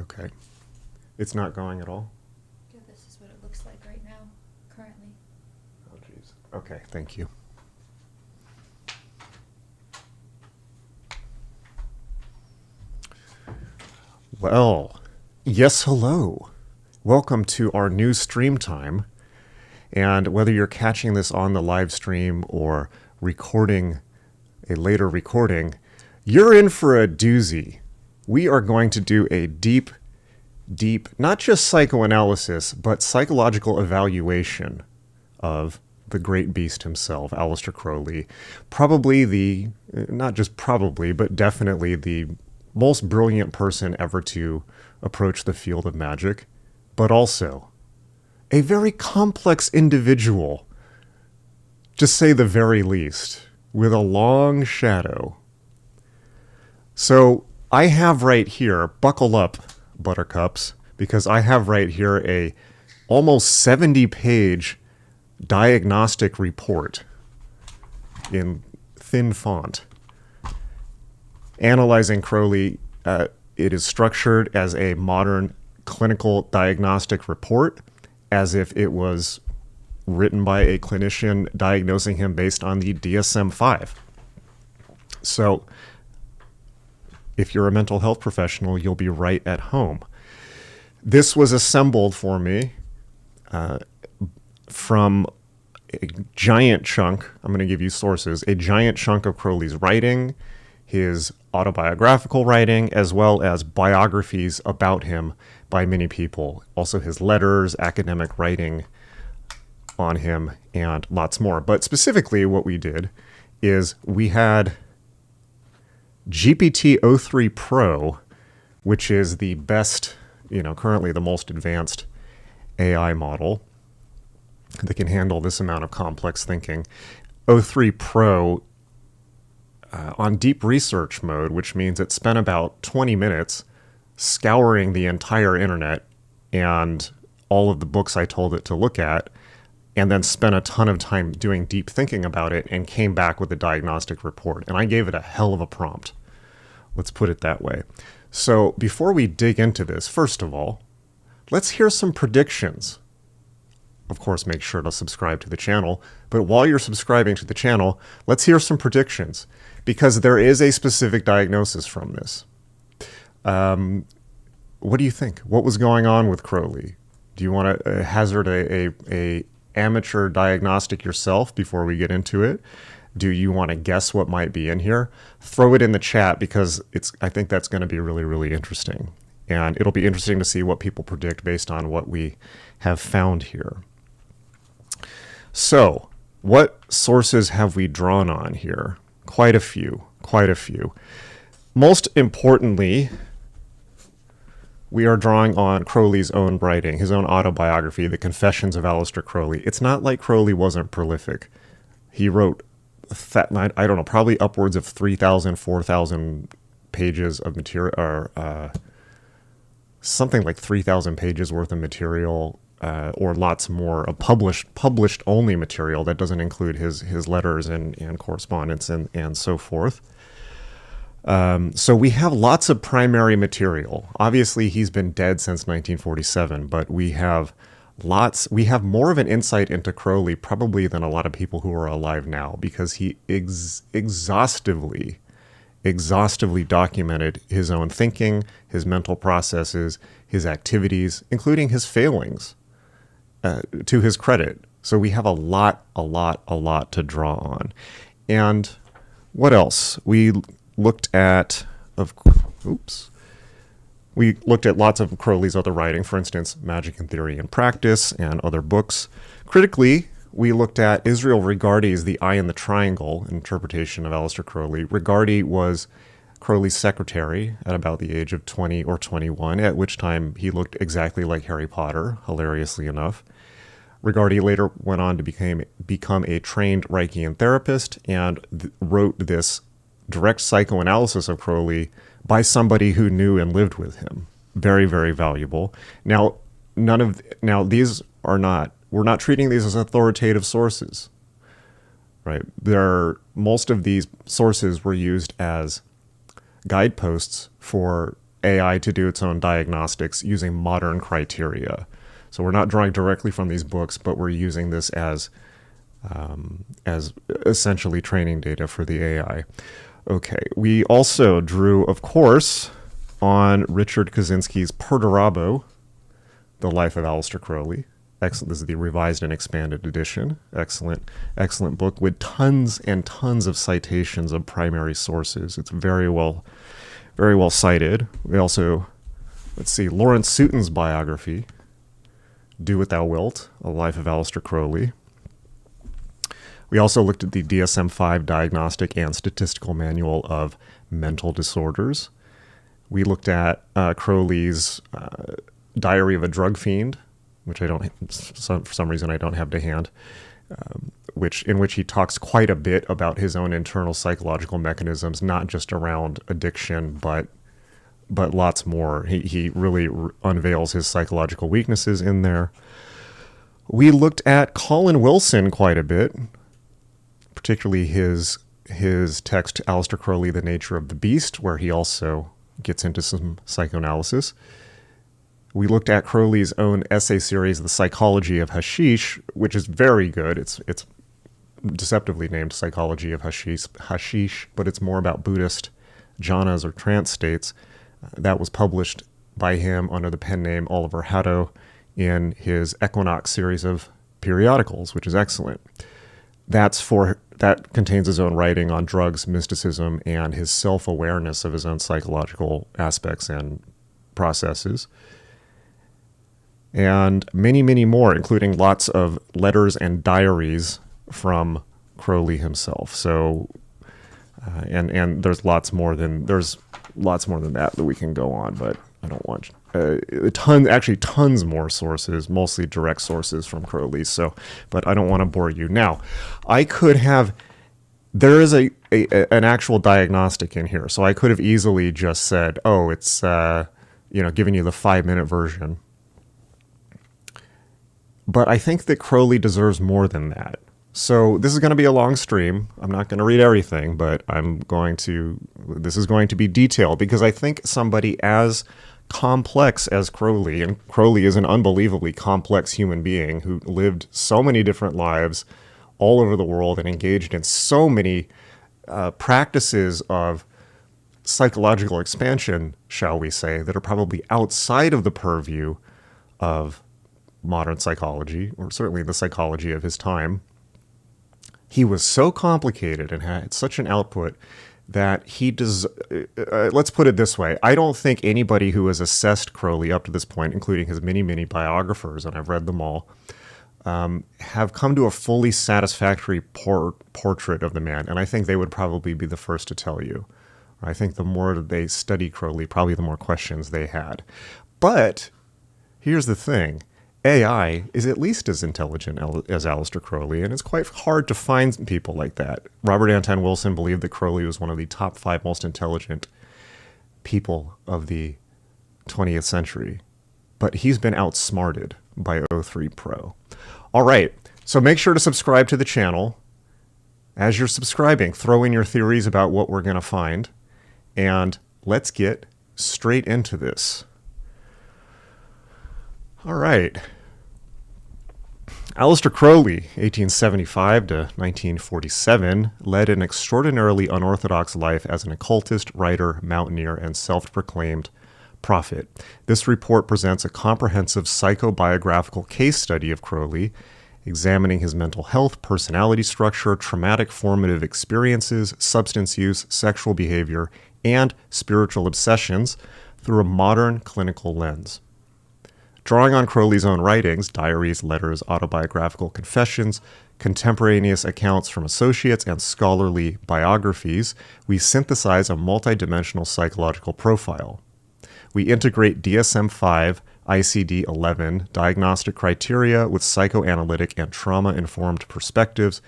Okay. It's not going at all? Yeah, this is what it looks like right now, currently. Oh, jeez. Okay, thank you. Well, yes, hello. Welcome to our new stream time. And whether you're catching this on the live stream or recording a later recording, you're in for a doozy. We are going to do a deep, not just psychoanalysis, but psychological evaluation of the great beast himself, Aleister Crowley. Probably not just probably, but definitely the most brilliant person ever to approach the field of magic, but also a very complex individual, to say the very least, with a long shadow. So I have right here, buckle up, buttercups, because I have right here a almost 70-page diagnostic report in thin font analyzing Crowley. It is structured as a modern clinical diagnostic report, as if it was written by a clinician diagnosing him based on the DSM-V. So if you're a mental health professional, you'll be right at home. This was assembled for me from a giant chunk. I'm going to give you sources. A giant chunk of Crowley's writing, his autobiographical writing, as well as biographies about him by many people. Also his letters, academic writing on him, and lots more. But specifically what we did is we had GPT-03 Pro, which is the best, currently the most advanced AI model that can handle this amount of complex thinking. O3 Pro on deep research mode, which means it spent about 20 minutes scouring the entire internet and all of the books I told it to look at, and then spent a ton of time doing deep thinking about it and came back with a diagnostic report. And I gave it a hell of a prompt. Let's put it that way. So before we dig into this, first of all, let's hear some predictions. Of course, make sure to subscribe to the channel. But while you're subscribing to the channel, let's hear some predictions, because there is a specific diagnosis from this. What do you think? What was going on with Crowley? Do you want to hazard a amateur diagnostic yourself before we get into it? Do you want to guess what might be in here? Throw it in the chat, because I think that's going to be really, really interesting. And it'll be interesting to see what people predict based on what we have found here. So, what sources have we drawn on here? Quite a few. Most importantly, we are drawing on Crowley's own writing, his own autobiography, The Confessions of Aleister Crowley. It's not like Crowley wasn't prolific. He wrote, I don't know, probably upwards of 3,000, 4,000 pages of material, or something like 3,000 pages worth of material, or lots more of published only material that doesn't include his letters and correspondence and so forth. So we have lots of primary material. Obviously, he's been dead since 1947, but we have more of an insight into Crowley probably than a lot of people who are alive now, because he exhaustively documented his own thinking, his mental processes, his activities, including his failings, to his credit. So we have a lot to draw on. And what else? We looked at lots of Crowley's other writing, for instance, Magic and Theory and Practice and other books. Critically, we looked at Israel Regardie's The Eye in the Triangle interpretation of Aleister Crowley. Regardie was Crowley's secretary at about the age of 20 or 21, at which time he looked exactly like Harry Potter, hilariously enough. Regardie later went on to become a trained Reichian therapist and wrote this direct psychoanalysis of Crowley by somebody who knew and lived with him. Very, very valuable. Now, we're not treating these as authoritative sources, right? Most of these sources were used as guideposts for AI to do its own diagnostics using modern criteria. So we're not drawing directly from these books, but we're using this as essentially training data for the AI. Okay, we also drew, of course, on Richard Kaczynski's Perdurabo, The Life of Aleister Crowley. Excellent. This is the revised and expanded edition. Excellent book with tons and tons of citations of primary sources. It's very well cited. We also, let's see, Lawrence Sutin's biography, Do What Thou Wilt, A Life of Aleister Crowley. We also looked at the DSM-V Diagnostic and Statistical Manual of Mental Disorders. We looked at Crowley's Diary of a Drug Fiend, which for some reason I don't have to hand, in which he talks quite a bit about his own internal psychological mechanisms, not just around addiction, but lots more. He really unveils his psychological weaknesses in there. We looked at Colin Wilson quite a bit, particularly his text, Aleister Crowley, The Nature of the Beast, where he also gets into some psychoanalysis. We looked at Crowley's own essay series, The Psychology of Hashish, which is very good. It's deceptively named Psychology of Hashish, but it's more about Buddhist jhanas or trance states. That was published by him under the pen name Oliver Haddo in his Equinox series of periodicals, which is excellent. That contains his own writing on drugs, mysticism, and his self-awareness of his own psychological aspects and processes. And many, many more, including lots of letters and diaries from Crowley himself. So, and there's lots more than that we can go on, but I don't want tons more sources, mostly direct sources from Crowley. So, but I don't want to bore you. Now, there is an actual diagnostic in here, so I could have easily just said, oh, it's giving you the 5-minute version. But I think that Crowley deserves more than that. So this is going to be a long stream. I'm not going to read everything, but this is going to be detailed because I think somebody as complex as Crowley, and Crowley is an unbelievably complex human being who lived so many different lives all over the world and engaged in so many practices of psychological expansion, shall we say, that are probably outside of the purview of modern psychology, or certainly the psychology of his time. He was so complicated and had such an output that let's put it this way. I don't think anybody who has assessed Crowley up to this point, including his many, many biographers, and I've read them all, have come to a fully satisfactory portrait of the man. And I think they would probably be the first to tell you. I think the more they study Crowley, probably the more questions they had. But here's the thing. AI is at least as intelligent as Aleister Crowley, and it's quite hard to find people like that. Robert Anton Wilson believed that Crowley was one of the top 5 most intelligent people of the 20th century, but he's been outsmarted by O3 Pro. All right, so make sure to subscribe to the channel. As you're subscribing, throw in your theories about what we're going to find, and let's get straight into this. All right. Aleister Crowley, 1875 to 1947, led an extraordinarily unorthodox life as an occultist, writer, mountaineer, and self-proclaimed prophet. This report presents a comprehensive psychobiographical case study of Crowley, examining his mental health, personality structure, traumatic formative experiences, substance use, sexual behavior, and spiritual obsessions through a modern clinical lens. Drawing on Crowley's own writings, diaries, letters, autobiographical confessions, contemporaneous accounts from associates, and scholarly biographies, we synthesize a multidimensional psychological profile. We integrate DSM-V, ICD-11 diagnostic criteria with psychoanalytic and trauma-informed perspectives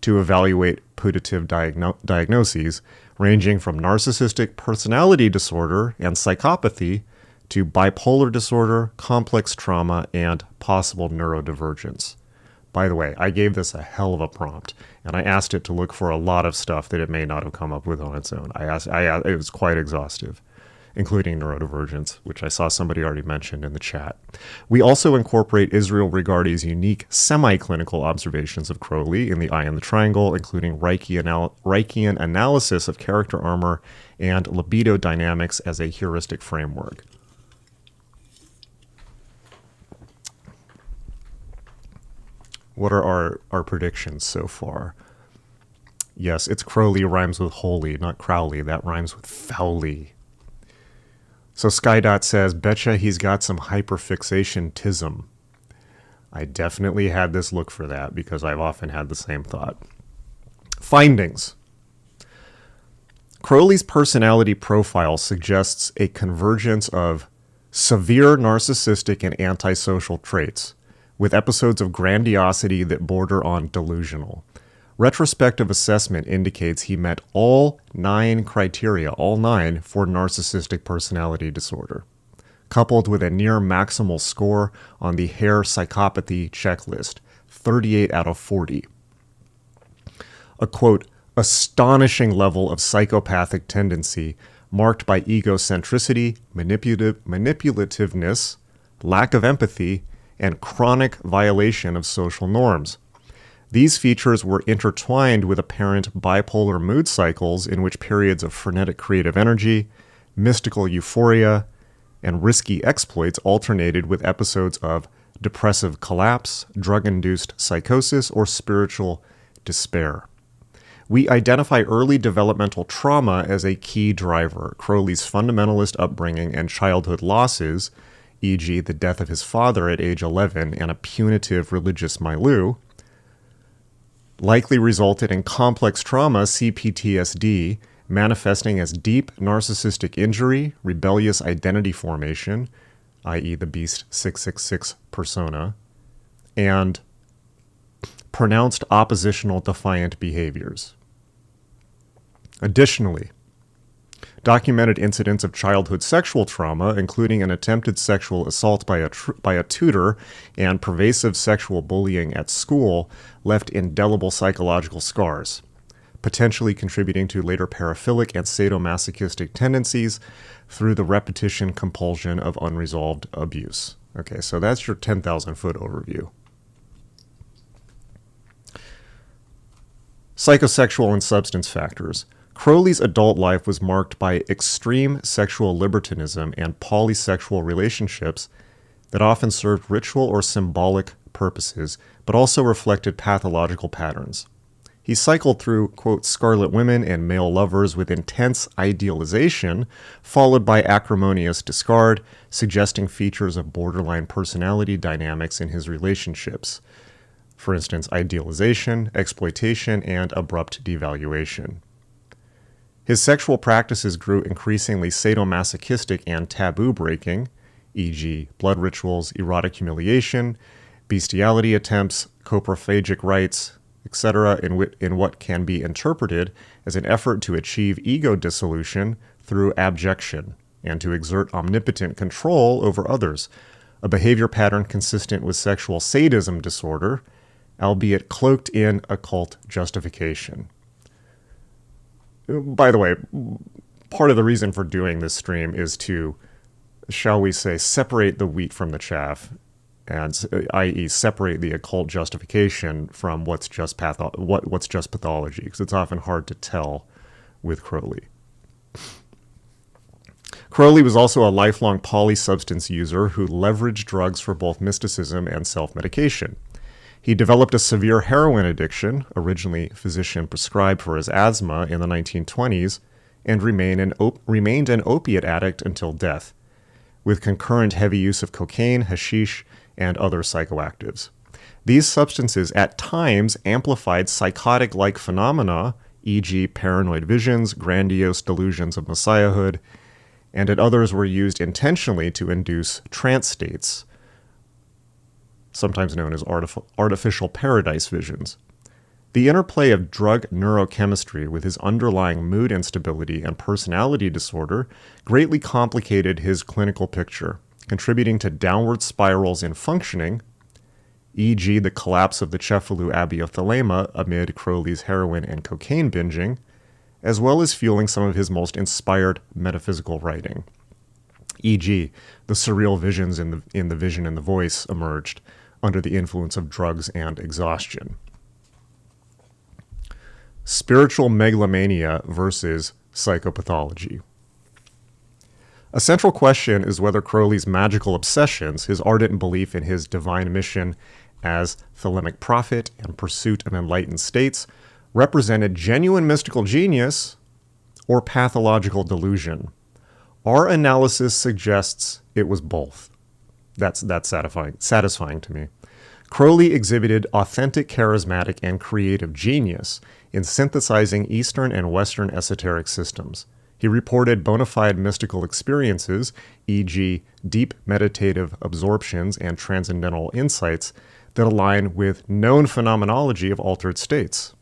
to evaluate putative diagnoses, ranging from narcissistic personality disorder and psychopathy to bipolar disorder, complex trauma, and possible neurodivergence. By the way, I gave this a hell of a prompt, and I asked it to look for a lot of stuff that it may not have come up with on its own. It was quite exhaustive. including neurodivergence, which I saw somebody already mentioned in the chat. We also incorporate Israel Regardie's unique semi-clinical observations of Crowley in The Eye in the Triangle, including Reichian analysis of character armor and libido dynamics as a heuristic framework. What are our predictions so far? Yes, it's Crowley rhymes with holy, not Crowley. That rhymes with foully. So Skydot says, betcha he's got some hyperfixation-tism. I definitely had this look for that because I've often had the same thought. Findings. Crowley's personality profile suggests a convergence of severe narcissistic and antisocial traits, with episodes of grandiosity that border on delusional. Retrospective assessment indicates he met all 9 criteria, all 9, for narcissistic personality disorder, coupled with a near maximal score on the Hare psychopathy checklist, 38 out of 40. A, quote, astonishing level of psychopathic tendency marked by egocentricity, manipulativeness, lack of empathy, and chronic violation of social norms. These features were intertwined with apparent bipolar mood cycles in which periods of frenetic creative energy, mystical euphoria, and risky exploits alternated with episodes of depressive collapse, drug-induced psychosis, or spiritual despair. We identify early developmental trauma as a key driver. Crowley's fundamentalist upbringing and childhood losses, e.g. the death of his father at age 11 and a punitive religious milieu, likely resulted in complex trauma, CPTSD, manifesting as deep narcissistic injury, rebellious identity formation, i.e. the Beast 666 persona, and pronounced oppositional defiant behaviors. Additionally, documented incidents of childhood sexual trauma, including an attempted sexual assault by a tutor and pervasive sexual bullying at school, left indelible psychological scars, potentially contributing to later paraphilic and sadomasochistic tendencies through the repetition compulsion of unresolved abuse. Okay, so that's your 10,000-foot overview. Psychosexual and substance factors. Crowley's adult life was marked by extreme sexual libertinism and polysexual relationships that often served ritual or symbolic purposes, but also reflected pathological patterns. He cycled through, quote, scarlet women and male lovers with intense idealization, followed by acrimonious discard, suggesting features of borderline personality dynamics in his relationships. For instance, idealization, exploitation, and abrupt devaluation. His sexual practices grew increasingly sadomasochistic and taboo-breaking, e.g. blood rituals, erotic humiliation, bestiality attempts, coprophagic rites, etc., in what can be interpreted as an effort to achieve ego dissolution through abjection and to exert omnipotent control over others, a behavior pattern consistent with sexual sadism disorder, albeit cloaked in occult justification. By the way, part of the reason for doing this stream is to, shall we say, separate the wheat from the chaff, and i.e. separate the occult justification from what's just pathology, because it's often hard to tell with Crowley. Crowley was also a lifelong polysubstance user who leveraged drugs for both mysticism and self-medication. He developed a severe heroin addiction, originally physician prescribed for his asthma in the 1920s, and remained an opiate addict until death, with concurrent heavy use of cocaine, hashish, and other psychoactives. These substances at times amplified psychotic-like phenomena, e.g. paranoid visions, grandiose delusions of messiahhood, and at others were used intentionally to induce trance states, sometimes known as artificial paradise visions. The interplay of drug neurochemistry with his underlying mood instability and personality disorder greatly complicated his clinical picture, contributing to downward spirals in functioning, e.g. the collapse of the Cefalù Abbey of Thelema amid Crowley's heroin and cocaine binging, as well as fueling some of his most inspired metaphysical writing. E.g., the surreal visions in the vision and the voice emerged under the influence of drugs and exhaustion. Spiritual megalomania versus psychopathology. A central question is whether Crowley's magical obsessions, his ardent belief in his divine mission as Thelemic prophet and pursuit of enlightened states, represented genuine mystical genius or pathological delusion. Our analysis suggests it was both. That's satisfying to me. Crowley exhibited authentic charismatic and creative genius in synthesizing Eastern and Western esoteric systems. He reported bona fide mystical experiences, e.g., deep meditative absorptions and transcendental insights that align with known phenomenology of altered states.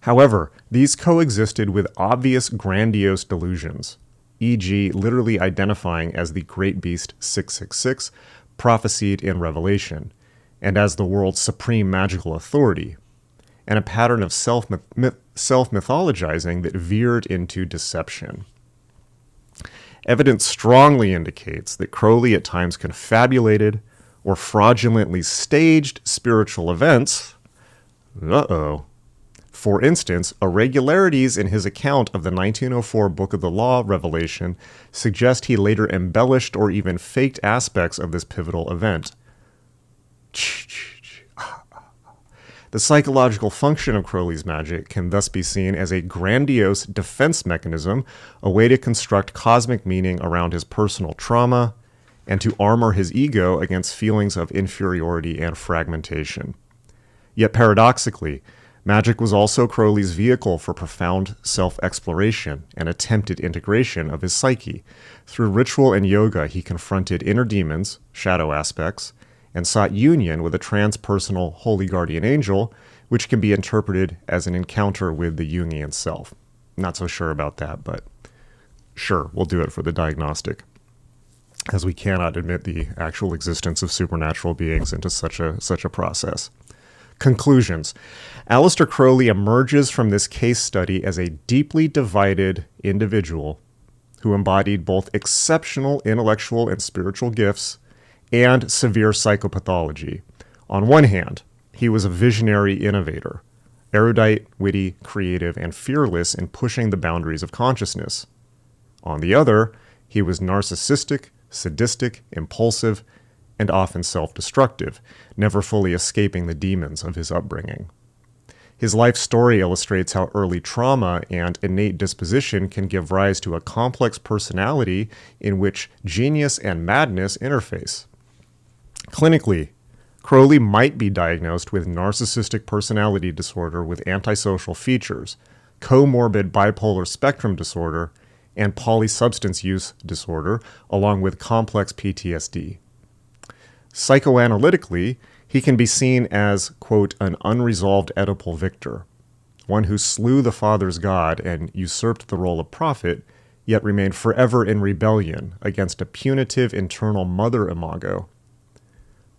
However, these coexisted with obvious grandiose delusions, e.g., literally identifying as the great beast 666 prophesied in Revelation, and as the world's supreme magical authority, and a pattern of self-mythologizing that veered into deception. Evidence strongly indicates that Crowley at times confabulated or fraudulently staged spiritual events. For instance, irregularities in his account of the 1904 Book of the Law revelation suggest he later embellished or even faked aspects of this pivotal event. The psychological function of Crowley's magic can thus be seen as a grandiose defense mechanism, a way to construct cosmic meaning around his personal trauma, and to armor his ego against feelings of inferiority and fragmentation. Yet paradoxically, magic was also Crowley's vehicle for profound self-exploration and attempted integration of his psyche. Through ritual and yoga, he confronted inner demons, shadow aspects, and sought union with a transpersonal holy guardian angel, which can be interpreted as an encounter with the Jungian self. Not so sure about that, but sure, we'll do it for the diagnostic, as we cannot admit the actual existence of supernatural beings into such a process. Conclusions. Aleister Crowley emerges from this case study as a deeply divided individual who embodied both exceptional intellectual and spiritual gifts and severe psychopathology. On one hand, he was a visionary innovator, erudite, witty, creative, and fearless in pushing the boundaries of consciousness. On the other, he was narcissistic, sadistic, impulsive, and often self-destructive, never fully escaping the demons of his upbringing. His life story illustrates how early trauma and innate disposition can give rise to a complex personality in which genius and madness interface. Clinically, Crowley might be diagnosed with narcissistic personality disorder with antisocial features, comorbid bipolar spectrum disorder, and polysubstance use disorder, along with complex PTSD. Psychoanalytically, he can be seen as, quote, an unresolved Oedipal victor, one who slew the father's god and usurped the role of prophet, yet remained forever in rebellion against a punitive internal mother imago.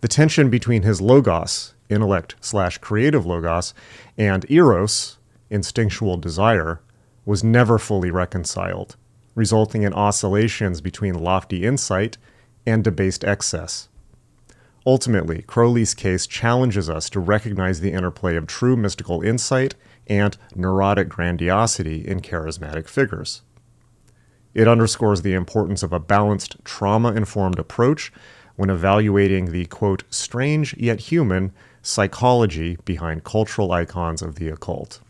The tension between his logos, intellect/creative logos, and eros, instinctual desire, was never fully reconciled, resulting in oscillations between lofty insight and debased excess. Ultimately, Crowley's case challenges us to recognize the interplay of true mystical insight and neurotic grandiosity in charismatic figures. It underscores the importance of a balanced, trauma-informed approach when evaluating the, quote, strange yet human psychology behind cultural icons of the occult.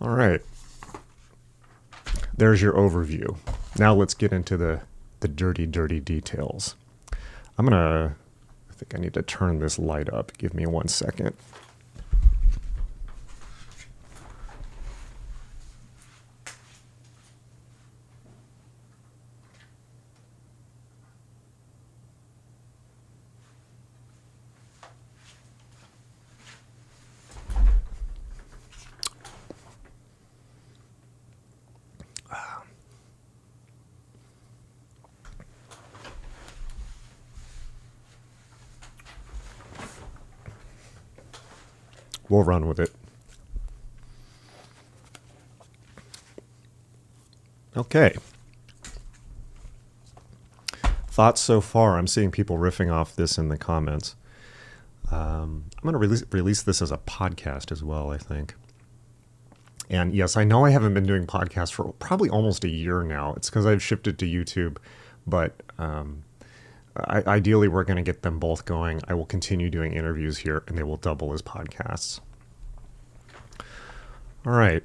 All right. There's your overview. Now let's get into the dirty details. I think I need to turn this light up. Give me 1 second. We'll run with it. Okay. Thoughts so far? I'm seeing people riffing off this in the comments. I'm going to release this as a podcast as well, I think. And yes, I know I haven't been doing podcasts for probably almost a year now. It's because I've shifted to YouTube, but ideally we're going to get them both going. I will continue doing interviews here, and they will double as podcasts. All right.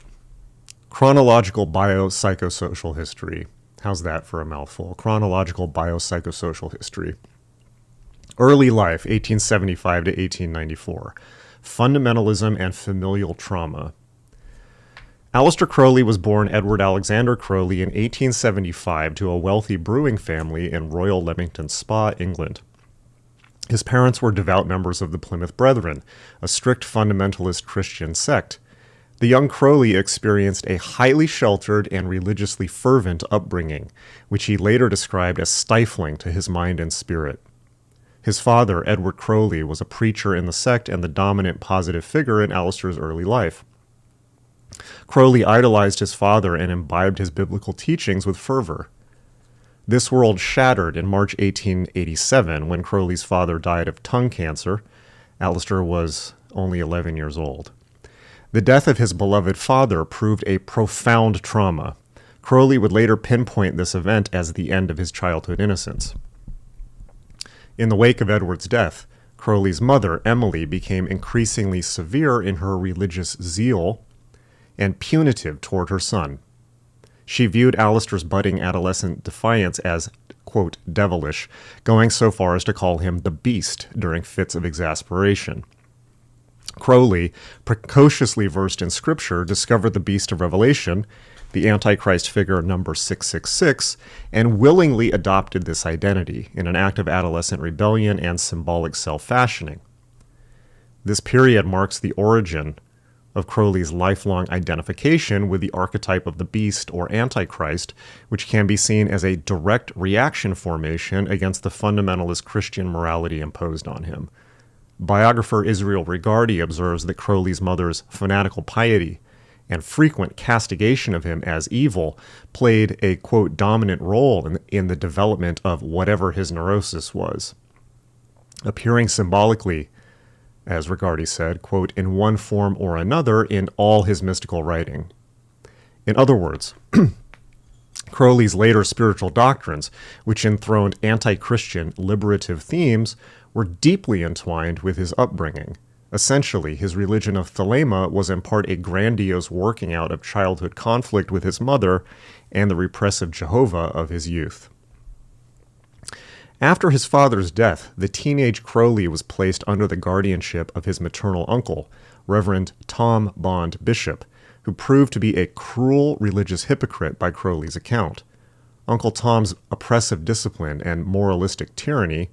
Chronological biopsychosocial history. How's that for a mouthful? Chronological biopsychosocial history. Early life, 1875 to 1894. Fundamentalism and familial trauma. Aleister Crowley was born Edward Alexander Crowley in 1875 to a wealthy brewing family in Royal Leamington Spa, England. His parents were devout members of the Plymouth Brethren, a strict fundamentalist Christian sect. The young Crowley experienced a highly sheltered and religiously fervent upbringing, which he later described as stifling to his mind and spirit. His father, Edward Crowley, was a preacher in the sect and the dominant positive figure in Aleister's early life. Crowley idolized his father and imbibed his biblical teachings with fervor. This world shattered in March 1887 when Crowley's father died of tongue cancer. Aleister was only 11 years old. The death of his beloved father proved a profound trauma. Crowley would later pinpoint this event as the end of his childhood innocence. In the wake of Edward's death, Crowley's mother, Emily, became increasingly severe in her religious zeal and punitive toward her son. She viewed Aleister's budding adolescent defiance as, quote, devilish, going so far as to call him the beast during fits of exasperation. Crowley, precociously versed in scripture, discovered the beast of Revelation, the Antichrist figure number 666, and willingly adopted this identity in an act of adolescent rebellion and symbolic self-fashioning. This period marks the origin of Crowley's lifelong identification with the archetype of the beast or Antichrist, which can be seen as a direct reaction formation against the fundamentalist Christian morality imposed on him. Biographer Israel Regardie observes that Crowley's mother's fanatical piety and frequent castigation of him as evil played a, quote, dominant role in the development of whatever his neurosis was, appearing symbolically, as Regardie said, quote, in one form or another in all his mystical writing. In other words, Crowley's later spiritual doctrines, which enthroned anti-Christian liberative themes, were deeply entwined with his upbringing. Essentially, his religion of Thelema was in part a grandiose working out of childhood conflict with his mother and the repressive Jehovah of his youth. After his father's death, the teenage Crowley was placed under the guardianship of his maternal uncle, Reverend Tom Bond Bishop, who proved to be a cruel religious hypocrite by Crowley's account. Uncle Tom's oppressive discipline and moralistic tyranny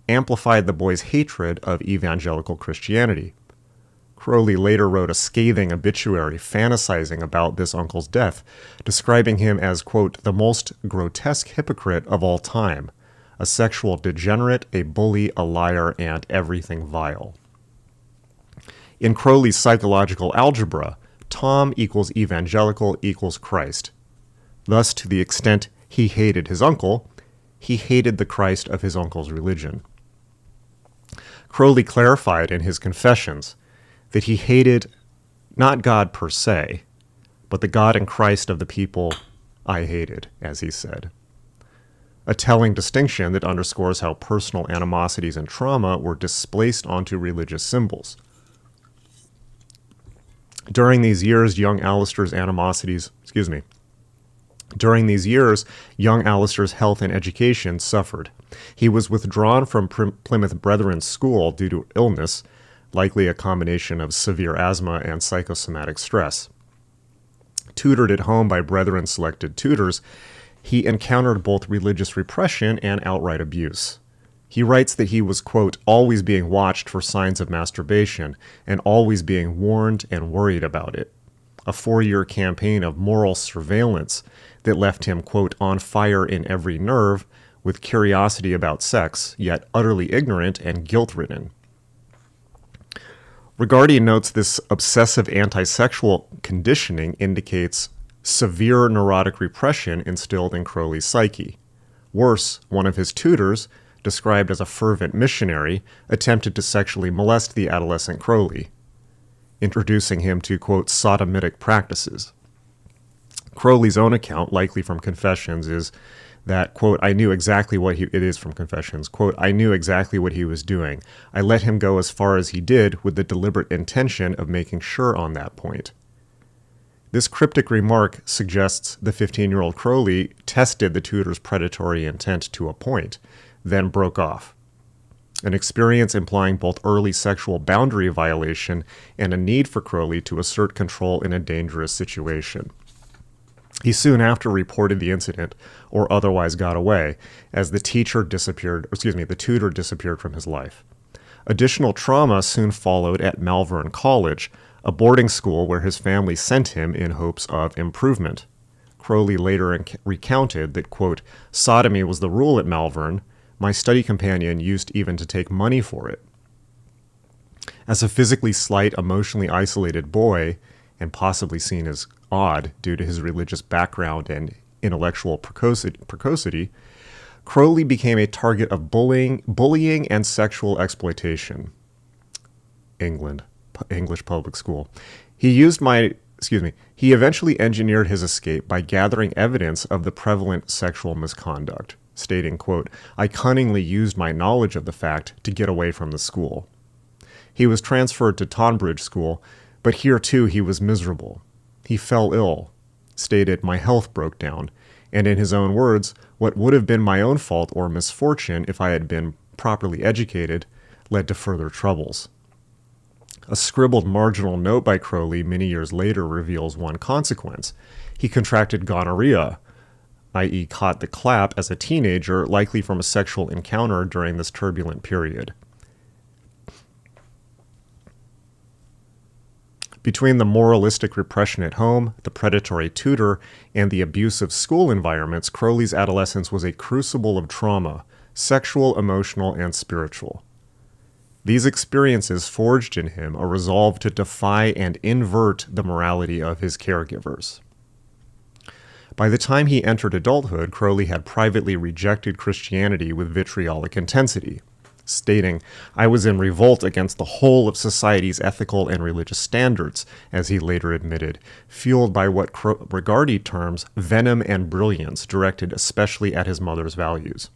amplified the boy's hatred of evangelical Christianity. Crowley later wrote a scathing obituary fantasizing about this uncle's death, describing him as, quote, the most grotesque hypocrite of all time, a sexual degenerate, a bully, a liar, and everything vile. In Crowley's psychological algebra, Tom equals evangelical equals Christ. Thus, to the extent he hated his uncle, he hated the Christ of his uncle's religion. Crowley clarified in his Confessions that he hated not God per se, but the God and Christ of the people I hated, as he said. A telling distinction that underscores how personal animosities and trauma were displaced onto religious symbols. During these years, young Aleister's health and education suffered. He was withdrawn from Plymouth Brethren School due to illness, likely a combination of severe asthma and psychosomatic stress. Tutored at home by Brethren-selected tutors, he encountered both religious repression and outright abuse. He writes that he was, quote, always being watched for signs of masturbation and always being warned and worried about it. A 4-year campaign of moral surveillance that left him, quote, on fire in every nerve, with curiosity about sex, yet utterly ignorant and guilt-ridden. Regardie notes this obsessive anti-sexual conditioning indicates severe neurotic repression instilled in Crowley's psyche. Worse, one of his tutors, described as a fervent missionary, attempted to sexually molest the adolescent Crowley, introducing him to, quote, sodomitic practices. Crowley's own account, likely from Confessions, is that, quote, I knew exactly what it is from Confessions, quote, I knew exactly what he was doing. I let him go as far as he did with the deliberate intention of making sure on that point. This cryptic remark suggests the 15-year-old Crowley tested the tutor's predatory intent to a point, then broke off. An experience implying both early sexual boundary violation and a need for Crowley to assert control in a dangerous situation. He soon after reported the incident, or otherwise got away, as the tutor disappeared from his life. Additional trauma soon followed at Malvern College, a boarding school where his family sent him in hopes of improvement. Crowley later recounted that, quote, sodomy was the rule at Malvern. My study companion used even to take money for it. As a physically slight, emotionally isolated boy, and possibly seen as odd due to his religious background and intellectual precocity, Crowley became a target of bullying and sexual exploitation. English public school. He eventually engineered his escape by gathering evidence of the prevalent sexual misconduct, stating, quote, I cunningly used my knowledge of the fact to get away from the school. He was transferred to Tonbridge School, but here too he was miserable. He fell ill, stated, my health broke down, and in his own words, what would have been my own fault or misfortune if I had been properly educated led to further troubles. A scribbled marginal note by Crowley many years later reveals one consequence. He contracted gonorrhea, i.e. caught the clap as a teenager, likely from a sexual encounter during this turbulent period. Between the moralistic repression at home, the predatory tutor, and the abusive school environments, Crowley's adolescence was a crucible of trauma, sexual, emotional, and spiritual. These experiences forged in him a resolve to defy and invert the morality of his caregivers. By the time he entered adulthood, Crowley had privately rejected Christianity with vitriolic intensity, stating, I was in revolt against the whole of society's ethical and religious standards, as he later admitted, fueled by what Regardie terms venom and brilliance directed especially at his mother's values.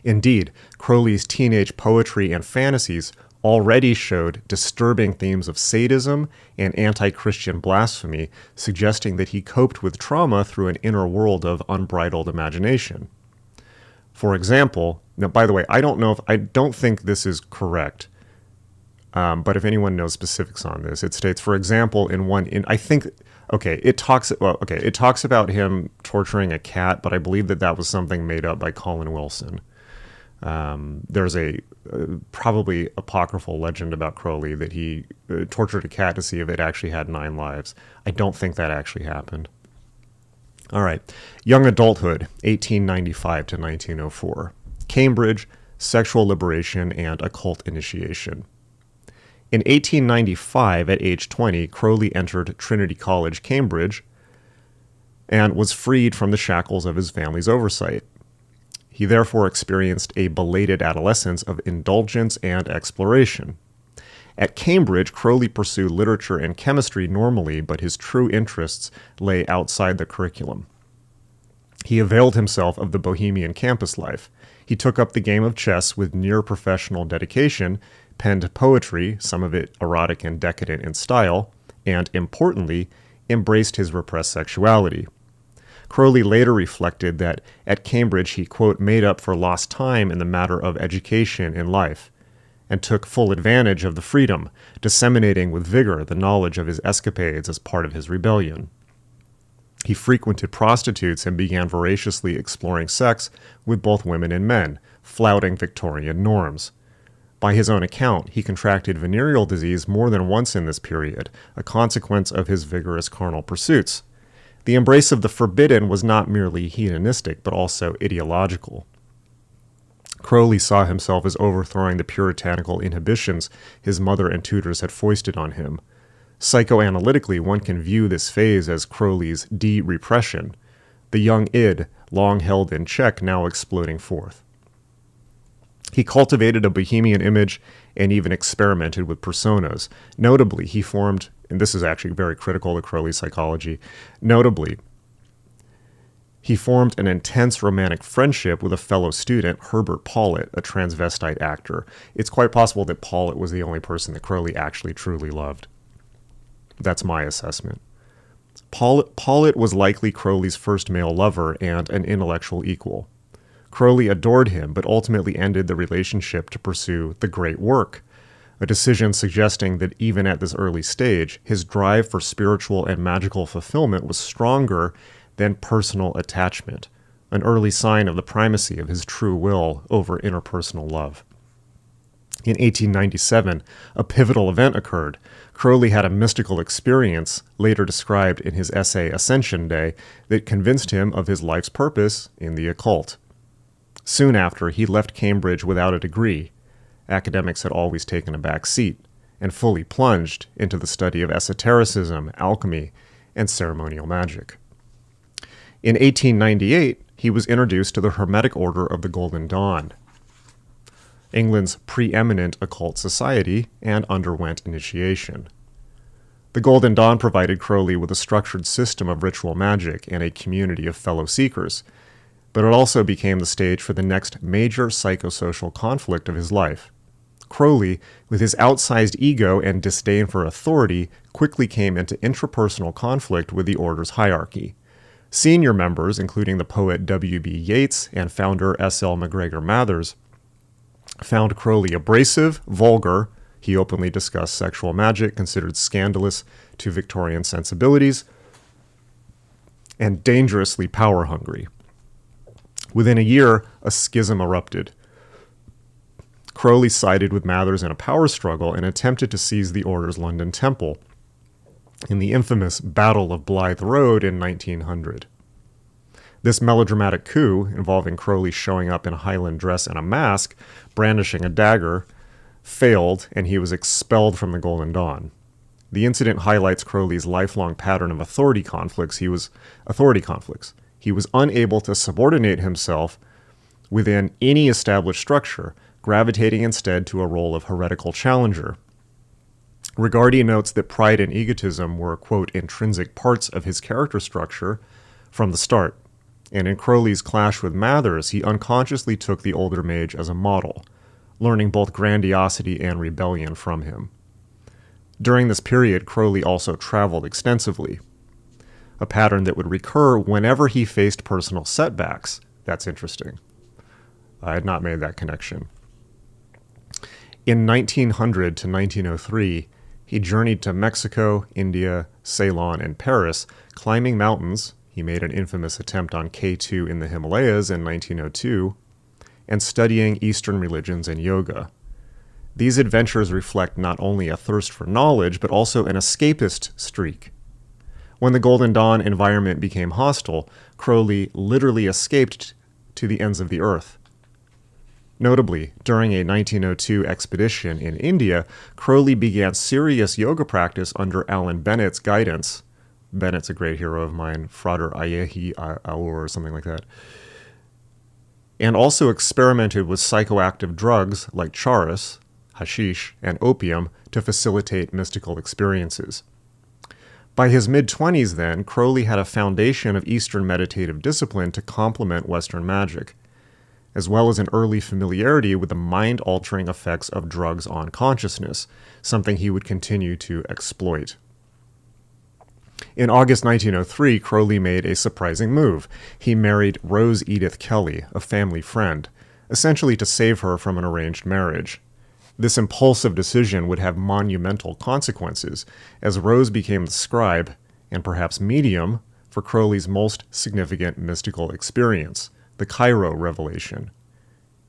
Indeed, Crowley's teenage poetry and fantasies already showed disturbing themes of sadism and anti-Christian blasphemy, suggesting that he coped with trauma through an inner world of unbridled imagination. For example, now, by the way, I don't think this is correct, but if anyone knows specifics on this, it states, for example, it talks about him torturing a cat, but I believe that was something made up by Colin Wilson. There's a probably apocryphal legend about Crowley that he tortured a cat to see if it actually had 9 lives. I don't think that actually happened. All right, young adulthood, 1895 to 1904. Cambridge, sexual liberation, and occult initiation. In 1895, at age 20, Crowley entered Trinity College, Cambridge, and was freed from the shackles of his family's oversight. He therefore experienced a belated adolescence of indulgence and exploration. At Cambridge, Crowley pursued literature and chemistry normally, but his true interests lay outside the curriculum. He availed himself of the bohemian campus life. He took up the game of chess with near-professional dedication, penned poetry, some of it erotic and decadent in style, and, importantly, embraced his repressed sexuality. Crowley later reflected that at Cambridge he, quote, made up for lost time in the matter of education in life, and took full advantage of the freedom, disseminating with vigor the knowledge of his escapades as part of his rebellion. He frequented prostitutes and began voraciously exploring sex with both women and men, flouting Victorian norms. By his own account, he contracted venereal disease more than once in this period, a consequence of his vigorous carnal pursuits. The embrace of the forbidden was not merely hedonistic, but also ideological. Crowley saw himself as overthrowing the puritanical inhibitions his mother and tutors had foisted on him. Psychoanalytically, one can view this phase as Crowley's de-repression, the young id, long held in check, now exploding forth. He cultivated a bohemian image and even experimented with personas. Notably, he formed, and this is actually very critical to Crowley's psychology, notably, he formed an intense romantic friendship with a fellow student, Herbert Paulet, a transvestite actor. It's quite possible that Paulet was the only person that Crowley actually truly loved. That's my assessment. Paulet was likely Crowley's first male lover and an intellectual equal. Crowley adored him, but ultimately ended the relationship to pursue the great work, a decision suggesting that even at this early stage, his drive for spiritual and magical fulfillment was stronger than personal attachment, an early sign of the primacy of his true will over interpersonal love. In 1897, a pivotal event occurred. Crowley had a mystical experience, later described in his essay Ascension Day, that convinced him of his life's purpose in the occult. Soon after, he left Cambridge without a degree. Academics had always taken a back seat, and fully plunged into the study of esotericism, alchemy, and ceremonial magic. In 1898, he was introduced to the Hermetic Order of the Golden Dawn, England's preeminent occult society, and underwent initiation. The Golden Dawn provided Crowley with a structured system of ritual magic and a community of fellow seekers, but it also became the stage for the next major psychosocial conflict of his life. Crowley, with his outsized ego and disdain for authority, quickly came into intrapersonal conflict with the order's hierarchy. Senior members, including the poet W.B. Yeats and founder S.L. MacGregor Mathers, found Crowley abrasive, vulgar. He openly discussed sexual magic, considered scandalous to Victorian sensibilities, and dangerously power-hungry. Within a year, a schism erupted. Crowley sided with Mathers in a power struggle and attempted to seize the order's London temple in the infamous Battle of Blythe Road in 1900. This melodramatic coup, involving Crowley showing up in a Highland dress and a mask, brandishing a dagger, failed, and he was expelled from the Golden Dawn. The incident highlights Crowley's lifelong pattern of authority conflicts. He was unable to subordinate himself within any established structure, gravitating instead to a role of heretical challenger. Rigardi notes that pride and egotism were, quote, intrinsic parts of his character structure from the start, and in Crowley's clash with Mathers, he unconsciously took the older mage as a model, learning both grandiosity and rebellion from him. During this period, Crowley also traveled extensively, a pattern that would recur whenever he faced personal setbacks. That's interesting. I had not made that connection. In 1900 to 1903, he journeyed to Mexico, India, Ceylon, and Paris, climbing mountains. He made an infamous attempt on K2 in the Himalayas in 1902, and studying Eastern religions and yoga. These adventures reflect not only a thirst for knowledge, but also an escapist streak. When the Golden Dawn environment became hostile, Crowley literally escaped to the ends of the earth. Notably, during a 1902 expedition in India, Crowley began serious yoga practice under Alan Bennett's guidance. Bennett's a great hero of mine, Frater Ayehi Aur or something like that. And also experimented with psychoactive drugs like charas, hashish, and opium to facilitate mystical experiences. By his mid-20s then, Crowley had a foundation of Eastern meditative discipline to complement Western magic, as well as an early familiarity with the mind-altering effects of drugs on consciousness, something he would continue to exploit. In August 1903, Crowley made a surprising move. He married Rose Edith Kelly, a family friend, essentially to save her from an arranged marriage. This impulsive decision would have monumental consequences, as Rose became the scribe, and perhaps medium, for Crowley's most significant mystical experience, the Cairo revelation.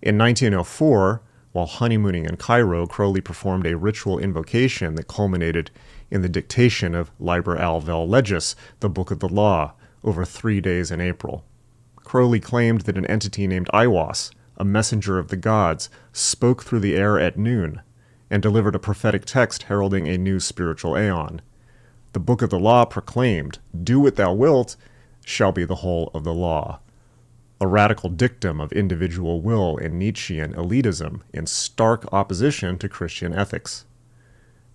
In 1904, while honeymooning in Cairo, Crowley performed a ritual invocation that culminated in the dictation of Liber Al Vel Legis, the Book of the Law, over 3 days in April. Crowley claimed that an entity named Aiwass, a messenger of the gods, spoke through the air at noon and delivered a prophetic text heralding a new spiritual aeon. The book of the law proclaimed, "Do what thou wilt," shall be the whole of the law. A radical dictum of individual will and Nietzschean elitism in stark opposition to Christian ethics.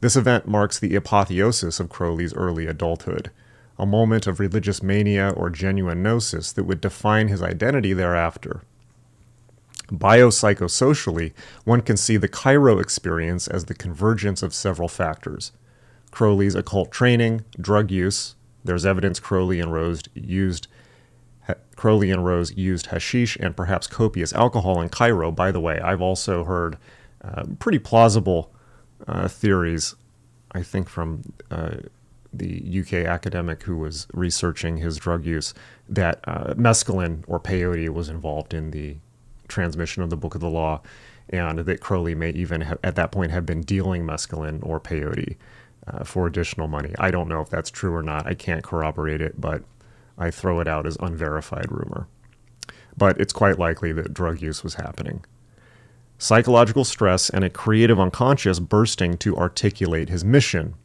This event marks the apotheosis of Crowley's early adulthood, a moment of religious mania or genuine gnosis that would define his identity thereafter. Biopsychosocially, one can see the Cairo experience as the convergence of several factors. Crowley's occult training, drug use. There's evidence Crowley and Rose used hashish and perhaps copious alcohol in Cairo. By the way, I've also heard pretty plausible theories, I think from the UK academic who was researching his drug use, that mescaline or peyote was involved in the transmission of the Book of the Law, and that Crowley may even at that point have been dealing mescaline or peyote for additional money. I don't know if that's true or not. I can't corroborate it, but I throw it out as unverified rumor. But it's quite likely that drug use was happening. Psychological stress and a creative unconscious bursting to articulate his mission.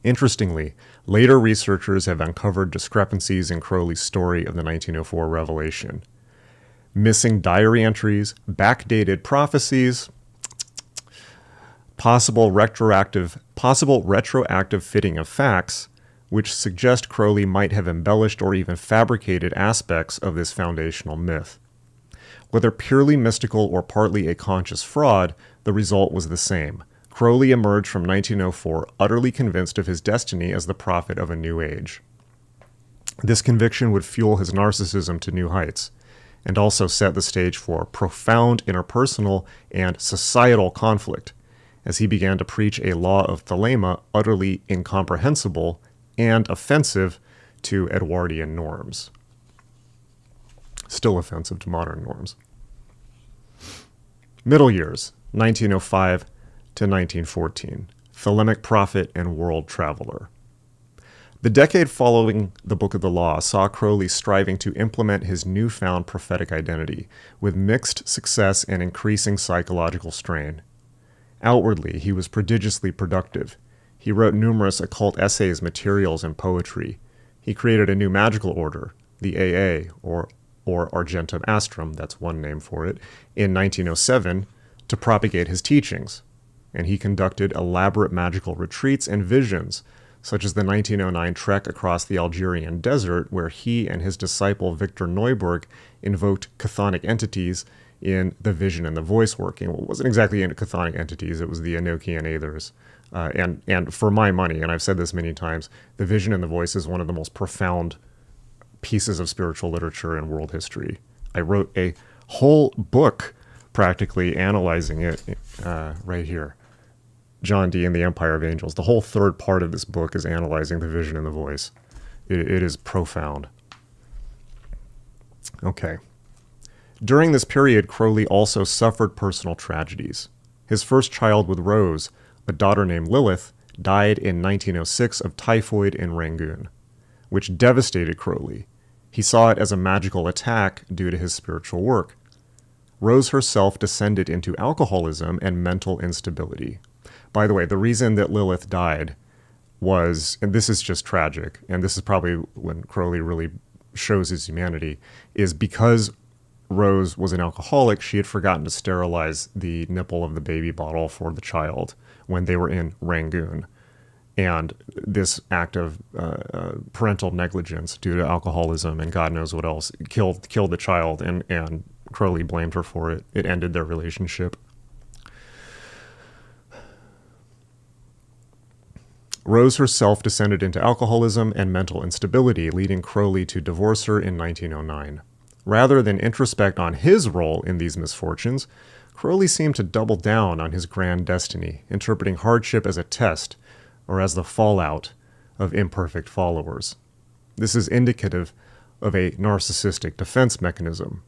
Interestingly, later researchers have uncovered discrepancies in Crowley's story of the 1904 revelation. Missing diary entries, backdated prophecies, possible retroactive fitting of facts, which suggest Crowley might have embellished or even fabricated aspects of this foundational myth. Whether purely mystical or partly a conscious fraud, the result was the same. Crowley emerged from 1904 utterly convinced of his destiny as the prophet of a new age. This conviction would fuel his narcissism to new heights, and also set the stage for profound interpersonal and societal conflict, as he began to preach a law of Thelema utterly incomprehensible and offensive to Edwardian norms. Still offensive to modern norms. Middle years, 1905 to 1914. Thelemic prophet and world traveler. The decade following the Book of the Law saw Crowley striving to implement his newfound prophetic identity, with mixed success and increasing psychological strain. Outwardly, he was prodigiously productive. He wrote numerous occult essays, materials, and poetry. He created a new magical order, the AA, or Argentum Astrum, that's one name for it, in 1907 to propagate his teachings. And he conducted elaborate magical retreats and visions, such as the 1909 trek across the Algerian desert, where he and his disciple Victor Neuburg invoked chthonic entities in the vision and the voice working. Well, it wasn't exactly chthonic entities, it was the Enochian Aethers. And for my money, and I've said this many times, the vision and the voice is one of the most profound pieces of spiritual literature in world history. I wrote a whole book practically analyzing it right here. John Dee and the Empire of Angels. The whole third part of this book is analyzing the vision and the voice. It is profound. Okay. During this period, Crowley also suffered personal tragedies. His first child with Rose, a daughter named Lilith, died in 1906 of typhoid in Rangoon, which devastated Crowley. He saw it as a magical attack due to his spiritual work. Rose herself descended into alcoholism and mental instability. By the way, the reason that Lilith died was, and this is just tragic, and this is probably when Crowley really shows his humanity, is because Rose was an alcoholic, she had forgotten to sterilize the nipple of the baby bottle for the child when they were in Rangoon. And this act of parental negligence due to alcoholism and God knows what else killed the child, and Crowley blamed her for it. It ended their relationship. Rose herself descended into alcoholism and mental instability, leading Crowley to divorce her in 1909. Rather than introspect on his role in these misfortunes, Crowley seemed to double down on his grand destiny, interpreting hardship as a test, or as the fallout of imperfect followers. This is indicative of a narcissistic defense mechanism.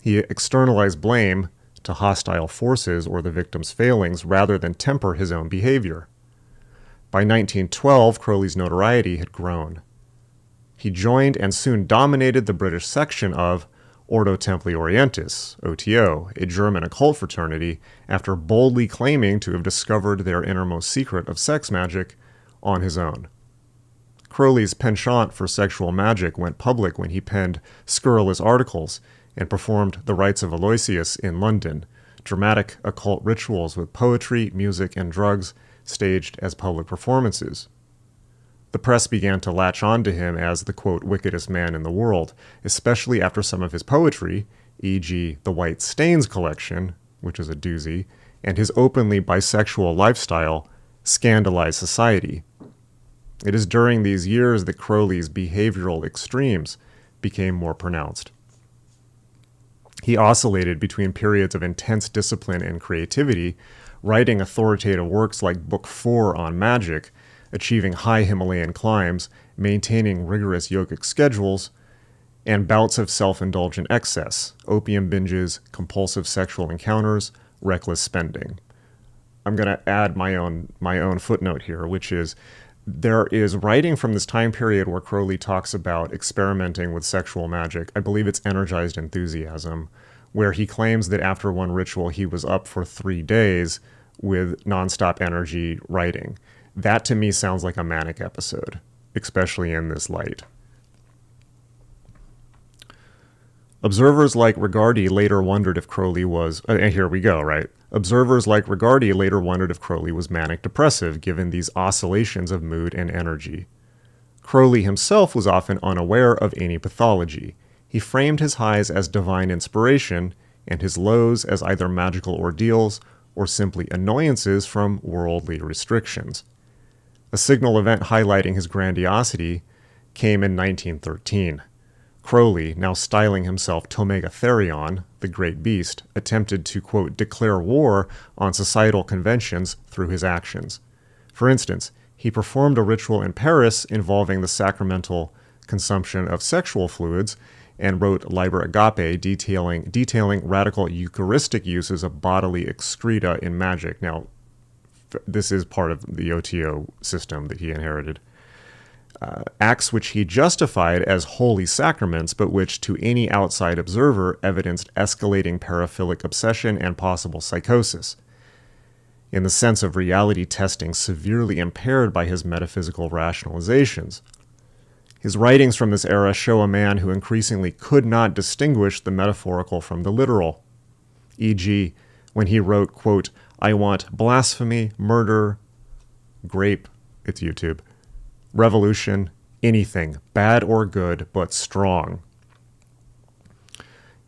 He externalized blame to hostile forces or the victim's failings rather than temper his own behavior. By 1912, Crowley's notoriety had grown. He joined and soon dominated the British section of Ordo Templi Orientis, OTO, a German occult fraternity, after boldly claiming to have discovered their innermost secret of sex magic on his own. Crowley's penchant for sexual magic went public when he penned scurrilous articles and performed the rites of Aloysius in London, dramatic occult rituals with poetry, music, and drugs staged as public performances. The press began to latch on to him as the, quote, wickedest man in the world, especially after some of his poetry, e.g. the White Stains collection, which is a doozy, and his openly bisexual lifestyle scandalized society. It is during these years that Crowley's behavioral extremes became more pronounced. He oscillated between periods of intense discipline and creativity, writing authoritative works like Book 4 on magic, achieving high Himalayan climbs, maintaining rigorous yogic schedules, and bouts of self-indulgent excess, opium binges, compulsive sexual encounters, reckless spending. I'm going to add my own footnote here, which is there is writing from this time period where Crowley talks about experimenting with sexual magic. I believe it's Energized Enthusiasm, where he claims that after one ritual he was up for 3 days with nonstop energy writing. That to me sounds like a manic episode, especially in this light. Observers like Rigardi later wondered if Crowley was, and here we go, right? Observers like Rigardi later wondered if Crowley was manic depressive, given these oscillations of mood and energy. Crowley himself was often unaware of any pathology. He framed his highs as divine inspiration and his lows as either magical ordeals or simply annoyances from worldly restrictions. A signal event highlighting his grandiosity came in 1913. Crowley, now styling himself Tomega Therion, the great beast, attempted to, quote, declare war on societal conventions through his actions. For instance, he performed a ritual in Paris involving the sacramental consumption of sexual fluids and wrote Liber Agape detailing radical Eucharistic uses of bodily excreta in magic. Now, this is part of the OTO system that he inherited. Acts which he justified as holy sacraments, but which to any outside observer evidenced escalating paraphilic obsession and possible psychosis, in the sense of reality testing severely impaired by his metaphysical rationalizations. His writings from this era show a man who increasingly could not distinguish the metaphorical from the literal, e.g., when he wrote, quote, I want blasphemy, murder, grape, it's YouTube, revolution, anything, bad or good, but strong.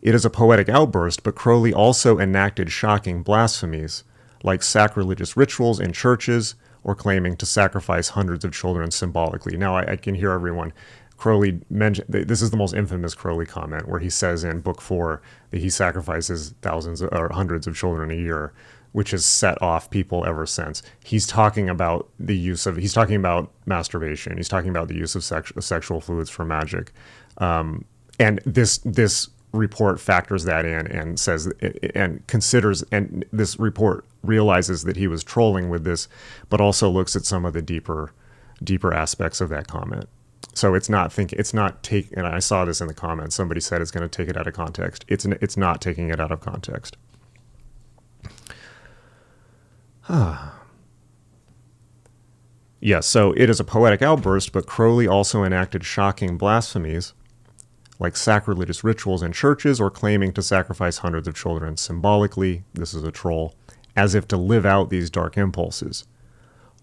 It is a poetic outburst, but Crowley also enacted shocking blasphemies, like sacrilegious rituals in churches or claiming to sacrifice hundreds of children symbolically. Now, I can hear everyone. Crowley mentioned, this is the most infamous Crowley comment, where he says in Book 4 that he sacrifices thousands or hundreds of children a year, which has set off people ever since. He's talking about he's talking about masturbation. He's talking about the use of sexual fluids for magic. And this report factors that in and says, and considers, and this report realizes that he was trolling with this, but also looks at some of the deeper aspects of that comment. So and I saw this in the comments. Somebody said it's going to take it out of context. It's not taking it out of context. Yes, so it is a poetic outburst, but Crowley also enacted shocking blasphemies, like sacrilegious rituals in churches or claiming to sacrifice hundreds of children symbolically, this is a troll, as if to live out these dark impulses.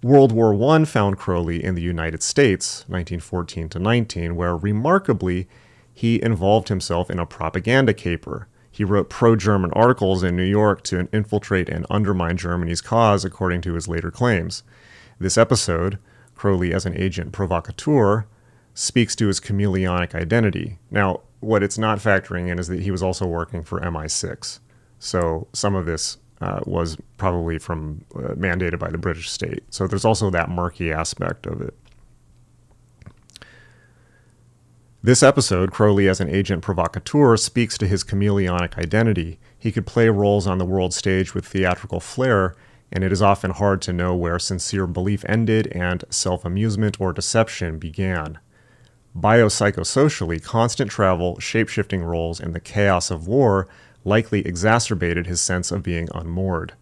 World War I found Crowley in the United States, 1914 to 19, where remarkably he involved himself in a propaganda caper. He wrote pro-German articles in New York to infiltrate and undermine Germany's cause, according to his later claims. This episode, Crowley as an agent provocateur, speaks to his chameleonic identity. Now, what it's not factoring in is that he was also working for MI6. So some of this was probably mandated by the British state. So there's also that murky aspect of it. This episode, Crowley as an agent provocateur, speaks to his chameleonic identity. He could play roles on the world stage with theatrical flair, and it is often hard to know where sincere belief ended and self-amusement or deception began. Biopsychosocially, constant travel, shape-shifting roles, and the chaos of war likely exacerbated his sense of being unmoored.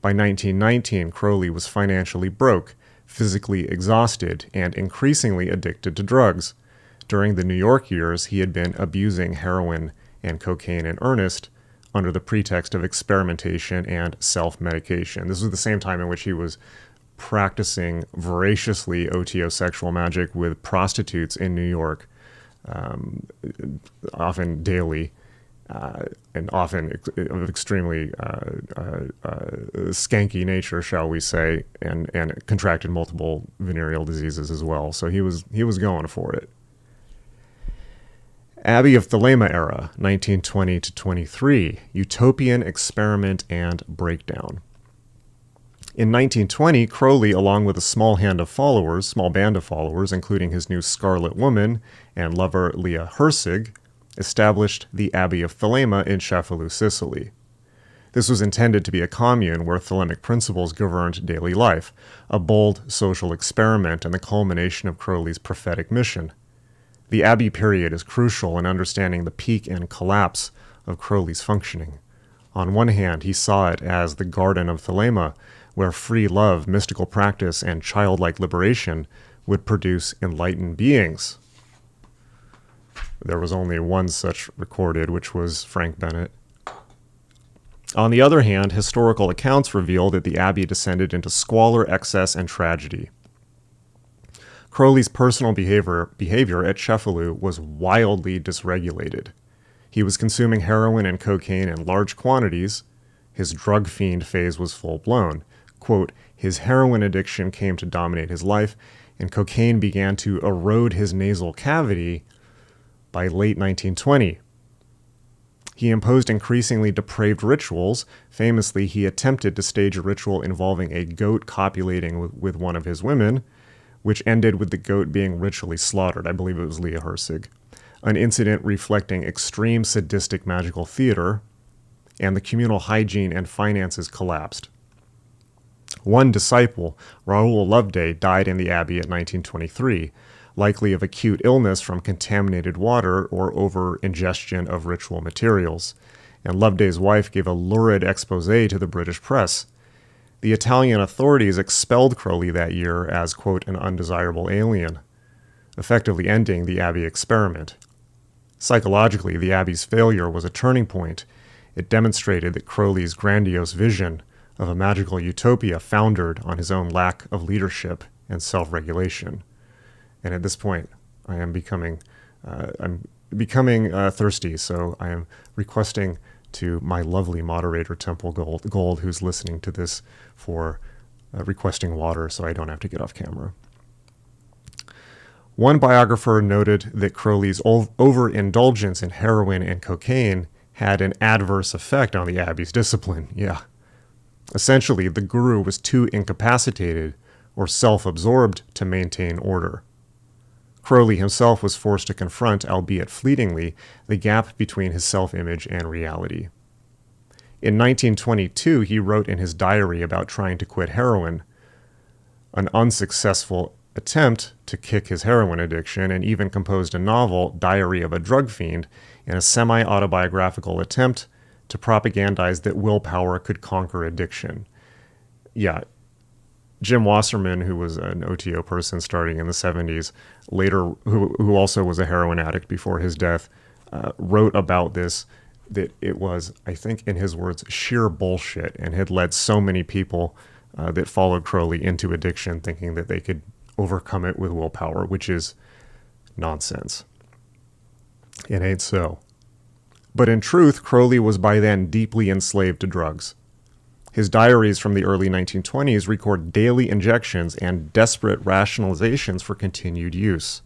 By 1919, Crowley was financially broke, physically exhausted, and increasingly addicted to drugs. During the New York years, he had been abusing heroin and cocaine in earnest under the pretext of experimentation and self-medication. This was the same time in which he was practicing voraciously OTO sexual magic with prostitutes in New York, often daily, and often of extremely skanky nature, shall we say, and contracted multiple venereal diseases as well. So he was going for it. Abbey of Thelema era, 1920 to 23, utopian experiment and breakdown. In 1920, Crowley, along with a small band of followers, including his new Scarlet Woman and lover Leah Herzig, established the Abbey of Thelema in Cefalù, Sicily. This was intended to be a commune where Thelemic principles governed daily life, a bold social experiment and the culmination of Crowley's prophetic mission. The Abbey period is crucial in understanding the peak and collapse of Crowley's functioning. On one hand, he saw it as the Garden of Thelema, where free love, mystical practice, and childlike liberation would produce enlightened beings. There was only one such recorded, which was Frank Bennett. On the other hand, historical accounts reveal that the Abbey descended into squalor, excess, and tragedy. Crowley's personal behavior at Cefalù was wildly dysregulated. He was consuming heroin and cocaine in large quantities. His drug fiend phase was full-blown. Quote, his heroin addiction came to dominate his life, and cocaine began to erode his nasal cavity by late 1920. He imposed increasingly depraved rituals. Famously, he attempted to stage a ritual involving a goat copulating with one of his women, which ended with the goat being ritually slaughtered. I believe it was Leah Herzig. An incident reflecting extreme sadistic magical theater, and the communal hygiene and finances collapsed. One disciple, Raoul Loveday, died in the Abbey at 1923, likely of acute illness from contaminated water or over-ingestion of ritual materials, and Loveday's wife gave a lurid exposé to the British press. The Italian authorities expelled Crowley that year as, quote, an undesirable alien, effectively ending the Abbey experiment. Psychologically, the Abbey's failure was a turning point. It demonstrated that Crowley's grandiose vision of a magical utopia foundered on his own lack of leadership and self-regulation. And at this point, I'm becoming thirsty, so I am requesting to my lovely moderator, Temple Gold, who's listening to this, for requesting water so I don't have to get off camera. One biographer noted that Crowley's overindulgence in heroin and cocaine had an adverse effect on the Abbey's discipline. Yeah. Essentially, the guru was too incapacitated or self-absorbed to maintain order. Crowley himself was forced to confront, albeit fleetingly, the gap between his self-image and reality. In 1922, he wrote in his diary about trying to quit heroin, an unsuccessful attempt to kick his heroin addiction, and even composed a novel, Diary of a Drug Fiend, in a semi-autobiographical attempt to propagandize that willpower could conquer addiction. Yeah, Jim Wasserman, who was an OTO person starting in the 70s, later, who also was a heroin addict before his death, wrote about this, that it was, I think in his words, sheer bullshit, and had led so many people that followed Crowley into addiction thinking that they could overcome it with willpower, which is nonsense. It ain't so. But in truth, Crowley was by then deeply enslaved to drugs. His diaries from the early 1920s record daily injections and desperate rationalizations for continued use.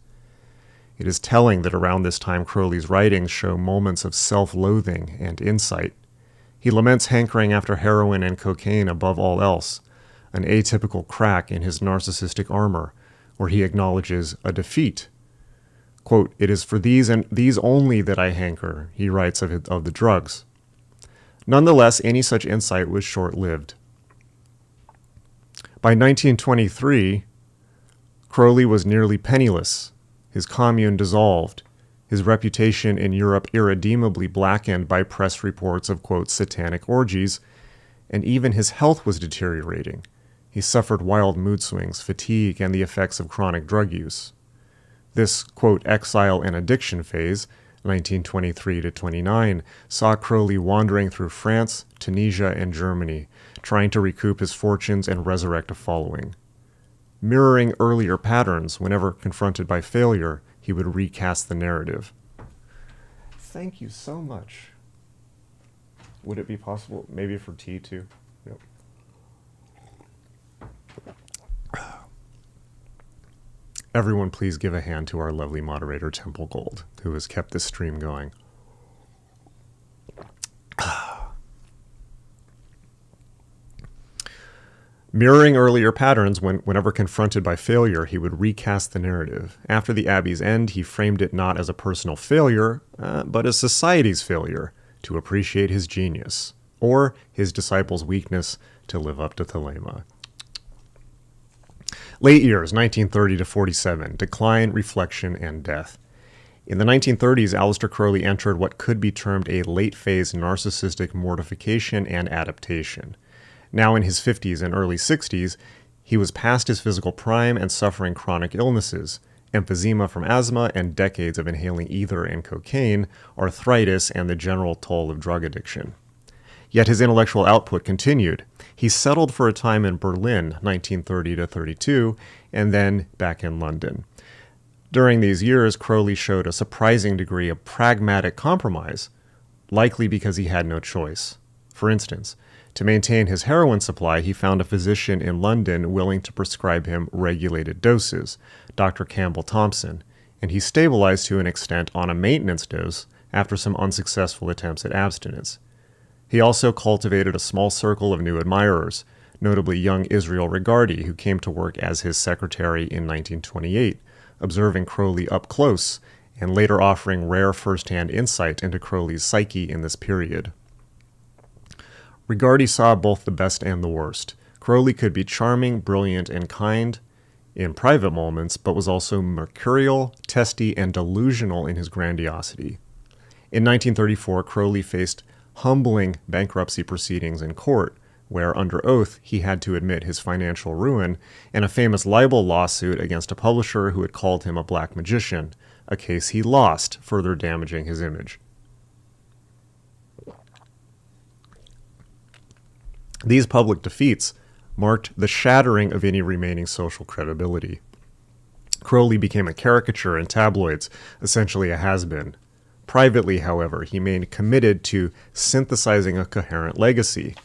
It is telling that around this time Crowley's writings show moments of self-loathing and insight. He laments hankering after heroin and cocaine above all else, an atypical crack in his narcissistic armor, where he acknowledges a defeat. Quote, it is for these and these only that I hanker, he writes of the drugs. Nonetheless, any such insight was short-lived. By 1923, Crowley was nearly penniless, his commune dissolved, his reputation in Europe irredeemably blackened by press reports of, quote, satanic orgies, and even his health was deteriorating. He suffered wild mood swings, fatigue, and the effects of chronic drug use. This, quote, exile and addiction phase, 1923 to 29, saw Crowley wandering through France, Tunisia, and Germany, trying to recoup his fortunes and resurrect a following. Mirroring earlier patterns, whenever confronted by failure, he would recast the narrative. Thank you so much. Would it be possible, maybe for tea too? Yep. Everyone please give a hand to our lovely moderator, Temple Gold, who has kept this stream going. Mirroring earlier patterns, whenever confronted by failure, he would recast the narrative. After the Abbey's end, he framed it not as a personal failure, but as society's failure to appreciate his genius, or his disciples' weakness to live up to Thelema. Late years, 1930 to 47, decline, reflection, and death. In the 1930s, Aleister Crowley entered what could be termed a late-phase narcissistic mortification and adaptation. Now in his 50s and early 60s, he was past his physical prime and suffering chronic illnesses, emphysema from asthma and decades of inhaling ether and cocaine, arthritis, and the general toll of drug addiction. Yet his intellectual output continued. He settled for a time in Berlin, 1930 to 32, and then back in London. During these years, Crowley showed a surprising degree of pragmatic compromise, likely because he had no choice. For instance, to maintain his heroin supply, he found a physician in London willing to prescribe him regulated doses, Dr. Campbell Thompson, and he stabilized to an extent on a maintenance dose after some unsuccessful attempts at abstinence. He also cultivated a small circle of new admirers, notably young Israel Regardie, who came to work as his secretary in 1928, observing Crowley up close and later offering rare first-hand insight into Crowley's psyche in this period. Regardie saw both the best and the worst. Crowley could be charming, brilliant, and kind in private moments, but was also mercurial, testy, and delusional in his grandiosity. In 1934, Crowley faced humbling bankruptcy proceedings in court, where, under oath, he had to admit his financial ruin, and a famous libel lawsuit against a publisher who had called him a black magician, a case he lost, further damaging his image. These public defeats marked the shattering of any remaining social credibility. Crowley became a caricature in tabloids, essentially a has-been. Privately, however, he remained committed to synthesizing a coherent legacy.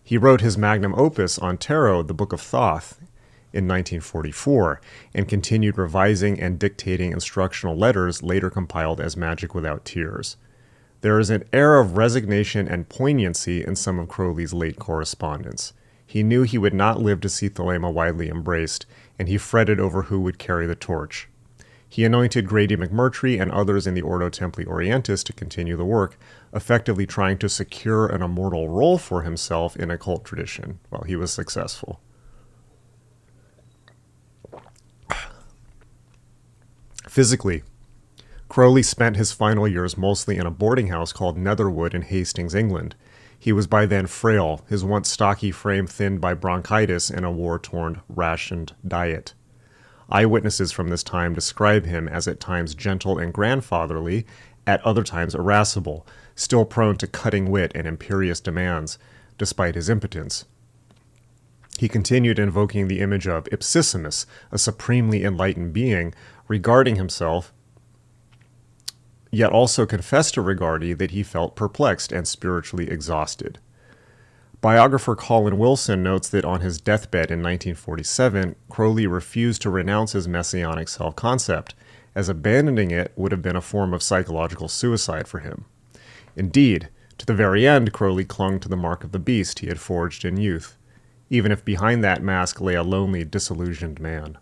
He wrote his magnum opus on tarot, the Book of Thoth, in 1944, and continued revising and dictating instructional letters later compiled as Magic Without Tears. There is an air of resignation and poignancy in some of Crowley's late correspondence. He knew he would not live to see Thelema widely embraced, and he fretted over who would carry the torch. He anointed Grady McMurtry and others in the Ordo Templi Orientis to continue the work, effectively trying to secure an immortal role for himself in occult tradition. Well, he was successful. Physically, Crowley spent his final years mostly in a boarding house called Netherwood in Hastings, England. He was by then frail, his once stocky frame thinned by bronchitis and a war-torn, rationed diet. Eyewitnesses from this time describe him as at times gentle and grandfatherly, at other times irascible, still prone to cutting wit and imperious demands, despite his impotence. He continued invoking the image of Ipsissimus, a supremely enlightened being, regarding himself, yet also confessed to Regardie that he felt perplexed and spiritually exhausted. Biographer Colin Wilson notes that on his deathbed in 1947, Crowley refused to renounce his messianic self-concept, as abandoning it would have been a form of psychological suicide for him. Indeed, to the very end, Crowley clung to the mark of the beast he had forged in youth, even if behind that mask lay a lonely, disillusioned man.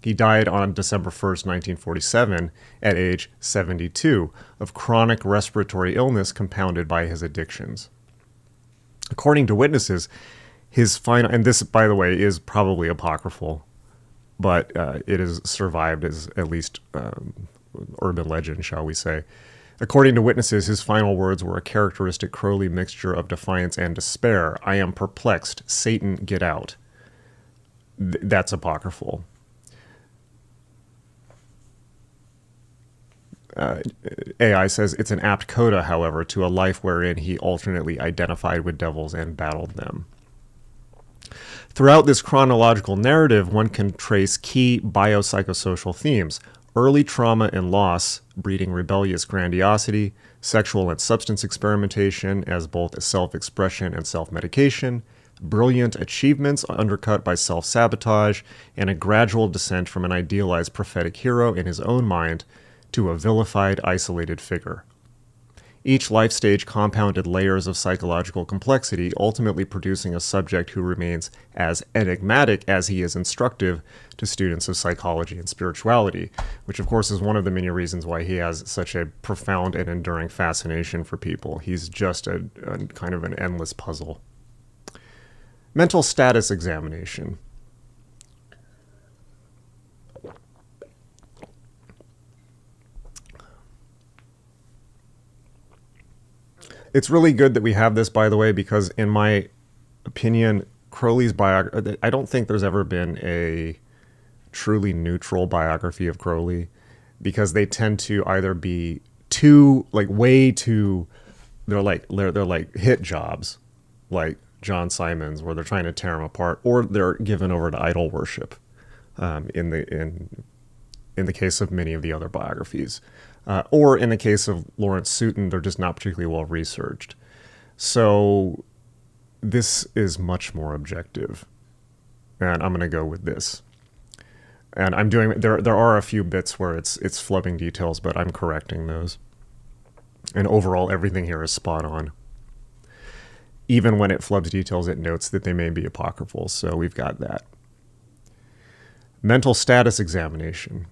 He died on December 1st, 1947, at age 72, of chronic respiratory illness compounded by his addictions. According to witnesses, his final, and this, by the way, is probably apocryphal, but it has survived as at least urban legend, shall we say. According to witnesses, his final words were a characteristic Crowley mixture of defiance and despair. "I am perplexed. Satan, get out." that's apocryphal. AI says it's an apt coda, however, to a life wherein he alternately identified with devils and battled them. Throughout this chronological narrative, one can trace key biopsychosocial themes: early trauma and loss, breeding rebellious grandiosity, sexual and substance experimentation as both a self-expression and self-medication, brilliant achievements undercut by self-sabotage, and a gradual descent from an idealized prophetic hero in his own mind to a vilified, isolated figure. Each life stage compounded layers of psychological complexity, ultimately producing a subject who remains as enigmatic as he is instructive to students of psychology and spirituality, which of course is one of the many reasons why he has such a profound and enduring fascination for people. He's just a kind of an endless puzzle. Mental status examination. It's really good that we have this, by the way, because in my opinion, Crowley's biography, I don't think there's ever been a truly neutral biography of Crowley, because they tend to either be too, like, way too, they're like hit jobs, like John Simon's, where they're trying to tear him apart, or they're given over to idol worship, in the case of many of the other biographies. Or in the case of Lawrence Sutin, they're just not particularly well researched. So this is much more objective. And I'm going to go with this. And I'm doing, there are a few bits where it's flubbing details, but I'm correcting those. And overall, everything here is spot on. Even when it flubs details, it notes that they may be apocryphal. So we've got that. Mental status examination.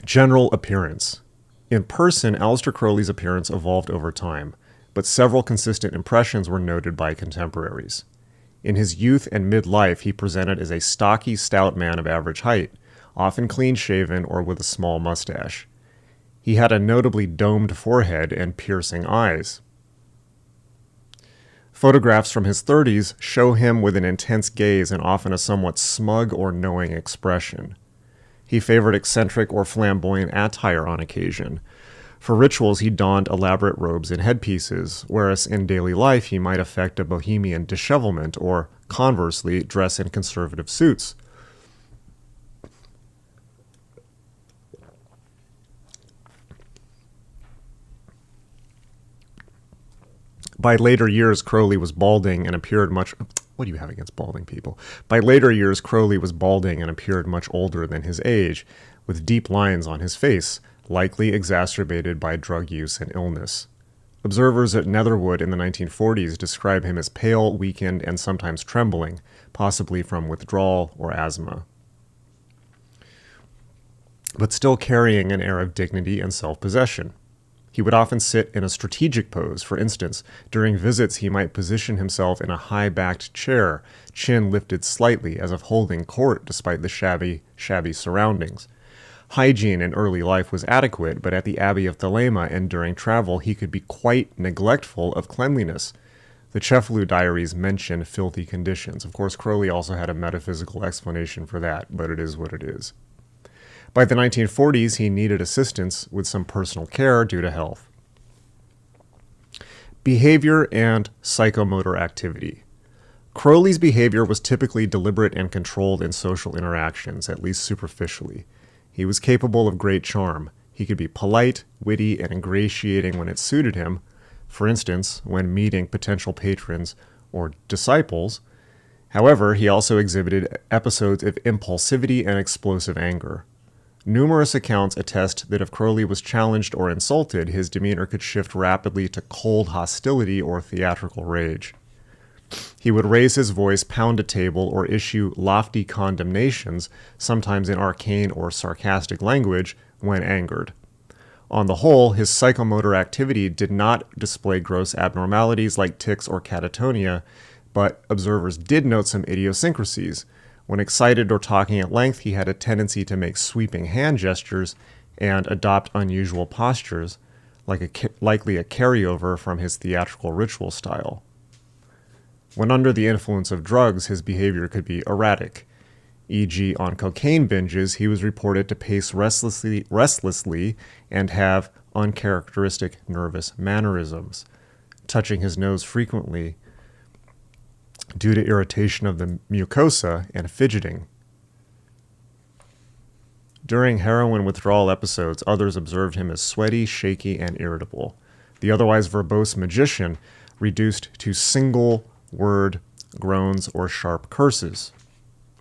General appearance. In person, Aleister Crowley's appearance evolved over time, but several consistent impressions were noted by contemporaries. In his youth and midlife, he presented as a stocky, stout man of average height, often clean-shaven or with a small mustache. He had a notably domed forehead and piercing eyes. Photographs from his 30s show him with an intense gaze and often a somewhat smug or knowing expression. He favored eccentric or flamboyant attire on occasion. For rituals, he donned elaborate robes and headpieces, whereas in daily life he might affect a bohemian dishevelment or, conversely, dress in conservative suits. By later years, Crowley was balding and appeared much... What do you have against balding people? By later years, Crowley was balding and appeared much older than his age, with deep lines on his face, likely exacerbated by drug use and illness. Observers at Netherwood in the 1940s describe him as pale, weakened, and sometimes trembling, possibly from withdrawal or asthma, but still carrying an air of dignity and self-possession. He would often sit in a strategic pose. For instance, during visits he might position himself in a high-backed chair, chin lifted slightly as if holding court despite the shabby surroundings. Hygiene in early life was adequate, but at the Abbey of Thelema and during travel he could be quite neglectful of cleanliness. The Cefalù diaries mention filthy conditions. Of course, Crowley also had a metaphysical explanation for that, but it is what it is. By the 1940s, he needed assistance with some personal care due to health. Behavior and psychomotor activity. Crowley's behavior was typically deliberate and controlled in social interactions, at least superficially. He was capable of great charm. He could be polite, witty, and ingratiating when it suited him. For instance, when meeting potential patrons or disciples. However, he also exhibited episodes of impulsivity and explosive anger. Numerous accounts attest that if Crowley was challenged or insulted, his demeanor could shift rapidly to cold hostility or theatrical rage. He would raise his voice, pound a table, or issue lofty condemnations, sometimes in arcane or sarcastic language, when angered. On the whole, his psychomotor activity did not display gross abnormalities like tics or catatonia, but observers did note some idiosyncrasies. When excited or talking at length, he had a tendency to make sweeping hand gestures and adopt unusual postures, likely a carryover from his theatrical ritual style. When under the influence of drugs, his behavior could be erratic. E.g., on cocaine binges, he was reported to pace restlessly and have uncharacteristic nervous mannerisms, touching his nose frequently due to irritation of the mucosa and fidgeting. During heroin withdrawal episodes, others observed him as sweaty, shaky, and irritable. The otherwise verbose magician reduced to single-word groans or sharp curses.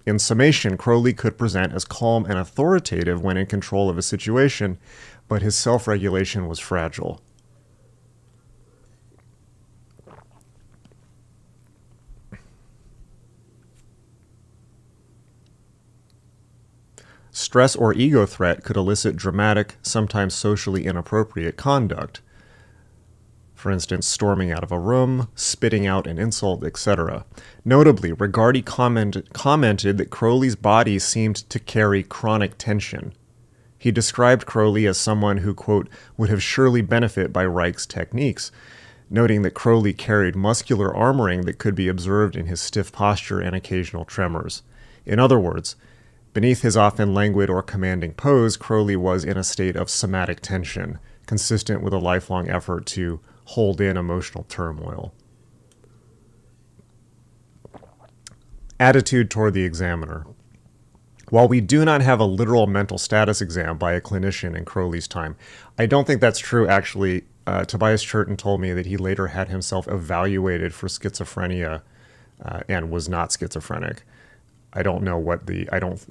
In summation, Crowley could present as calm and authoritative when in control of a situation, but his self-regulation was fragile. Stress or ego threat could elicit dramatic, sometimes socially inappropriate conduct. For instance, storming out of a room, spitting out an insult, etc. Notably, Rigardi commented that Crowley's body seemed to carry chronic tension. He described Crowley as someone who, quote, would have surely benefit by Reich's techniques, noting that Crowley carried muscular armoring that could be observed in his stiff posture and occasional tremors. In other words, beneath his often languid or commanding pose, Crowley was in a state of somatic tension, consistent with a lifelong effort to hold in emotional turmoil. Attitude toward the examiner. While we do not have a literal mental status exam by a clinician in Crowley's time, I don't think that's true, actually. Tobias Churton told me that he later had himself evaluated for schizophrenia and was not schizophrenic. I don't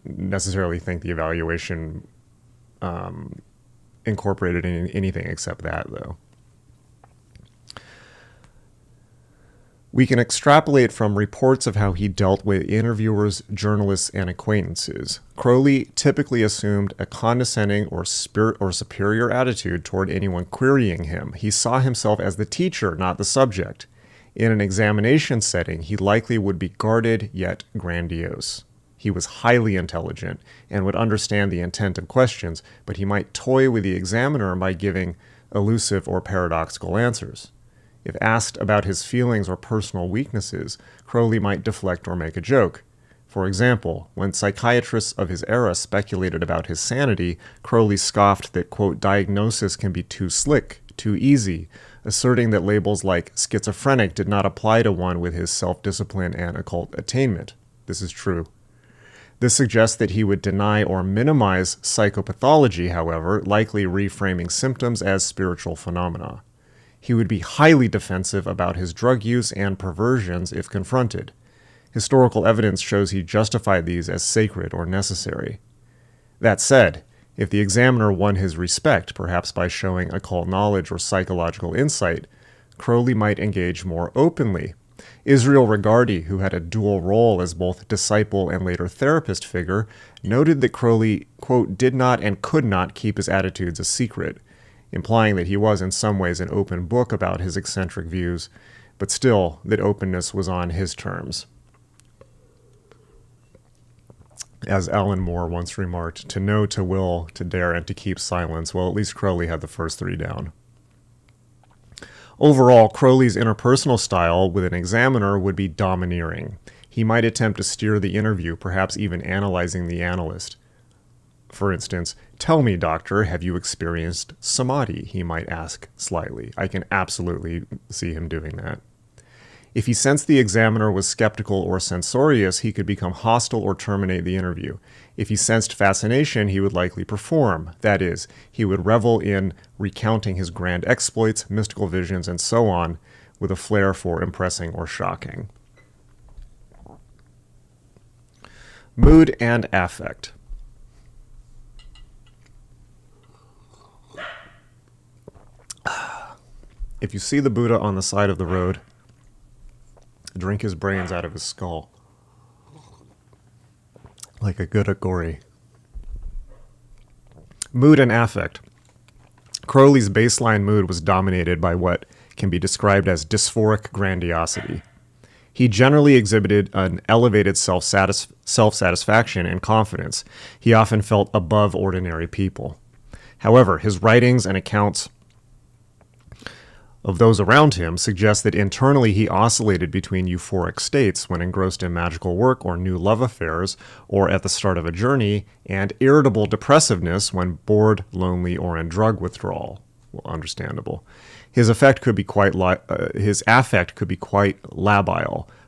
necessarily think the evaluation incorporated anything except that, though. We can extrapolate from reports of how he dealt with interviewers, journalists, and acquaintances. Crowley typically assumed a condescending or superior attitude toward anyone querying him. He saw himself as the teacher, not the subject. In an examination setting, he likely would be guarded yet grandiose. He was highly intelligent and would understand the intent of questions, but he might toy with the examiner by giving elusive or paradoxical answers. If asked about his feelings or personal weaknesses, Crowley might deflect or make a joke. For example, when psychiatrists of his era speculated about his sanity, Crowley scoffed that, quote, diagnosis can be too slick, too easy, asserting that labels like schizophrenic did not apply to one with his self-discipline and occult attainment. This is true. This suggests that he would deny or minimize psychopathology, however, likely reframing symptoms as spiritual phenomena. He would be highly defensive about his drug use and perversions if confronted. Historical evidence shows he justified these as sacred or necessary. That said, if the examiner won his respect, perhaps by showing occult knowledge or psychological insight, Crowley might engage more openly. Israel Rigardi, who had a dual role as both disciple and later therapist figure, noted that Crowley, quote, did not and could not keep his attitudes a secret, implying that he was in some ways an open book about his eccentric views, but still that openness was on his terms. As Alan Moore once remarked, to know, to will, to dare, and to keep silence. Well, at least Crowley had the first three down. Overall, Crowley's interpersonal style with an examiner would be domineering. He might attempt to steer the interview, perhaps even analyzing the analyst. For instance, tell me, doctor, have you experienced samadhi? He might ask slyly. I can absolutely see him doing that. If he sensed the examiner was skeptical or censorious, he could become hostile or terminate the interview. If he sensed fascination, he would likely perform. That is, he would revel in recounting his grand exploits, mystical visions, and so on, with a flair for impressing or shocking. Mood and affect. If you see the Buddha on the side of the road, drink his brains out of his skull, like a good agori. Mood and affect. Crowley's baseline mood was dominated by what can be described as dysphoric grandiosity. He generally exhibited an elevated self-satisfaction and confidence. He often felt above ordinary people. However, his writings and accounts of those around him suggests that internally he oscillated between euphoric states when engrossed in magical work or new love affairs or at the start of a journey, and irritable depressiveness when bored, lonely, or in drug withdrawal. Well, understandable. His affect could be quite labile.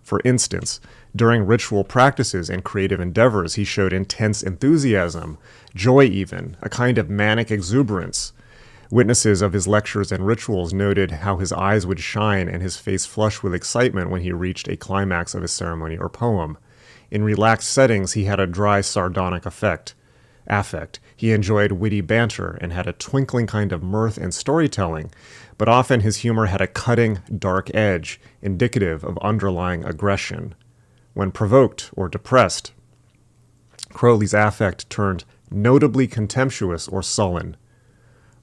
For instance, during ritual practices and creative endeavors, he showed intense enthusiasm, joy even, a kind of manic exuberance. Witnesses of his lectures and rituals noted how his eyes would shine and his face flush with excitement when he reached a climax of a ceremony or poem. In relaxed settings, he had a dry, sardonic affect. He enjoyed witty banter and had a twinkling kind of mirth and storytelling, but often his humor had a cutting, dark edge, indicative of underlying aggression. When provoked or depressed, Crowley's affect turned notably contemptuous or sullen.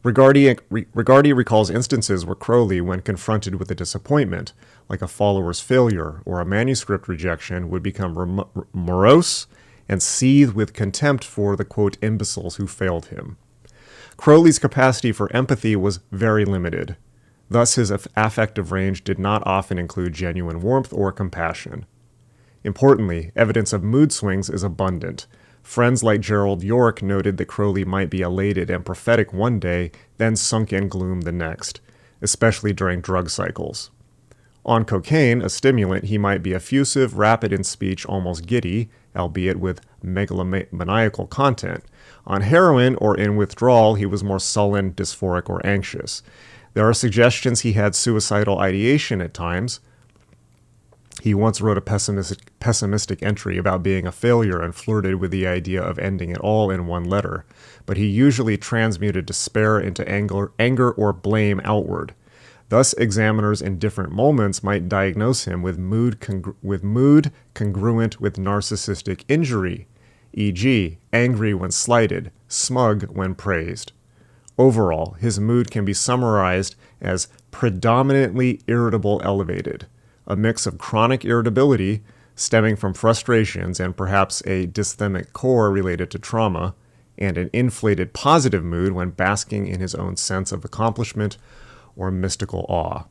Rigardi recalls instances where Crowley, when confronted with a disappointment, like a follower's failure or a manuscript rejection, would become morose and seethe with contempt for the, quote, imbeciles who failed him. Crowley's capacity for empathy was very limited. Thus, his affective range did not often include genuine warmth or compassion. Importantly, evidence of mood swings is abundant. Friends like Gerald York noted that Crowley might be elated and prophetic one day, then sunk in gloom the next, especially during drug cycles. On cocaine, a stimulant, he might be effusive, rapid in speech, almost giddy, albeit with megalomaniacal content. On heroin or in withdrawal, he was more sullen, dysphoric, or anxious. There are suggestions he had suicidal ideation at times. He once wrote a pessimistic entry about being a failure and flirted with the idea of ending it all in one letter, but he usually transmuted despair into anger or blame outward. Thus, examiners in different moments might diagnose him with mood congruent with narcissistic injury, e.g., angry when slighted, smug when praised. Overall, his mood can be summarized as predominantly irritable elevated, a mix of chronic irritability stemming from frustrations and perhaps a dysthymic core related to trauma, and an inflated positive mood when basking in his own sense of accomplishment or mystical awe.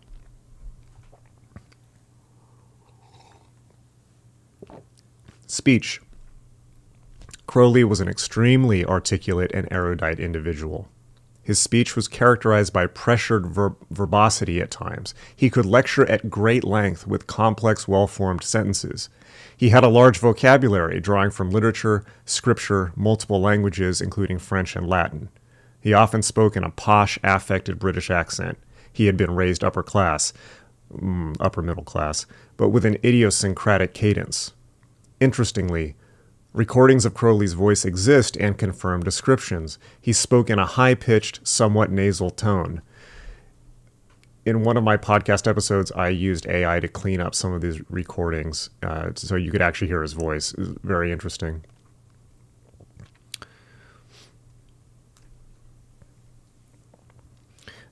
Speech. Crowley was an extremely articulate and erudite individual. His speech was characterized by pressured verbosity at times. He could lecture at great length with complex, well-formed sentences. He had a large vocabulary, drawing from literature, scripture, multiple languages, including French and Latin. He often spoke in a posh, affected British accent. He had been raised upper middle class, but with an idiosyncratic cadence. Interestingly, recordings of Crowley's voice exist and confirm descriptions. He spoke in a high-pitched, somewhat nasal tone. In one of my podcast episodes, I used AI to clean up some of these recordings so you could actually hear his voice. It was very interesting.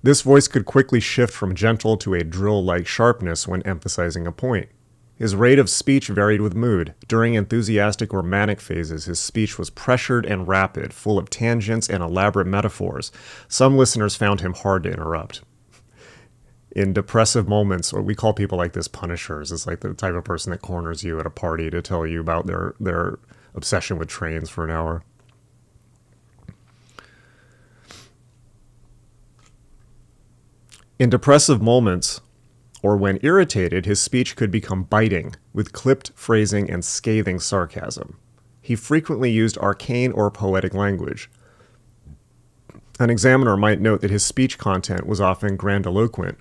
This voice could quickly shift from gentle to a drill-like sharpness when emphasizing a point. His rate of speech varied with mood. During enthusiastic or manic phases, his speech was pressured and rapid, full of tangents and elaborate metaphors. Some listeners found him hard to interrupt. In depressive moments, or we call people like this punishers, it's like the type of person that corners you at a party to tell you about their obsession with trains for an hour. In depressive moments, or when irritated, his speech could become biting, with clipped phrasing and scathing sarcasm. He frequently used arcane or poetic language. An examiner might note that his speech content was often grandiloquent.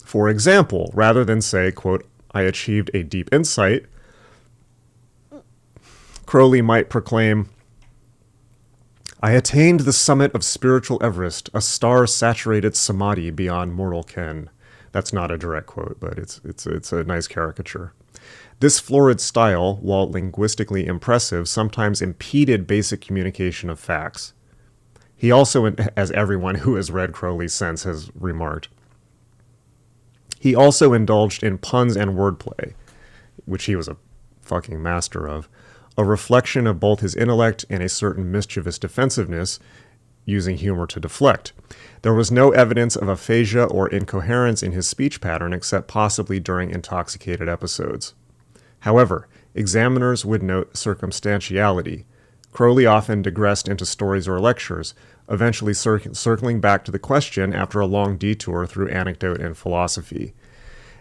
For example, rather than say, quote, "I achieved a deep insight," Crowley might proclaim, "I attained the summit of spiritual Everest, a star-saturated samadhi beyond mortal ken." That's not a direct quote, but it's a nice caricature. This florid style, while linguistically impressive, sometimes impeded basic communication of facts. He also, as everyone who has read Crowley since has remarked, he also indulged in puns and wordplay, which he was a fucking master of, a reflection of both his intellect and a certain mischievous defensiveness. using humor to deflect. There was no evidence of aphasia or incoherence in his speech pattern except possibly during intoxicated episodes. However, examiners would note circumstantiality. Crowley often digressed into stories or lectures, eventually circling back to the question after a long detour through anecdote and philosophy.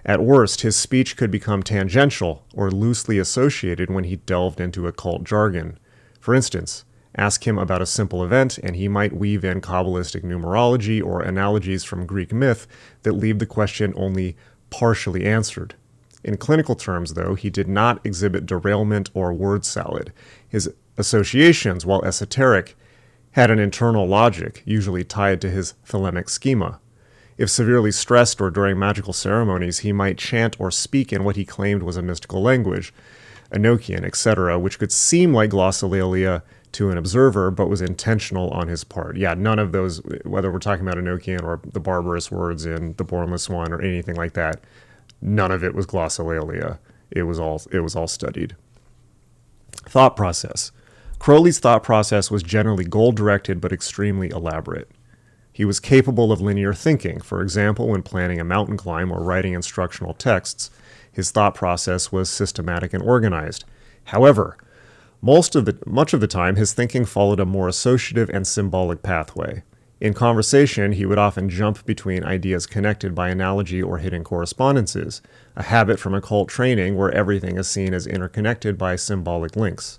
At worst, his speech could become tangential or loosely associated when he delved into occult jargon. For instance, ask him about a simple event, and he might weave in Kabbalistic numerology or analogies from Greek myth that leave the question only partially answered. In clinical terms, though, he did not exhibit derailment or word salad. His associations, while esoteric, had an internal logic, usually tied to his thelemic schema. If severely stressed or during magical ceremonies, he might chant or speak in what he claimed was a mystical language, Enochian, etc., which could seem like glossolalia to an observer, but was intentional on his part. Yeah, none of those, whether we're talking about Enochian or the barbarous words in The Bornless One or anything like that, none of it was glossolalia. It was all studied. Thought process. Crowley's thought process was generally goal-directed but extremely elaborate. He was capable of linear thinking. For example, when planning a mountain climb or writing instructional texts, his thought process was systematic and organized. However, much of the time, his thinking followed a more associative and symbolic pathway. In conversation, he would often jump between ideas connected by analogy or hidden correspondences, a habit from occult training where everything is seen as interconnected by symbolic links.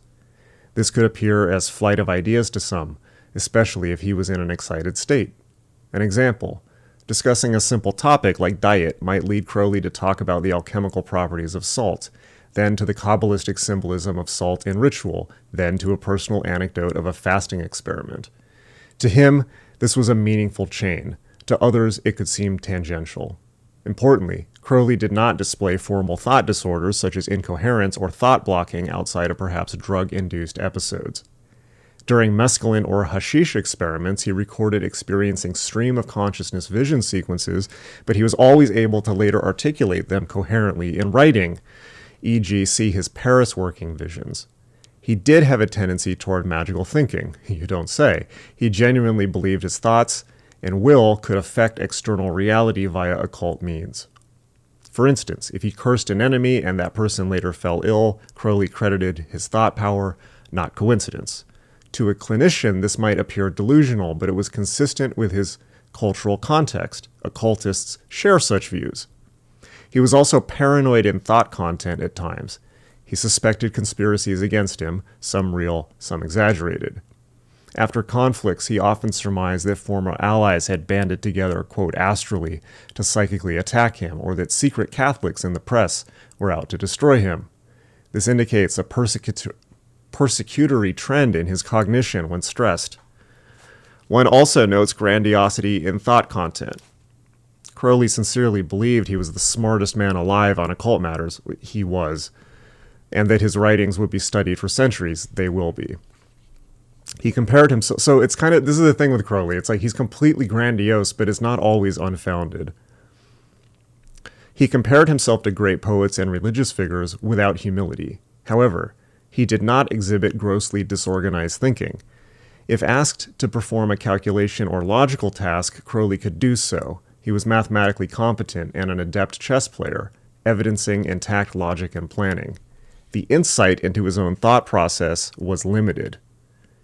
This could appear as flight of ideas to some, especially if he was in an excited state. An example, discussing a simple topic like diet might lead Crowley to talk about the alchemical properties of salt, then to the Kabbalistic symbolism of salt in ritual, then to a personal anecdote of a fasting experiment. To him, this was a meaningful chain. To others, it could seem tangential. Importantly, Crowley did not display formal thought disorders such as incoherence or thought blocking outside of perhaps drug-induced episodes. During mescaline or hashish experiments, he recorded experiencing stream of consciousness vision sequences, but he was always able to later articulate them coherently in writing, e.g. see his Paris working visions. He did have a tendency toward magical thinking, you don't say. He genuinely believed his thoughts and will could affect external reality via occult means. For instance, if he cursed an enemy and that person later fell ill, Crowley credited his thought power, not coincidence. To a clinician, this might appear delusional, but it was consistent with his cultural context. Occultists share such views. He was also paranoid in thought content at times. He suspected conspiracies against him, some real, some exaggerated. After conflicts, he often surmised that former allies had banded together, quote, astrally, to psychically attack him, or that secret Catholics in the press were out to destroy him. This indicates a persecutory trend in his cognition when stressed. One also notes grandiosity in thought content. Crowley sincerely believed he was the smartest man alive on occult matters. He was. And that his writings would be studied for centuries. They will be. He compared himself, so it's kind of, this is the thing with Crowley, it's like he's completely grandiose, but it's not always unfounded. He compared himself to great poets and religious figures without humility. However, he did not exhibit grossly disorganized thinking. If asked to perform a calculation or logical task, Crowley could do so. He was mathematically competent and an adept chess player, evidencing intact logic and planning. The insight into his own thought process was limited.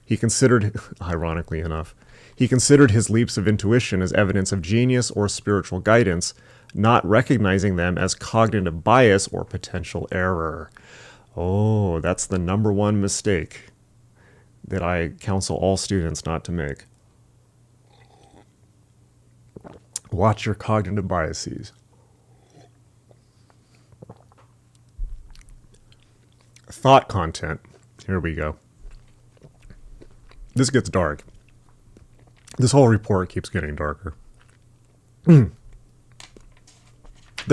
He considered, ironically enough, his leaps of intuition as evidence of genius or spiritual guidance, not recognizing them as cognitive bias or potential error. Oh, that's the number one mistake that I counsel all students not to make. Watch your cognitive biases. Thought content. Here we go. This gets dark. This whole report keeps getting darker. The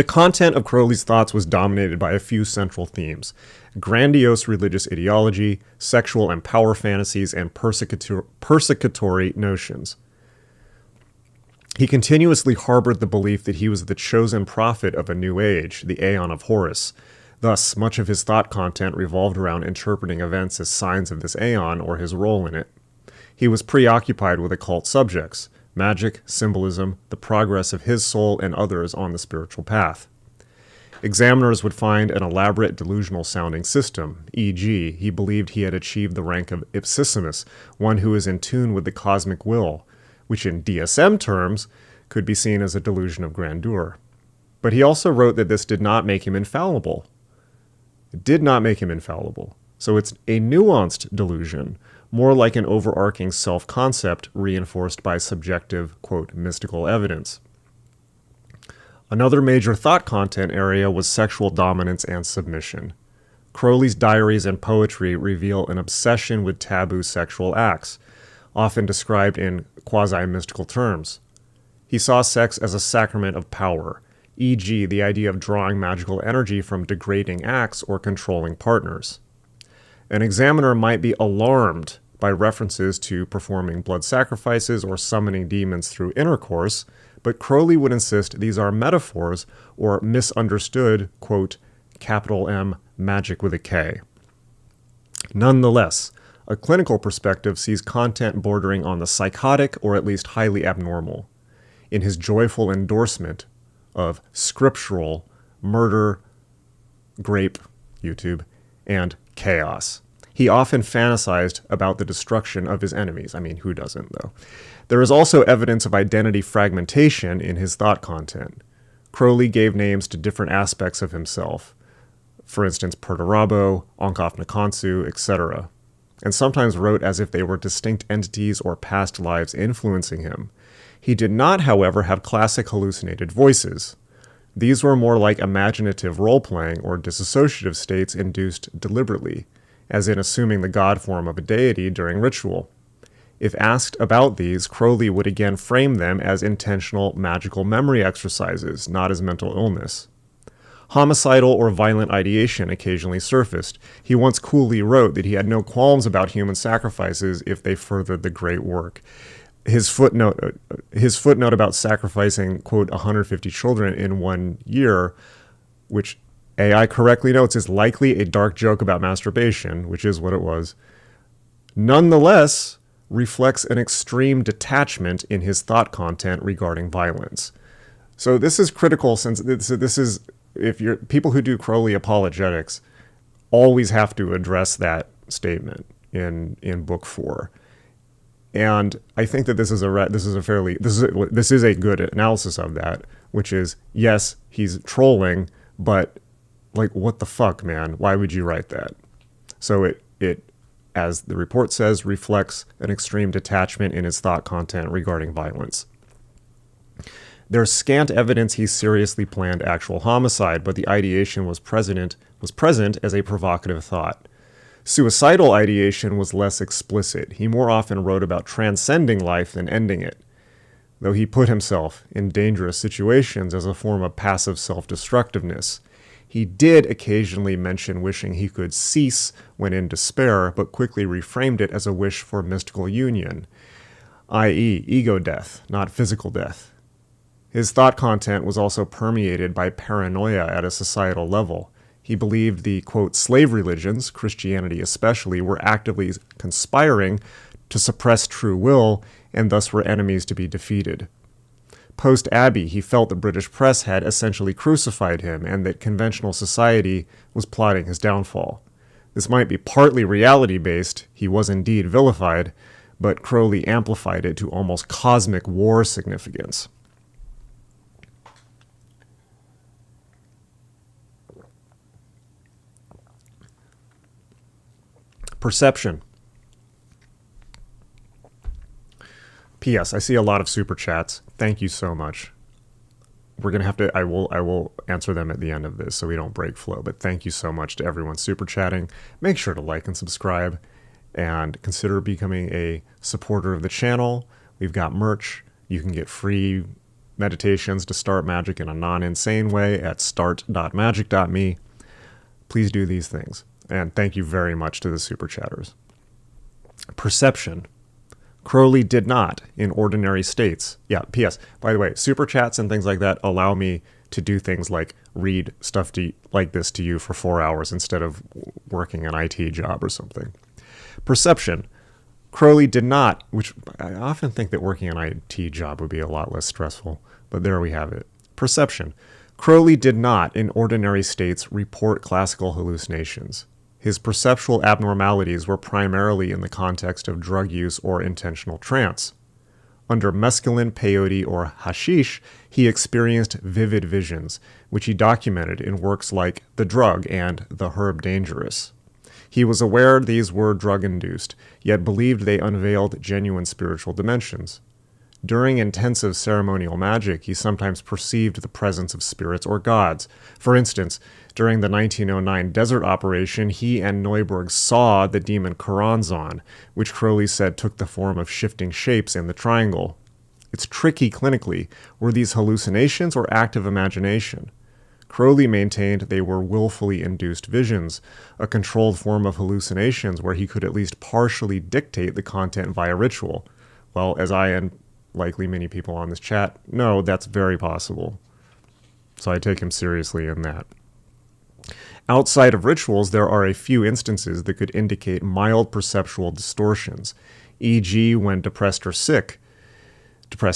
content of Crowley's thoughts was dominated by a few central themes: grandiose religious ideology, sexual and power fantasies, and persecutory notions. He continuously harbored the belief that he was the chosen prophet of a new age, the Aeon of Horus. Thus, much of his thought content revolved around interpreting events as signs of this Aeon or his role in it. He was preoccupied with occult subjects, magic, symbolism, the progress of his soul and others on the spiritual path. Examiners would find an elaborate delusional-sounding system, e.g., he believed he had achieved the rank of ipsissimus, one who is in tune with the cosmic will, which in DSM terms could be seen as a delusion of grandeur. But he also wrote that this did not make him infallible. It did not make him infallible. So it's a nuanced delusion, more like an overarching self-concept reinforced by subjective, quote, mystical evidence. Another major thought content area was sexual dominance and submission. Crowley's diaries and poetry reveal an obsession with taboo sexual acts, often described in quasi-mystical terms. He saw sex as a sacrament of power, e.g., the idea of drawing magical energy from degrading acts or controlling partners. An examiner might be alarmed by references to performing blood sacrifices or summoning demons through intercourse, but Crowley would insist these are metaphors or misunderstood, quote, capital M, magic with a K. Nonetheless, a clinical perspective sees content bordering on the psychotic or at least highly abnormal. In his joyful endorsement of scriptural, murder, grape, YouTube, and chaos. He often fantasized about the destruction of his enemies. I mean, who doesn't, though? There is also evidence of identity fragmentation in his thought content. Crowley gave names to different aspects of himself, for instance, Perturabo, Onkof Nakansu, etc., and sometimes wrote as if they were distinct entities or past lives influencing him. He did not, however, have classic hallucinated voices. These were more like imaginative role-playing or disassociative states induced deliberately, as in assuming the god form of a deity during ritual. If asked about these, Crowley would again frame them as intentional magical memory exercises, not as mental illness. Homicidal or violent ideation occasionally surfaced. He once coolly wrote that he had no qualms about human sacrifices if they furthered the great work. His footnote about sacrificing, quote, 150 children in 1 year, which AI correctly notes is likely a dark joke about masturbation, which is what it was, nonetheless reflects an extreme detachment in his thought content regarding violence. So this is critical, since this is, if you're people who do Crowley apologetics always have to address that statement in book 4. And I think that this is a good analysis of that, which is, yes, he's trolling, but like, what the fuck, man? Why would you write that? So it, as the report says, reflects an extreme detachment in his thought content regarding violence. There's scant evidence he seriously planned actual homicide, but the ideation was present as a provocative thought. Suicidal ideation was less explicit. He more often wrote about transcending life than ending it, though he put himself in dangerous situations as a form of passive self-destructiveness. He did occasionally mention wishing he could cease when in despair, but quickly reframed it as a wish for mystical union, i.e., ego death, not physical death. His thought content was also permeated by paranoia at a societal level. He believed the, quote, slave religions, Christianity especially, were actively conspiring to suppress true will and thus were enemies to be defeated. Post-Abbey, he felt the British press had essentially crucified him and that conventional society was plotting his downfall. This might be partly reality-based, he was indeed vilified, but Crowley amplified it to almost cosmic war significance. Perception. P.S. I see a lot of super chats. Thank you so much. We're going to have to, I will answer them at the end of this so we don't break flow, but thank you so much to everyone super chatting. Make sure to like and subscribe and consider becoming a supporter of the channel. We've got merch. You can get free meditations to start magic in a non-insane way at start.magic.me. Please do these things. And thank you very much to the super chatters. Perception. Crowley did not in ordinary states. Yeah, P.S. By the way, super chats and things like that allow me to do things like read stuff like this to you for 4 hours instead of working an IT job or something. Perception. Crowley did not, which I often think that working an IT job would be a lot less stressful, but there we have it. Perception. Crowley did not, in ordinary states, report classical hallucinations. His perceptual abnormalities were primarily in the context of drug use or intentional trance. Under mescaline, peyote, or hashish, he experienced vivid visions, which he documented in works like The Drug and The Herb Dangerous. He was aware these were drug-induced, yet believed they unveiled genuine spiritual dimensions. During intensive ceremonial magic, he sometimes perceived the presence of spirits or gods. For instance, during the 1909 desert operation, he and Neuberg saw the demon Choronzon, which Crowley said took the form of shifting shapes in the triangle. It's tricky clinically. Were these hallucinations or active imagination? Crowley maintained they were willfully induced visions, a controlled form of hallucinations where he could at least partially dictate the content via ritual. Well, as I and likely many people on this chat know, that's very possible. So I take him seriously in that. Outside of rituals, there are a few instances that could indicate mild perceptual distortions, e.g. when depressed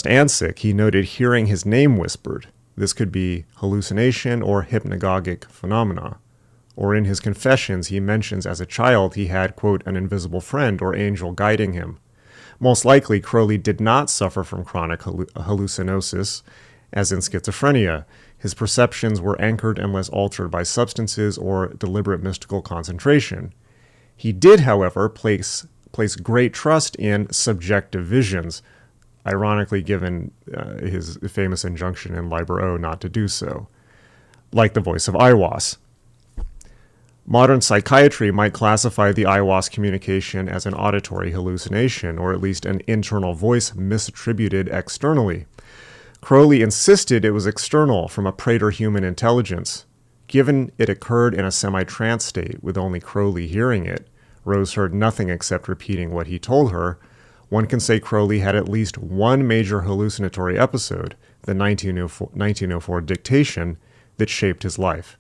and sick, he noted hearing his name whispered. This could be hallucination or hypnagogic phenomena. Or in his confessions, he mentions as a child he had, quote, an invisible friend or angel guiding him. Most likely, Crowley did not suffer from chronic hallucinosis, as in schizophrenia. His perceptions were anchored and less altered by substances or deliberate mystical concentration. He did, however, place great trust in subjective visions, ironically given his famous injunction in Liber O not to do so, like the voice of Aiwass. Modern psychiatry might classify the Aiwass communication as an auditory hallucination, or at least an internal voice misattributed externally. Crowley insisted it was external from a praeter-human intelligence. Given it occurred in a semi-trance state with only Crowley hearing it, Rose heard nothing except repeating what he told her, one can say Crowley had at least one major hallucinatory episode, the 1904 dictation, that shaped his life.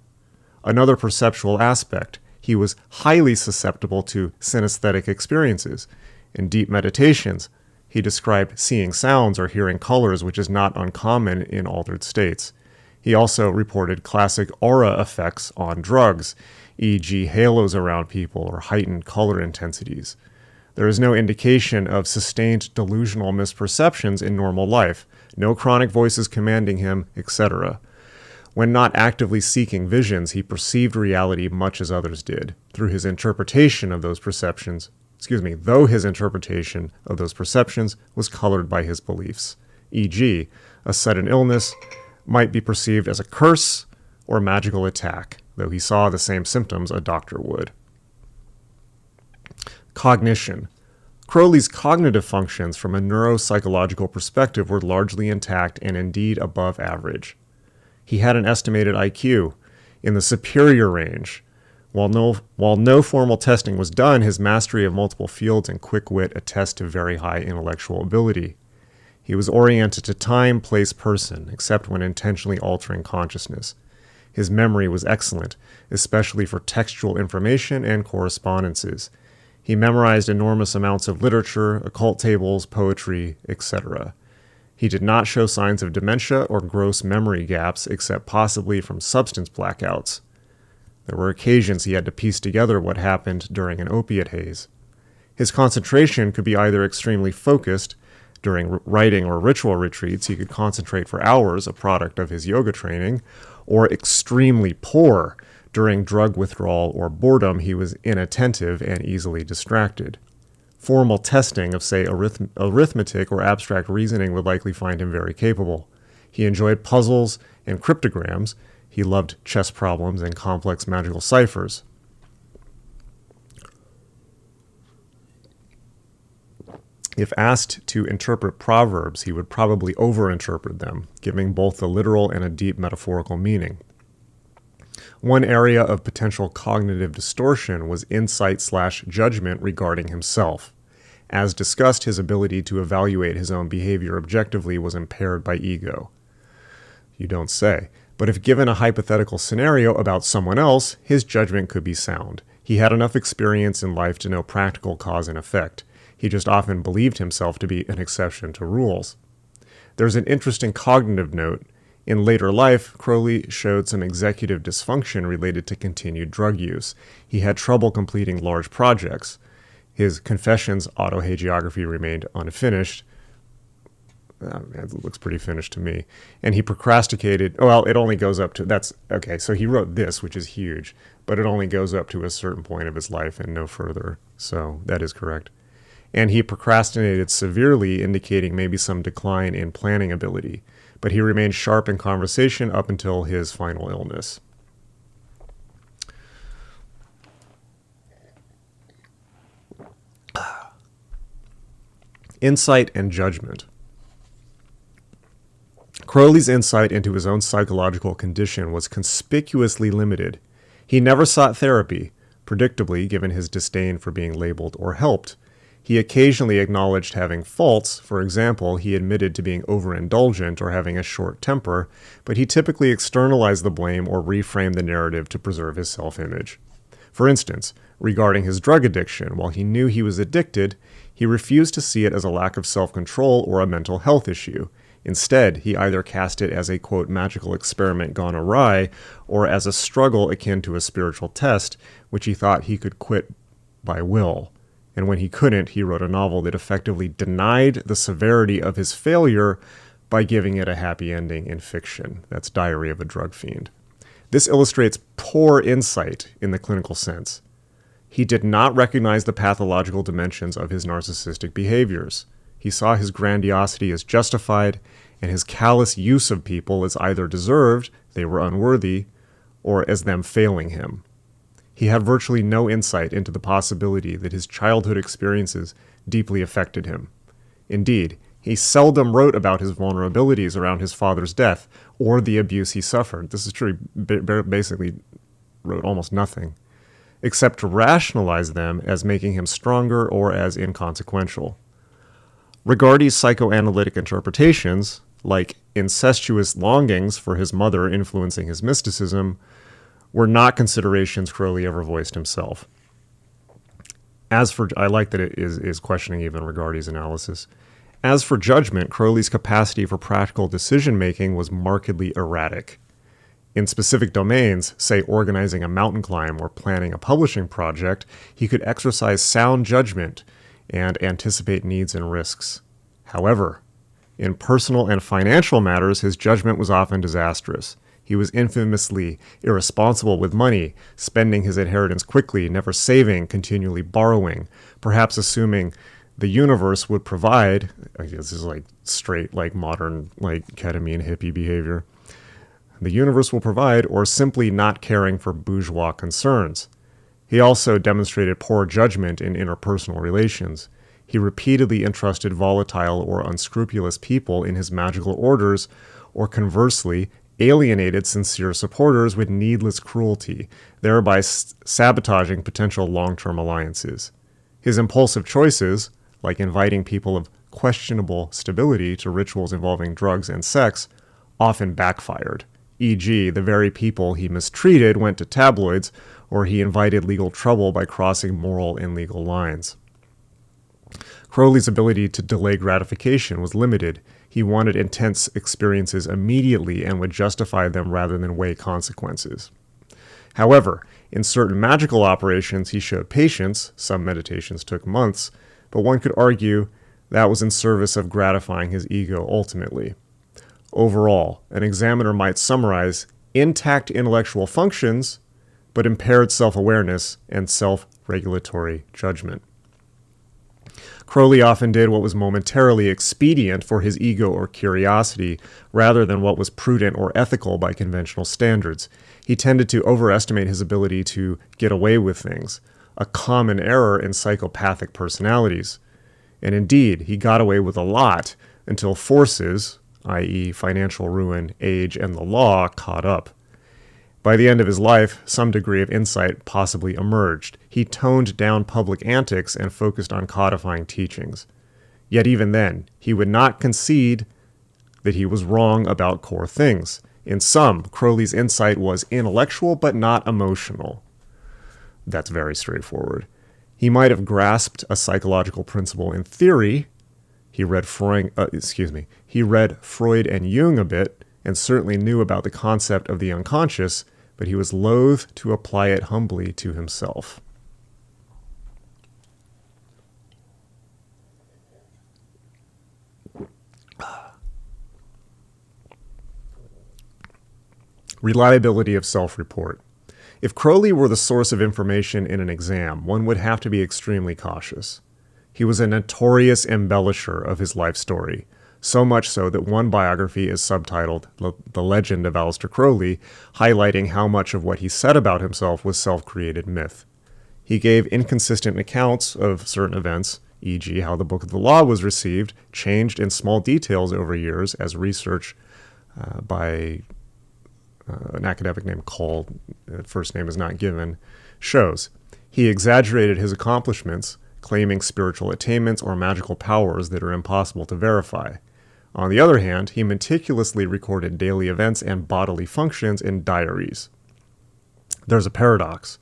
Another perceptual aspect, he was highly susceptible to synesthetic experiences. In deep meditations, he described seeing sounds or hearing colors, which is not uncommon in altered states. He also reported classic aura effects on drugs, e.g. halos around people or heightened color intensities. There is no indication of sustained delusional misperceptions in normal life, no chronic voices commanding him, etc. When not actively seeking visions, he perceived reality much as others did, through his interpretation of those perceptions, though his interpretation of those perceptions was colored by his beliefs. E.g., a sudden illness might be perceived as a curse or magical attack, though he saw the same symptoms a doctor would. Cognition. Crowley's cognitive functions from a neuropsychological perspective were largely intact and indeed above average. He had an estimated IQ in the superior range. While no formal testing was done, his mastery of multiple fields and quick wit attest to very high intellectual ability. He was oriented to time, place, person, except when intentionally altering consciousness. His memory was excellent, especially for textual information and correspondences. He memorized enormous amounts of literature, occult tables, poetry, etc. He did not show signs of dementia or gross memory gaps, except possibly from substance blackouts. There were occasions he had to piece together what happened during an opiate haze. His concentration could be either extremely focused. During writing or ritual retreats, he could concentrate for hours, a product of his yoga training, or extremely poor. During drug withdrawal or boredom, he was inattentive and easily distracted. Formal testing of, say, arithmetic or abstract reasoning would likely find him very capable. He enjoyed puzzles and cryptograms. He loved chess problems and complex magical ciphers. If asked to interpret proverbs, he would probably overinterpret them, giving both the literal and a deep metaphorical meaning. One area of potential cognitive distortion was insight/judgment regarding himself. As discussed, his ability to evaluate his own behavior objectively was impaired by ego. You don't say. But if given a hypothetical scenario about someone else, his judgment could be sound. He had enough experience in life to know practical cause and effect. He just often believed himself to be an exception to rules. There's an interesting cognitive note. In later life, Crowley showed some executive dysfunction related to continued drug use. He had trouble completing large projects. His Confessions autohagiography remained unfinished. It looks pretty finished to me. And he procrastinated. Well, it only goes up to, that's, okay, so he wrote this, which is huge, but it only goes up to a certain point of his life and no further. So that is correct. And he procrastinated severely, indicating maybe some decline in planning ability. But he remained sharp in conversation up until his final illness. Insight and judgment. Crowley's insight into his own psychological condition was conspicuously limited. He never sought therapy, predictably given his disdain for being labeled or helped. He occasionally acknowledged having faults. For example, he admitted to being overindulgent or having a short temper, but he typically externalized the blame or reframed the narrative to preserve his self-image. For instance, regarding his drug addiction, while he knew he was addicted, he refused to see it as a lack of self-control or a mental health issue. Instead, he either cast it as a, quote, magical experiment gone awry, or as a struggle akin to a spiritual test, which he thought he could quit by will. And when he couldn't, he wrote a novel that effectively denied the severity of his failure by giving it a happy ending in fiction. That's Diary of a Drug Fiend. This illustrates poor insight in the clinical sense. He did not recognize the pathological dimensions of his narcissistic behaviors. He saw his grandiosity as justified, and his callous use of people as either deserved, they were unworthy, or as them failing him. He had virtually no insight into the possibility that his childhood experiences deeply affected him. Indeed, he seldom wrote about his vulnerabilities around his father's death or the abuse he suffered. This is true. He basically wrote almost nothing, except to rationalize them as making him stronger or as inconsequential. Rigardi's psychoanalytic interpretations, like incestuous longings for his mother influencing his mysticism, were not considerations Crowley ever voiced himself. As for, I like that it is questioning even Rigardi's analysis. As for judgment, Crowley's capacity for practical decision-making was markedly erratic. In specific domains, say organizing a mountain climb or planning a publishing project, he could exercise sound judgment and anticipate needs and risks. However, in personal and financial matters, his judgment was often disastrous. He was infamously irresponsible with money, spending his inheritance quickly, never saving, continually borrowing, perhaps assuming the universe would provide. I guess this is like straight, like modern, like ketamine hippie behavior. The universe will provide, or simply not caring for bourgeois concerns. He also demonstrated poor judgment in interpersonal relations. He repeatedly entrusted volatile or unscrupulous people in his magical orders, or conversely, alienated sincere supporters with needless cruelty, thereby sabotaging potential long-term alliances. His impulsive choices, like inviting people of questionable stability to rituals involving drugs and sex, often backfired. E.g., the very people he mistreated went to tabloids, or he invited legal trouble by crossing moral and legal lines. Crowley's ability to delay gratification was limited. He wanted intense experiences immediately and would justify them rather than weigh consequences. However, in certain magical operations, he showed patience. Some meditations took months, but one could argue that was in service of gratifying his ego ultimately. Overall, an examiner might summarize intact intellectual functions, but impaired self-awareness and self-regulatory judgment. Crowley often did what was momentarily expedient for his ego or curiosity, rather than what was prudent or ethical by conventional standards. He tended to overestimate his ability to get away with things, a common error in psychopathic personalities. And indeed, he got away with a lot until forces, i.e. financial ruin, age, and the law, caught up. By the end of his life, some degree of insight possibly emerged. He toned down public antics and focused on codifying teachings. Yet even then, he would not concede that he was wrong about core things. In sum, Crowley's insight was intellectual but not emotional. That's very straightforward. He might have grasped a psychological principle in theory. He read Freud and Jung a bit, and certainly knew about the concept of the unconscious, but he was loath to apply it humbly to himself. Reliability of self-report. If Crowley were the source of information in an exam, one would have to be extremely cautious. He was a notorious embellisher of his life story, so much so that one biography is subtitled The Legend of Aleister Crowley, highlighting how much of what he said about himself was self-created myth. He gave inconsistent accounts of certain events, e.g. how the Book of the Law was received, changed in small details over years as research by an academic named Cole, first name is not given, shows. He exaggerated his accomplishments, claiming spiritual attainments or magical powers that are impossible to verify. On the other hand, he meticulously recorded daily events and bodily functions in diaries. There's a paradox.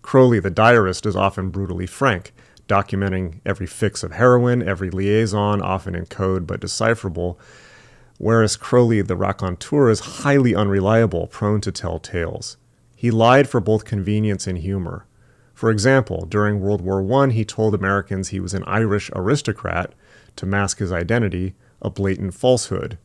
Crowley, the diarist, is often brutally frank, documenting every fix of heroin, every liaison, often in code but decipherable, whereas Crowley, the raconteur, is highly unreliable, prone to tell tales. He lied for both convenience and humor. For example, during World War I, he told Americans he was an Irish aristocrat to mask his identity, a blatant falsehood.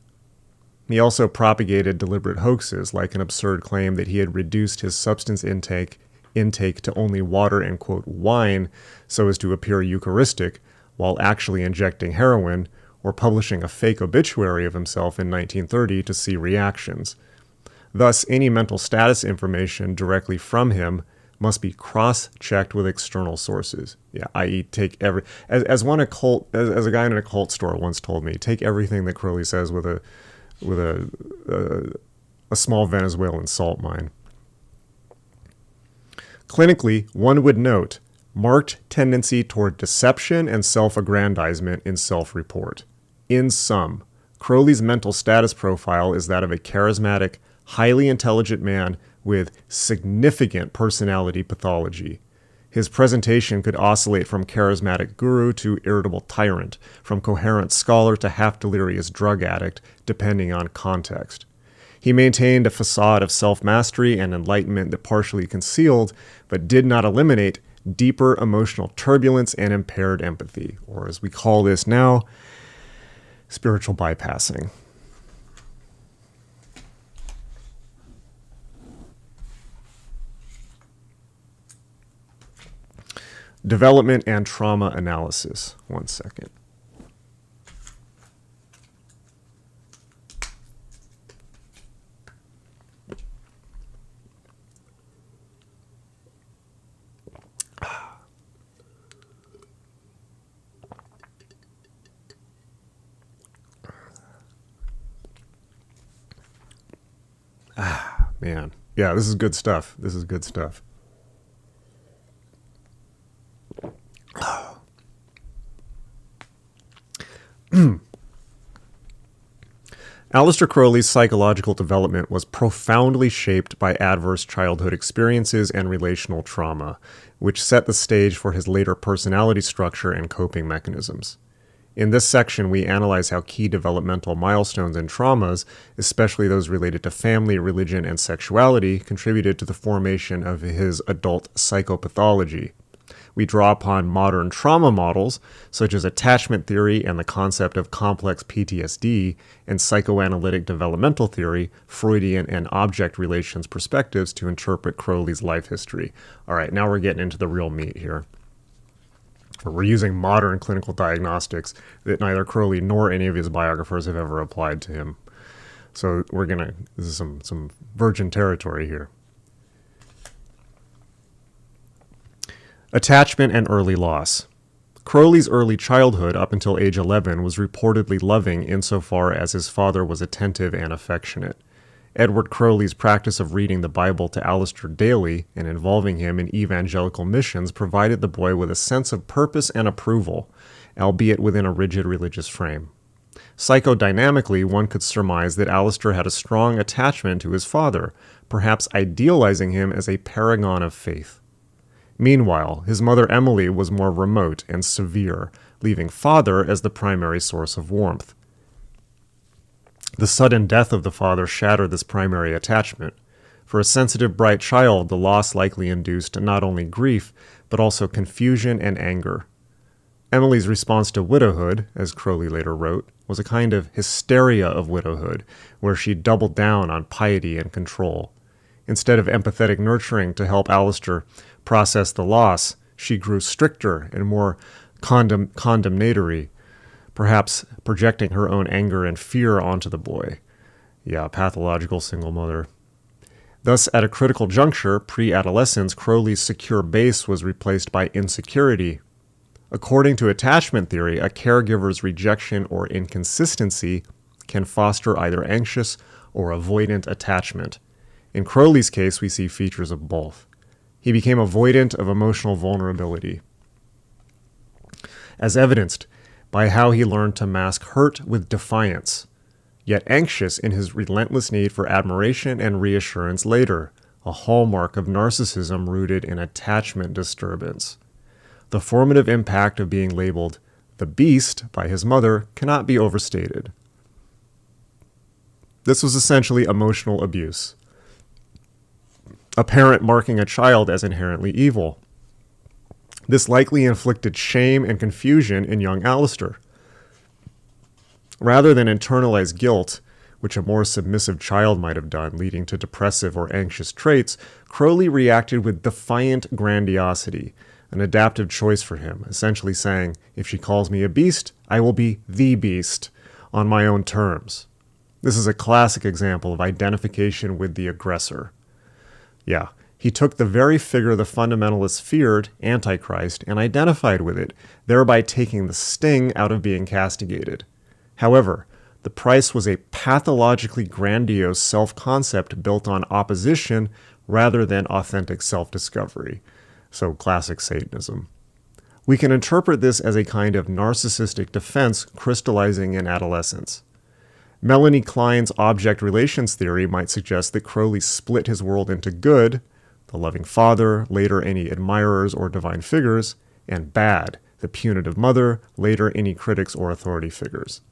He also propagated deliberate hoaxes, like an absurd claim that he had reduced his substance intake to only water and, quote, wine so as to appear Eucharistic, while actually injecting heroin, or publishing a fake obituary of himself in 1930 to see reactions. Thus, any mental status information directly from him must be cross-checked with external sources. Yeah, i.e., take every as a guy in an occult store once told me, take everything that Crowley says with a small Venezuelan salt mine. Clinically, one would note marked tendency toward deception and self-aggrandizement in self-report. In sum, Crowley's mental status profile is that of a charismatic, highly intelligent man with significant personality pathology. His presentation could oscillate from charismatic guru to irritable tyrant, from coherent scholar to half-delirious drug addict, depending on context. He maintained a facade of self-mastery and enlightenment that partially concealed, but did not eliminate, deeper emotional turbulence and impaired empathy, or as we call this now, spiritual bypassing. Development and trauma analysis. 1 second. Man. Yeah, this is good stuff. This is good stuff. Aleister Crowley's psychological development was profoundly shaped by adverse childhood experiences and relational trauma, which set the stage for his later personality structure and coping mechanisms. In this section, we analyze how key developmental milestones and traumas, especially those related to family, religion, and sexuality, contributed to the formation of his adult psychopathology. We draw upon modern trauma models, such as attachment theory and the concept of complex PTSD, and psychoanalytic developmental theory, Freudian and object relations perspectives to interpret Crowley's life history. All right, now we're getting into the real meat here. We're using modern clinical diagnostics that neither Crowley nor any of his biographers have ever applied to him. So this is some virgin territory here. Attachment and early loss. Crowley's early childhood up until age 11 was reportedly loving insofar as his father was attentive and affectionate. Edward Crowley's practice of reading the Bible to Aleister daily and involving him in evangelical missions provided the boy with a sense of purpose and approval, albeit within a rigid religious frame. Psychodynamically, one could surmise that Aleister had a strong attachment to his father, perhaps idealizing him as a paragon of faith. Meanwhile, his mother Emily was more remote and severe, leaving father as the primary source of warmth. The sudden death of the father shattered this primary attachment. For a sensitive, bright child, the loss likely induced not only grief, but also confusion and anger. Emily's response to widowhood, as Crowley later wrote, was a kind of hysteria of widowhood, where she doubled down on piety and control. Instead of empathetic nurturing to help Aleister process the loss, she grew stricter and more condemnatory, perhaps projecting her own anger and fear onto the boy. Yeah, pathological single mother. Thus, at a critical juncture, pre-adolescence, Crowley's secure base was replaced by insecurity. According to attachment theory, a caregiver's rejection or inconsistency can foster either anxious or avoidant attachment. In Crowley's case, we see features of both. He became avoidant of emotional vulnerability, as evidenced by how he learned to mask hurt with defiance, yet anxious in his relentless need for admiration and reassurance later, a hallmark of narcissism rooted in attachment disturbance. The formative impact of being labeled the beast by his mother cannot be overstated. This was essentially emotional abuse, a parent marking a child as inherently evil. This likely inflicted shame and confusion in young Aleister. Rather than internalize guilt, which a more submissive child might have done, leading to depressive or anxious traits, Crowley reacted with defiant grandiosity, an adaptive choice for him, essentially saying, if she calls me a beast, I will be the beast, on my own terms. This is a classic example of identification with the aggressor. Yeah, he took the very figure the fundamentalists feared, Antichrist, and identified with it, thereby taking the sting out of being castigated. However, the price was a pathologically grandiose self-concept built on opposition rather than authentic self-discovery. So classic Satanism. We can interpret this as a kind of narcissistic defense crystallizing in adolescence. Melanie Klein's object relations theory might suggest that Crowley split his world into good, the loving father, later any admirers or divine figures, and bad, the punitive mother, later any critics or authority figures.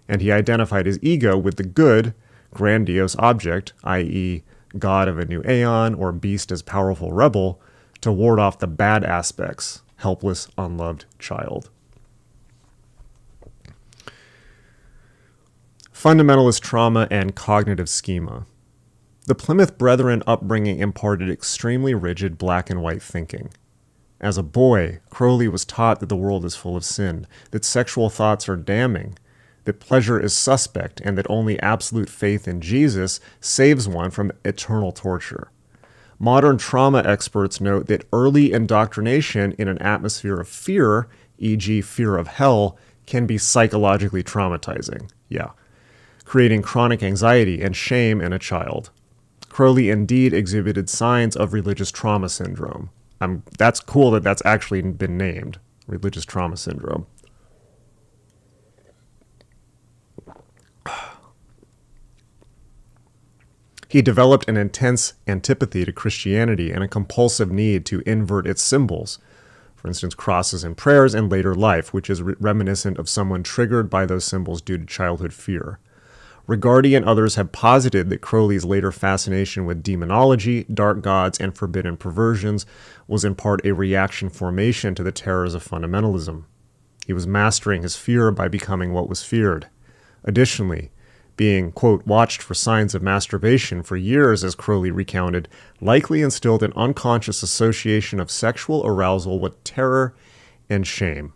And he identified his ego with the good, grandiose object, i.e., god of a new aeon or beast as powerful rebel, to ward off the bad aspects, helpless, unloved child. Fundamentalist trauma and cognitive schema. The Plymouth Brethren upbringing imparted extremely rigid black and white thinking. As a boy, Crowley was taught that the world is full of sin, that sexual thoughts are damning, that pleasure is suspect, and that only absolute faith in Jesus saves one from eternal torture. Modern trauma experts note that early indoctrination in an atmosphere of fear, e.g. fear of hell, can be psychologically traumatizing. Yeah. Creating chronic anxiety and shame in a child. Crowley indeed exhibited signs of religious trauma syndrome. That's cool that that's actually been named, religious trauma syndrome. He developed an intense antipathy to Christianity and a compulsive need to invert its symbols, for instance, crosses in prayers in later life, which is reminiscent of someone triggered by those symbols due to childhood fear. Rigardi and others have posited that Crowley's later fascination with demonology, dark gods, and forbidden perversions was in part a reaction formation to the terrors of fundamentalism. He was mastering his fear by becoming what was feared. Additionally, being, quote, watched for signs of masturbation for years, as Crowley recounted, likely instilled an unconscious association of sexual arousal with terror and shame.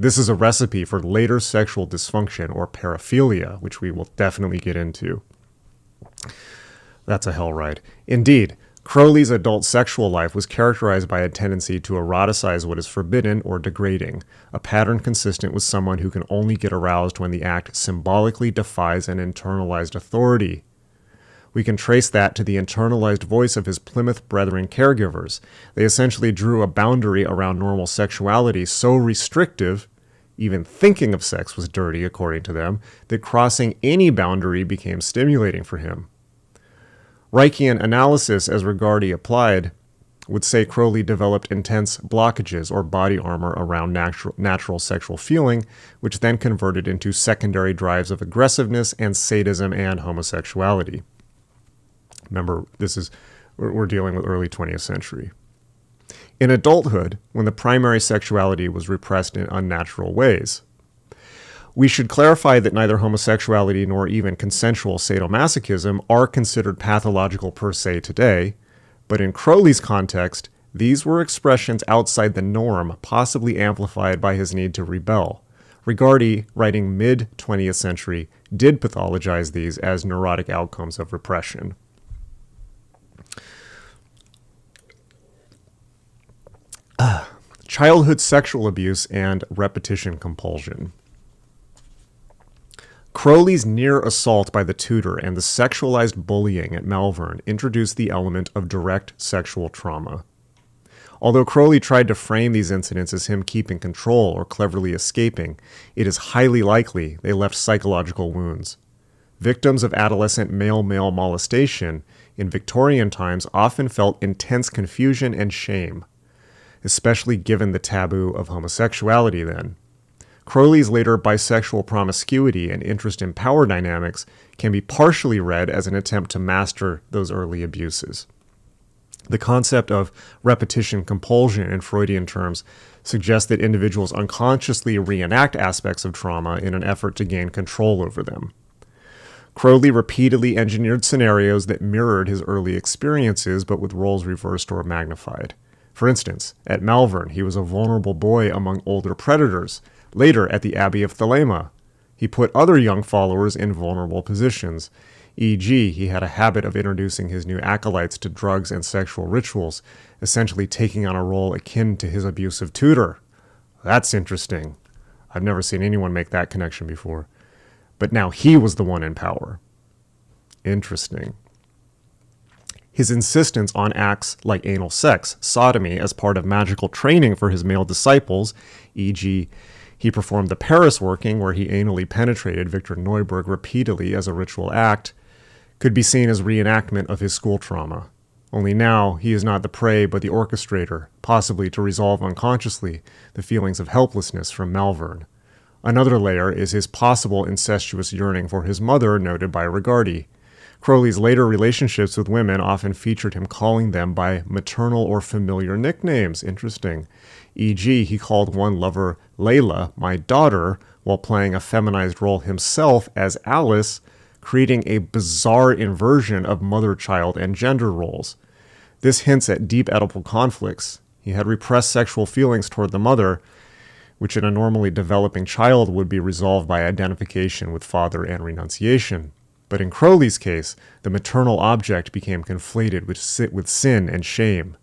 This is a recipe for later sexual dysfunction or paraphilia, which we will definitely get into. That's a hell ride. Indeed, Crowley's adult sexual life was characterized by a tendency to eroticize what is forbidden or degrading, a pattern consistent with someone who can only get aroused when the act symbolically defies an internalized authority. We can trace that to the internalized voice of his Plymouth Brethren caregivers. They essentially drew a boundary around normal sexuality so restrictive, even thinking of sex was dirty according to them, that crossing any boundary became stimulating for him. Reichian analysis, as Rigardi applied, would say Crowley developed intense blockages or body armor around natural sexual feeling, which then converted into secondary drives of aggressiveness and sadism and homosexuality. Remember, we're dealing with early 20th century. In adulthood, when the primary sexuality was repressed in unnatural ways. We should clarify that neither homosexuality nor even consensual sadomasochism are considered pathological per se today, but in Crowley's context, these were expressions outside the norm, possibly amplified by his need to rebel. Rigardi, writing mid-20th century, did pathologize these as neurotic outcomes of repression. Childhood sexual abuse and repetition compulsion. Crowley's near assault by the tutor and the sexualized bullying at Malvern introduced the element of direct sexual trauma. Although Crowley tried to frame these incidents as him keeping control or cleverly escaping, it is highly likely they left psychological wounds. Victims of adolescent male-male molestation in Victorian times often felt intense confusion and shame, especially given the taboo of homosexuality then. Crowley's later bisexual promiscuity and interest in power dynamics can be partially read as an attempt to master those early abuses. The concept of repetition compulsion in Freudian terms suggests that individuals unconsciously reenact aspects of trauma in an effort to gain control over them. Crowley repeatedly engineered scenarios that mirrored his early experiences, but with roles reversed or magnified. For instance, at Malvern, he was a vulnerable boy among older predators. Later, at the Abbey of Thelema, he put other young followers in vulnerable positions, e.g., he had a habit of introducing his new acolytes to drugs and sexual rituals, essentially taking on a role akin to his abusive tutor. That's interesting. I've never seen anyone make that connection before. But now he was the one in power. Interesting. His insistence on acts like anal sex, sodomy, as part of magical training for his male disciples, e.g., he performed the Paris working where he anally penetrated Victor Neuburg repeatedly as a ritual act, could be seen as reenactment of his school trauma. Only now he is not the prey but the orchestrator, possibly to resolve unconsciously the feelings of helplessness from Malvern. Another layer is his possible incestuous yearning for his mother, noted by Rigardi. Crowley's later relationships with women often featured him calling them by maternal or familiar nicknames. Interesting. E.g., he called one lover Layla, my daughter, while playing a feminized role himself as Alice, creating a bizarre inversion of mother-child and gender roles. This hints at deep Oedipal conflicts. He had repressed sexual feelings toward the mother, which in a normally developing child would be resolved by identification with father and renunciation. But in Crowley's case, the maternal object became conflated with sin and shame.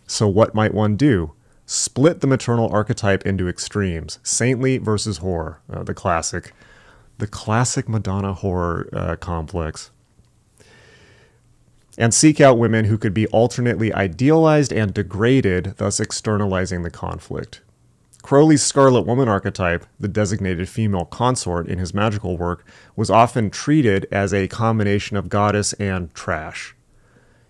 So what might one do? Split the maternal archetype into extremes, saintly versus whore, the classic Madonna horror complex, and seek out women who could be alternately idealized and degraded, thus externalizing the conflict. Crowley's Scarlet Woman archetype, the designated female consort in his magical work, was often treated as a combination of goddess and trash.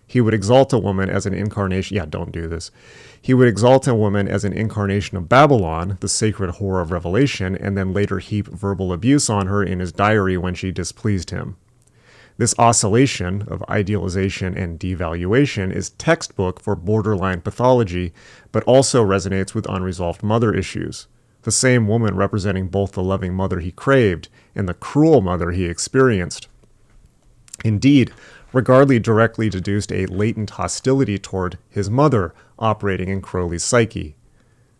He would exalt a woman as an incarnation... Yeah, don't do this. He would exalt a woman as an incarnation of Babylon, the sacred whore of Revelation, and then later heap verbal abuse on her in his diary when she displeased him. This oscillation of idealization and devaluation is textbook for borderline pathology, but also resonates with unresolved mother issues. The same woman representing both the loving mother he craved and the cruel mother he experienced. Indeed, Rigardi directly deduced a latent hostility toward his mother operating in Crowley's psyche.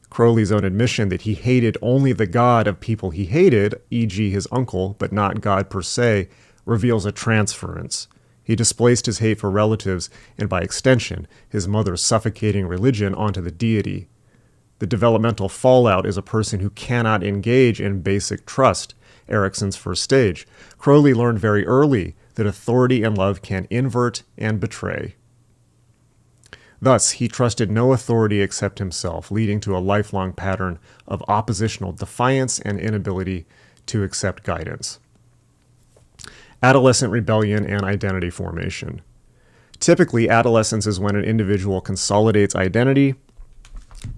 Crowley's own admission that he hated only the God of people he hated, e.g. his uncle, but not God per se, reveals a transference. He displaced his hate for relatives and, by extension, his mother's suffocating religion onto the deity. The developmental fallout is a person who cannot engage in basic trust, Erickson's first stage. Crowley learned very early that authority and love can invert and betray. Thus, he trusted no authority except himself, leading to a lifelong pattern of oppositional defiance and inability to accept guidance. Adolescent rebellion and identity formation. Typically, adolescence is when an individual consolidates identity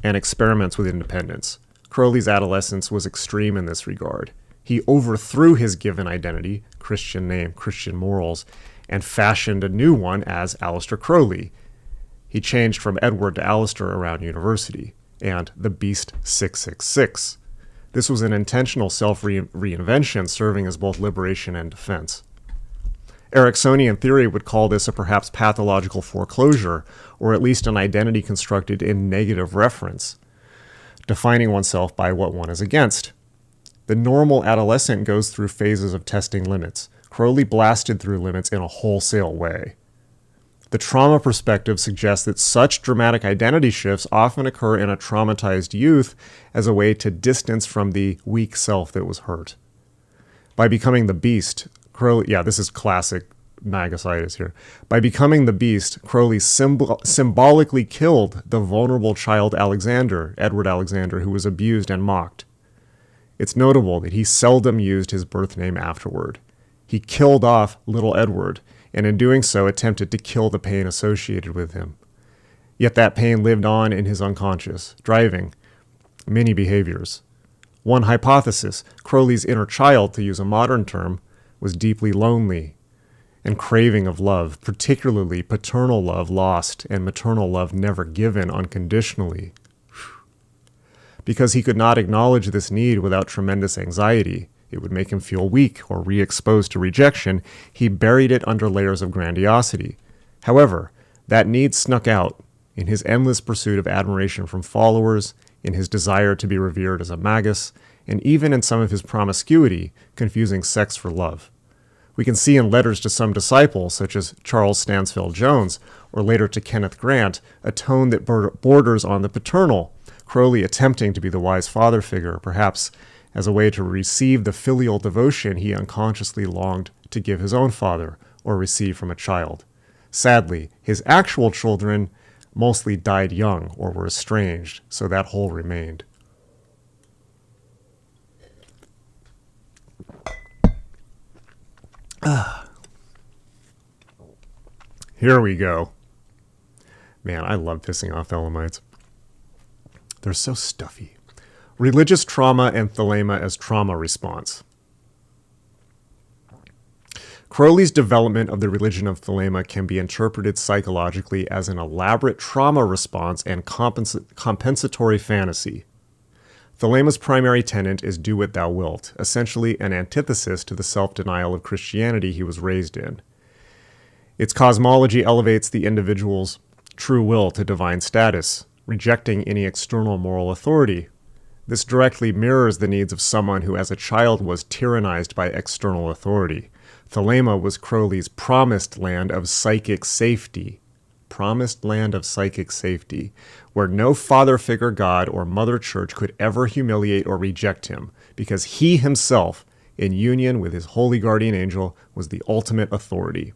and experiments with independence. Crowley's adolescence was extreme in this regard. He overthrew his given identity, Christian name, Christian morals, and fashioned a new one as Aleister Crowley. He changed from Edward to Aleister around university, and the Beast 666. This was an intentional self-reinvention serving as both liberation and defense. Ericksonian theory would call this a perhaps pathological foreclosure, or at least an identity constructed in negative reference, defining oneself by what one is against. The normal adolescent goes through phases of testing limits. Crowley blasted through limits in a wholesale way. The trauma perspective suggests that such dramatic identity shifts often occur in a traumatized youth as a way to distance from the weak self that was hurt. By becoming the beast, Crowley, this is classic magicitis here. By becoming the beast, Crowley symbolically killed the vulnerable child Edward Alexander, who was abused and mocked. It's notable that he seldom used his birth name afterward. He killed off little Edward, and in doing so attempted to kill the pain associated with him. Yet that pain lived on in his unconscious, driving many behaviors. One hypothesis, Crowley's inner child, to use a modern term, was deeply lonely and craving of love, particularly paternal love lost and maternal love never given unconditionally. Because he could not acknowledge this need without tremendous anxiety, it would make him feel weak or re-exposed to rejection, he buried it under layers of grandiosity. However, that need snuck out in his endless pursuit of admiration from followers, in his desire to be revered as a magus, and even in some of his promiscuity, confusing sex for love. We can see in letters to some disciples, such as Charles Stansfeld Jones, or later to Kenneth Grant, a tone that borders on the paternal, Crowley attempting to be the wise father figure, perhaps as a way to receive the filial devotion he unconsciously longed to give his own father or receive from a child. Sadly, his actual children mostly died young or were estranged, so that hole remained. Here we go. Man, I love pissing off Thelemites. They're so stuffy. Religious trauma and Thelema as trauma response. Crowley's development of the religion of Thelema can be interpreted psychologically as an elaborate trauma response and compensatory fantasy. Thelema's primary tenet is do what thou wilt, essentially an antithesis to the self-denial of Christianity he was raised in. Its cosmology elevates the individual's true will to divine status, rejecting any external moral authority. This directly mirrors the needs of someone who as a child was tyrannized by external authority. Thelema was Crowley's promised land of psychic safety. Promised land of psychic safety, where no father figure God or mother church could ever humiliate or reject him, because he himself, in union with his holy guardian angel, was the ultimate authority.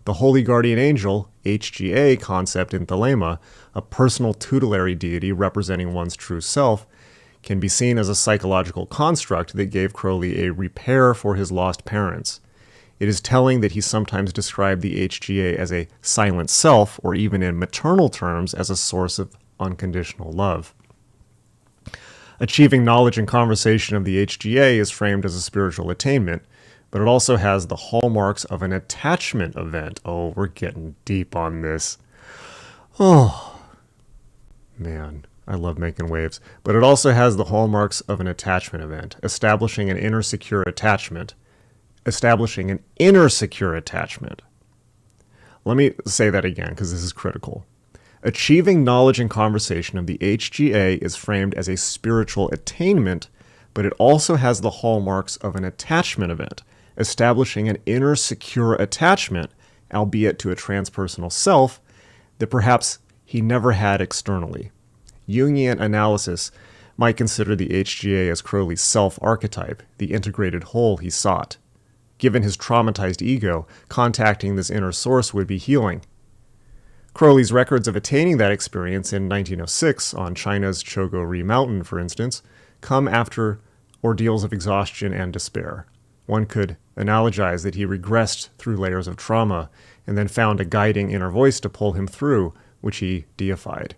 The holy guardian angel, HGA concept in Thelema, a personal tutelary deity representing one's true self, can be seen as a psychological construct that gave Crowley a repair for his lost parents. It is telling that he sometimes described the HGA as a silent self, or even in maternal terms, as a source of unconditional love. Achieving knowledge and conversation of the HGA is framed as a spiritual attainment, but it also has the hallmarks of an attachment event. Oh, we're getting deep on this. Oh, man, I love making waves. But it also has the hallmarks of an attachment event, establishing an inner secure attachment. Let me say that again, because this is critical. Achieving knowledge and conversation of the HGA is framed as a spiritual attainment, but it also has the hallmarks of an attachment event, establishing an inner secure attachment, albeit to a transpersonal self, that perhaps he never had externally. Jungian analysis might consider the HGA as Crowley's self-archetype, the integrated whole he sought. Given his traumatized ego, contacting this inner source would be healing. Crowley's records of attaining that experience in 1906 on China's Chogo-ri Mountain, for instance, come after ordeals of exhaustion and despair. One could analogized that he regressed through layers of trauma and then found a guiding inner voice to pull him through, which he deified.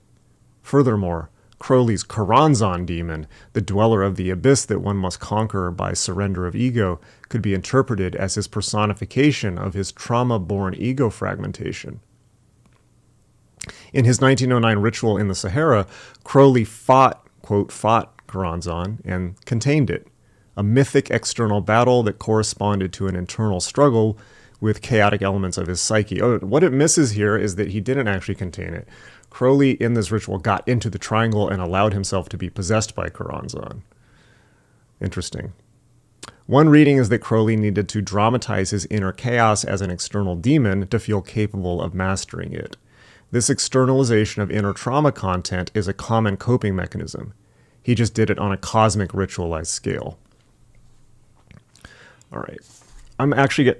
Furthermore, Crowley's Karanzan demon, the dweller of the abyss that one must conquer by surrender of ego, could be interpreted as his personification of his trauma-born ego fragmentation. In his 1909 ritual in the Sahara, Crowley fought Karanzan and contained it, a mythic external battle that corresponded to an internal struggle with chaotic elements of his psyche. Oh, what it misses here is that he didn't actually contain it. Crowley, in this ritual, got into the triangle and allowed himself to be possessed by Karanzan. Interesting. One reading is that Crowley needed to dramatize his inner chaos as an external demon to feel capable of mastering it. This externalization of inner trauma content is a common coping mechanism. He just did it on a cosmic ritualized scale. All right.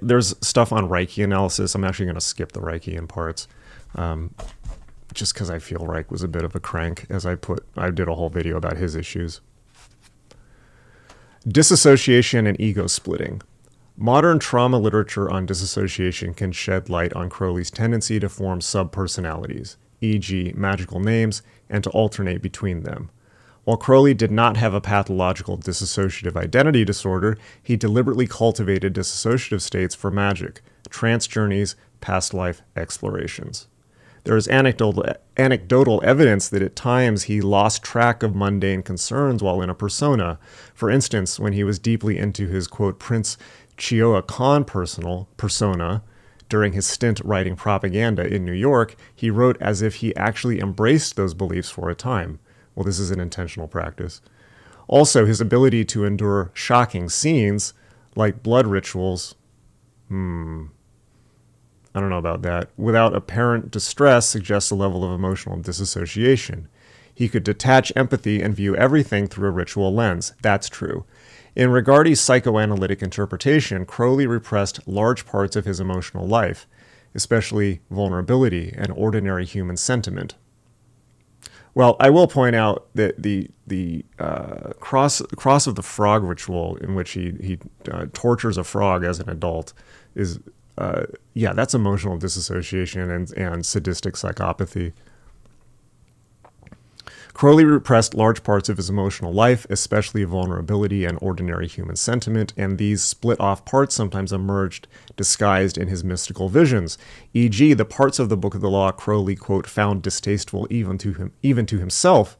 There's stuff on Reiki analysis. I'm actually going to skip the Reikian parts. Just because I feel Reich was a bit of a crank, as I did a whole video about his issues. Disassociation and ego splitting. Modern trauma literature on disassociation can shed light on Crowley's tendency to form subpersonalities, e.g., magical names, and to alternate between them. While Crowley did not have a pathological dissociative identity disorder, he deliberately cultivated dissociative states for magic, trance journeys, past life explorations. There is anecdotal evidence that at times he lost track of mundane concerns while in a persona. For instance, when he was deeply into his, quote, Prince Chioa Khan persona, during his stint writing propaganda in New York, he wrote as if he actually embraced those beliefs for a time. Well, this is an intentional practice. Also, his ability to endure shocking scenes, like blood rituals, I don't know about that, without apparent distress suggests a level of emotional disassociation. He could detach empathy and view everything through a ritual lens. That's true. In Rigardi's psychoanalytic interpretation, Crowley repressed large parts of his emotional life, especially vulnerability and ordinary human sentiment. Well, I will point out that the cross of the frog ritual, in which he tortures a frog as an adult, is that's emotional disassociation and sadistic psychopathy. Crowley repressed large parts of his emotional life, especially vulnerability and ordinary human sentiment, and these split-off parts sometimes emerged disguised in his mystical visions. E.g., the parts of the Book of the Law Crowley, quote, found distasteful even to himself.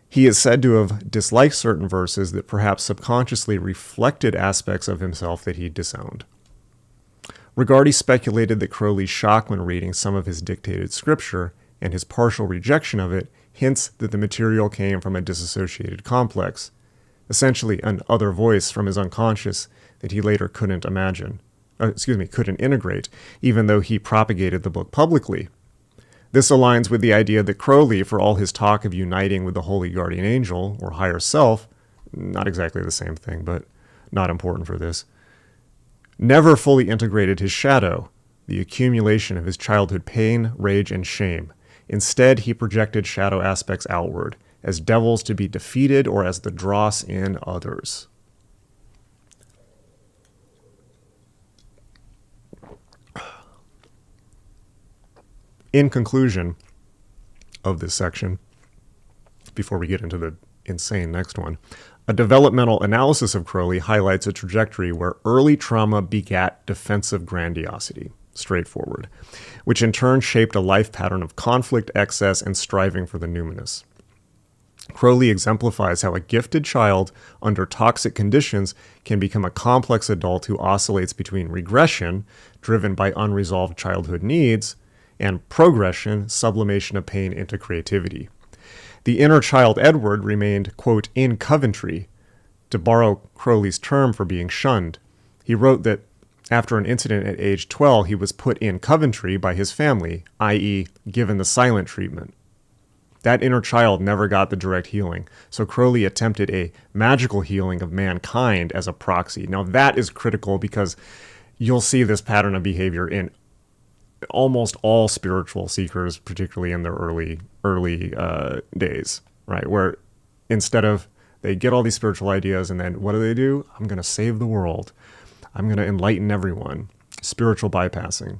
He is said to have disliked certain verses that perhaps subconsciously reflected aspects of himself that he disowned. Rigardi speculated that Crowley's shock when reading some of his dictated scripture and his partial rejection of it hints that the material came from a disassociated complex, essentially an other voice from his unconscious that he later couldn't integrate, even though he propagated the book publicly. This aligns with the idea that Crowley, for all his talk of uniting with the holy guardian angel, or higher self, not exactly the same thing, but not important for this, never fully integrated his shadow, the accumulation of his childhood pain, rage, and shame. Instead, he projected shadow aspects outward, as devils to be defeated or as the dross in others. In conclusion of this section, before we get into the insane next one, a developmental analysis of Crowley highlights a trajectory where early trauma begat defensive grandiosity, straightforward, which in turn shaped a life pattern of conflict, excess, and striving for the numinous. Crowley exemplifies how a gifted child under toxic conditions can become a complex adult who oscillates between regression, driven by unresolved childhood needs, and progression, sublimation of pain into creativity. The inner child Edward remained, quote, in Coventry, to borrow Crowley's term for being shunned. He wrote that after an incident at age 12, he was put in Coventry by his family, i.e., given the silent treatment. That inner child never got the direct healing, so Crowley attempted a magical healing of mankind as a proxy. Now that is critical because you'll see this pattern of behavior in almost all spiritual seekers, particularly in their early days, right? Where instead of They get all these spiritual ideas, and then what do? I'm going to save the world. I'm going to enlighten everyone. Spiritual bypassing.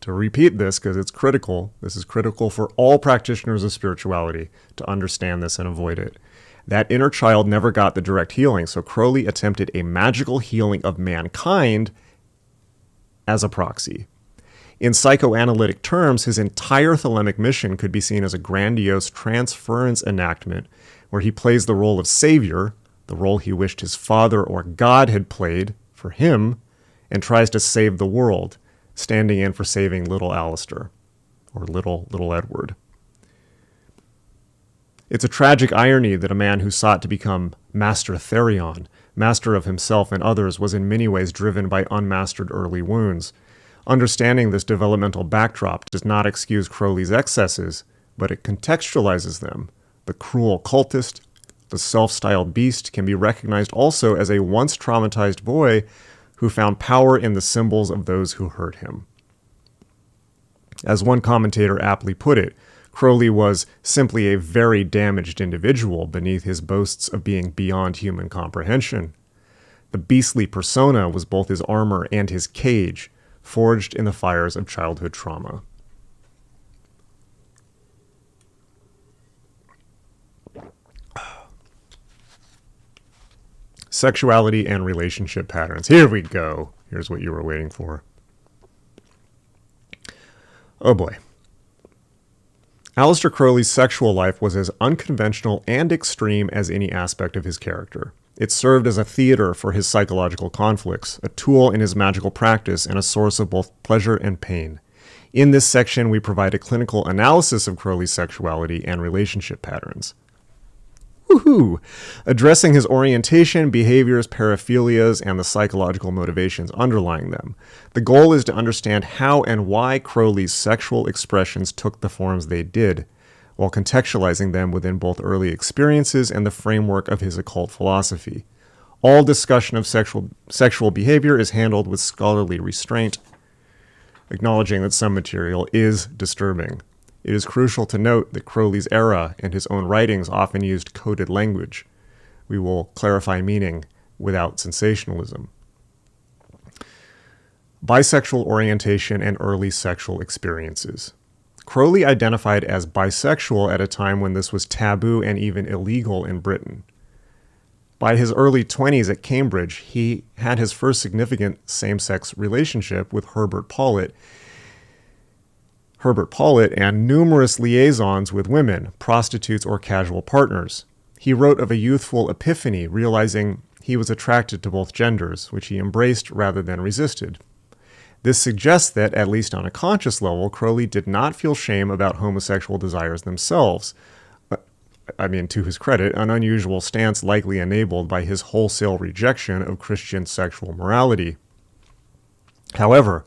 To repeat this, because it's critical, this is critical for all practitioners of spirituality to understand this and avoid it. That inner child never got the direct healing, so Crowley attempted a magical healing of mankind as a proxy. In psychoanalytic terms, his entire thelemic mission could be seen as a grandiose transference enactment where he plays the role of savior, the role he wished his father or God had played for him, and tries to save the world, standing in for saving little Aleister, or little Edward. It's a tragic irony that a man who sought to become Master Therion, master of himself and others, was in many ways driven by unmastered early wounds. Understanding this developmental backdrop does not excuse Crowley's excesses, but it contextualizes them. The cruel occultist, the self-styled beast, can be recognized also as a once traumatized boy who found power in the symbols of those who hurt him. As one commentator aptly put it, Crowley was simply a very damaged individual beneath his boasts of being beyond human comprehension. The beastly persona was both his armor and his cage, forged in the fires of childhood trauma. Sexuality and relationship patterns. Here we go. Here's what you were waiting for. Oh boy. Aleister Crowley's sexual life was as unconventional and extreme as any aspect of his character. It served as a theater for his psychological conflicts, a tool in his magical practice, and a source of both pleasure and pain. In this section, we provide a clinical analysis of Crowley's sexuality and relationship patterns. Woohoo! Addressing his orientation, behaviors, paraphilias, and the psychological motivations underlying them. The goal is to understand how and why Crowley's sexual expressions took the forms they did, while contextualizing them within both early experiences and the framework of his occult philosophy. All discussion of sexual behavior is handled with scholarly restraint, acknowledging that some material is disturbing. It is crucial to note that Crowley's era and his own writings often used coded language. We will clarify meaning without sensationalism. Bisexual orientation and early sexual experiences. Crowley identified as bisexual at a time when this was taboo and even illegal in Britain. By his early 20s at Cambridge, he had his first significant same-sex relationship with Herbert Paulet and numerous liaisons with women, prostitutes, or casual partners. He wrote of a youthful epiphany, realizing he was attracted to both genders, which he embraced rather than resisted. This suggests that, at least on a conscious level, Crowley did not feel shame about homosexual desires themselves. To his credit, an unusual stance likely enabled by his wholesale rejection of Christian sexual morality. However,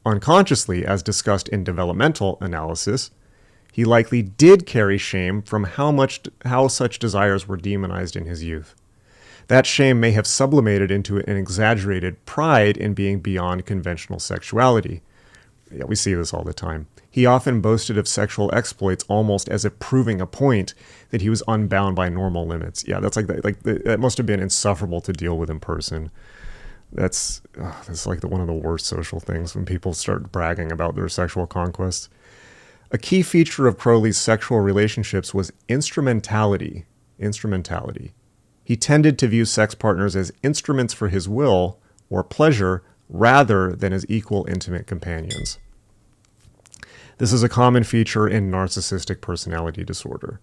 unconsciously, as discussed in Developmental analysis, he likely did carry shame from how such desires were demonized in his youth. That shame may have sublimated into an exaggerated pride in being beyond conventional sexuality. Yeah, we see this all the time. He often boasted of sexual exploits almost as if proving a point that he was unbound by normal limits. Yeah, that must have been insufferable to deal with in person. That's like one of the worst social things when people start bragging about their sexual conquests. A key feature of Crowley's sexual relationships was instrumentality. He tended to view sex partners as instruments for his will or pleasure rather than as equal intimate companions. This is a common feature in narcissistic personality disorder.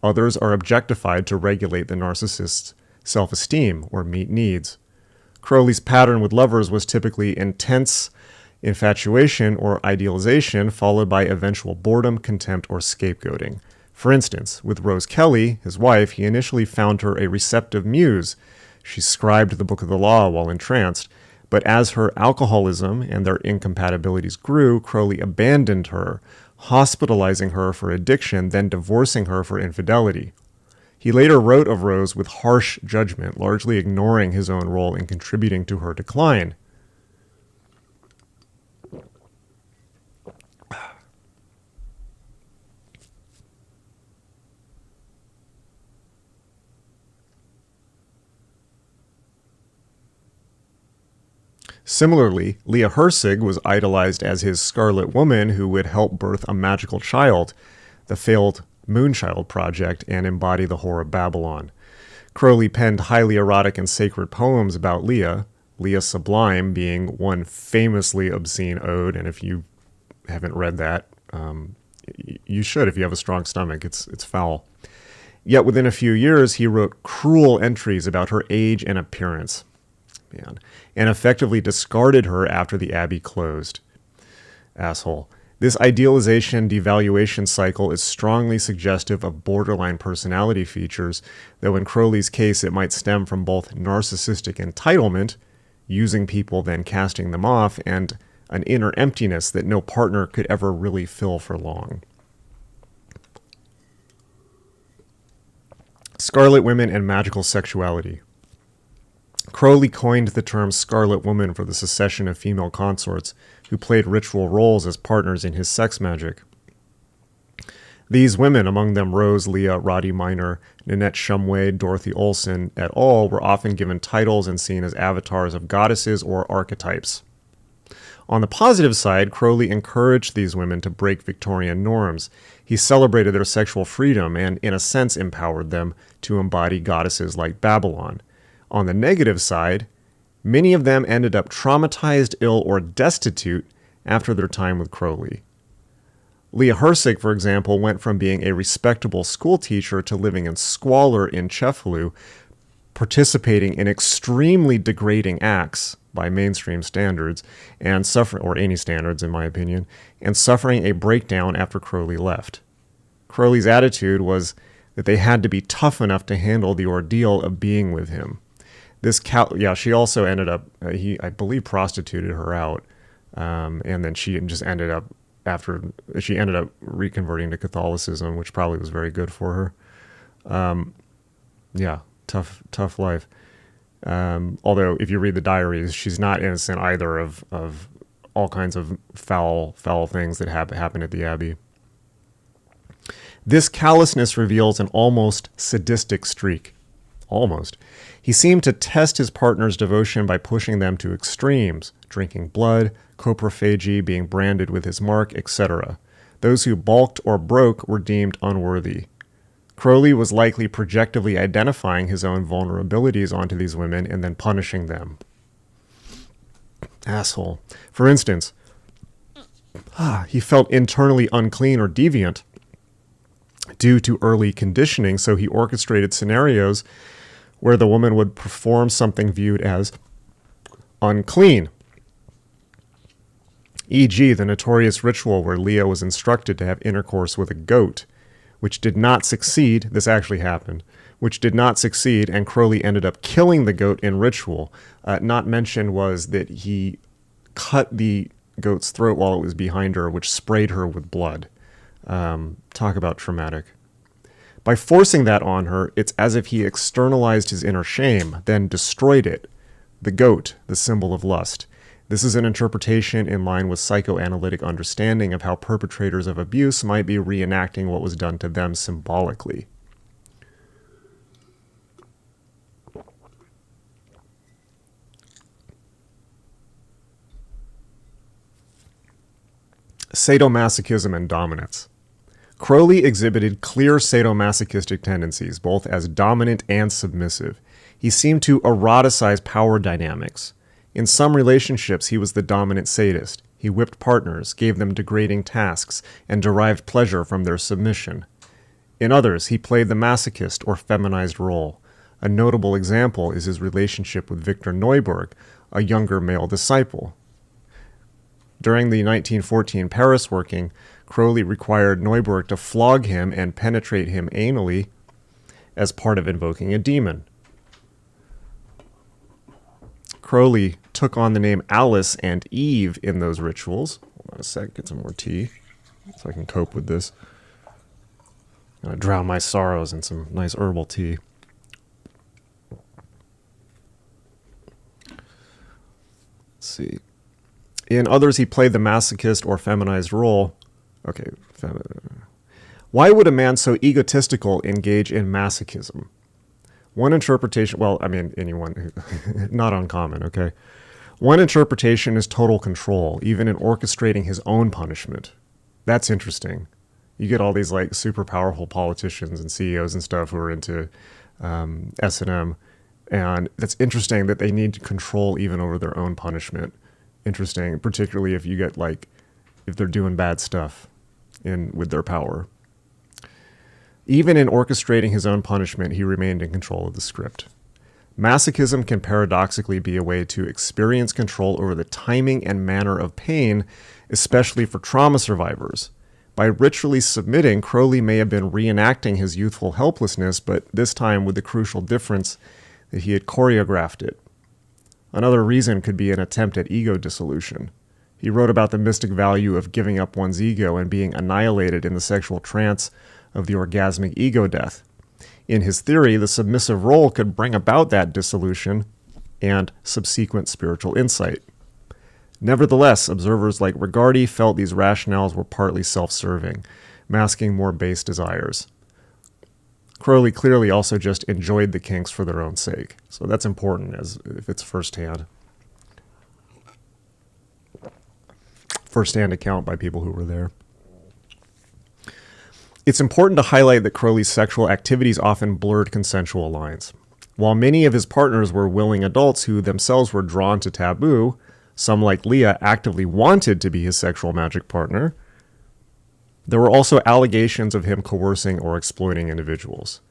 Others are objectified to regulate the narcissist's self-esteem or meet needs. Crowley's pattern with lovers was typically intense infatuation or idealization, followed by eventual boredom, contempt, or scapegoating. For instance, with Rose Kelly, his wife, he initially found her a receptive muse. She scribed the Book of the Law while entranced, but as her alcoholism and their incompatibilities grew, Crowley abandoned her, hospitalizing her for addiction, then divorcing her for infidelity. He later wrote of Rose with harsh judgment, largely ignoring his own role in contributing to her decline. Similarly, Leah Herzig was idolized as his Scarlet Woman who would help birth a magical child, the failed Moonchild project, and embody the whore of Babylon. Crowley penned highly erotic and sacred poems about Leah, Leah Sublime being one famously obscene ode, and if you haven't read that, you should if you have a strong stomach. It's foul. Yet within a few years, he wrote cruel entries about her age and appearance, and effectively discarded her after the Abbey closed. Asshole. This idealization devaluation cycle is strongly suggestive of borderline personality features, though in Crowley's case it might stem from both narcissistic entitlement, using people then casting them off, and an inner emptiness that no partner could ever really fill for long. Scarlet women and magical sexuality. Crowley coined the term Scarlet Woman for the succession of female consorts who played ritual roles as partners in his sex magic. These women, among them Rose, Leah, Roddy Minor, Nanette Shumway, Dorothy Olson, et al., were often given titles and seen as avatars of goddesses or archetypes. On the positive side, Crowley encouraged these women to break Victorian norms. He celebrated their sexual freedom and, in a sense, empowered them to embody goddesses like Babylon. On the negative side, many of them ended up traumatized, ill, or destitute after their time with Crowley. Leah Herzig, for example, went from being a respectable schoolteacher to living in squalor in Cefalù, participating in extremely degrading acts by mainstream standards, and suffering, or any standards in my opinion, and suffering a breakdown after Crowley left. Crowley's attitude was that they had to be tough enough to handle the ordeal of being with him. She also ended up, I believe, prostituted her out, and then she just ended up reconverting to Catholicism, which probably was very good for her. Tough life. Although if you read the diaries, she's not innocent either of all kinds of foul things that happen at the Abbey. This callousness reveals an almost sadistic streak. Almost. He seemed to test his partner's devotion by pushing them to extremes, drinking blood, coprophagy, being branded with his mark, etc. Those who balked or broke were deemed unworthy. Crowley was likely projectively identifying his own vulnerabilities onto these women and then punishing them. Asshole. For instance, he felt internally unclean or deviant due to early conditioning, so he orchestrated scenarios where the woman would perform something viewed as unclean. E.g., the notorious ritual where Leah was instructed to have intercourse with a goat, which did not succeed. This actually happened, which did not succeed, and Crowley ended up killing the goat in ritual. Not mentioned was that he cut the goat's throat while it was behind her, which sprayed her with blood. Talk about traumatic. By forcing that on her, it's as if he externalized his inner shame, then destroyed it. The goat, the symbol of lust. This is an interpretation in line with psychoanalytic understanding of how perpetrators of abuse might be reenacting what was done to them symbolically. Sadomasochism and dominance. Crowley exhibited clear sadomasochistic tendencies, both as dominant and submissive. He seemed to eroticize power dynamics. In some relationships, he was the dominant sadist. He whipped partners, gave them degrading tasks, and derived pleasure from their submission. In others, he played the masochist or feminized role. A notable example is his relationship with Victor Neuburg, a younger male disciple. During the 1914 Paris working, Crowley required Neuburg to flog him and penetrate him anally as part of invoking a demon. Crowley took on the name Alice and Eve in those rituals. Hold on a sec, get some more tea so I can cope with this. I'm going to drown my sorrows in some nice herbal tea. Let's see. In others, he played the masochist or feminized role. Okay. Why would a man so egotistical engage in masochism? One interpretation, anyone, not uncommon, okay? One interpretation is total control, even in orchestrating his own punishment. That's interesting. You get all these like super powerful politicians and CEOs and stuff who are into S&M, and that's interesting that they need control even over their own punishment. Interesting, particularly if you get like, if they're doing bad stuff with their power. Even in orchestrating his own punishment, he remained in control of the script. Masochism can paradoxically be a way to experience control over the timing and manner of pain, especially for trauma survivors. By ritually submitting, Crowley may have been reenacting his youthful helplessness, but this time with the crucial difference that he had choreographed it. Another reason could be an attempt at ego dissolution. He wrote about the mystic value of giving up one's ego and being annihilated in the sexual trance of the orgasmic ego death. In his theory, the submissive role could bring about that dissolution and subsequent spiritual insight. Nevertheless, observers like Rigardi felt these rationales were partly self-serving, masking more base desires. Crowley clearly also just enjoyed the kinks for their own sake, so that's important as if it's firsthand account by people who were there. It's important to highlight that Crowley's sexual activities often blurred consensual lines. While many of his partners were willing adults who themselves were drawn to taboo, some like Leah actively wanted to be his sexual magic partner, there were also allegations of him coercing or exploiting individuals.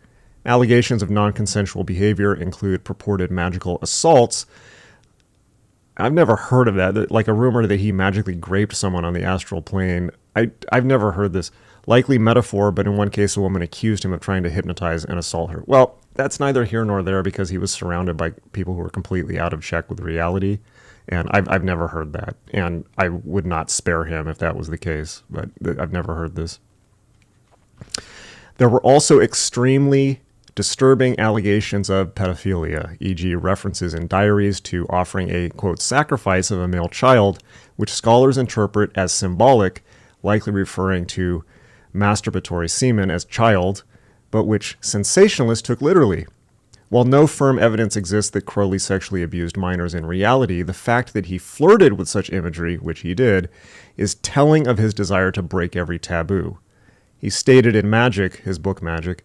Allegations of non-consensual behavior include purported magical assaults. I've never heard of that, like a rumor that he magically raped someone on the astral plane. I've never heard this. Likely metaphor, but in one case a woman accused him of trying to hypnotize and assault her. Well, that's neither here nor there because he was surrounded by people who were completely out of check with reality. And I've never heard that. And I would not spare him if that was the case. But I've never heard this. There were also extremely disturbing allegations of pedophilia, e.g. references in diaries to offering a, quote, sacrifice of a male child, which scholars interpret as symbolic, likely referring to masturbatory semen as child, but which sensationalists took literally. While no firm evidence exists that Crowley sexually abused minors in reality, the fact that he flirted with such imagery, which he did, is telling of his desire to break every taboo. He stated in Magic, his book Magic,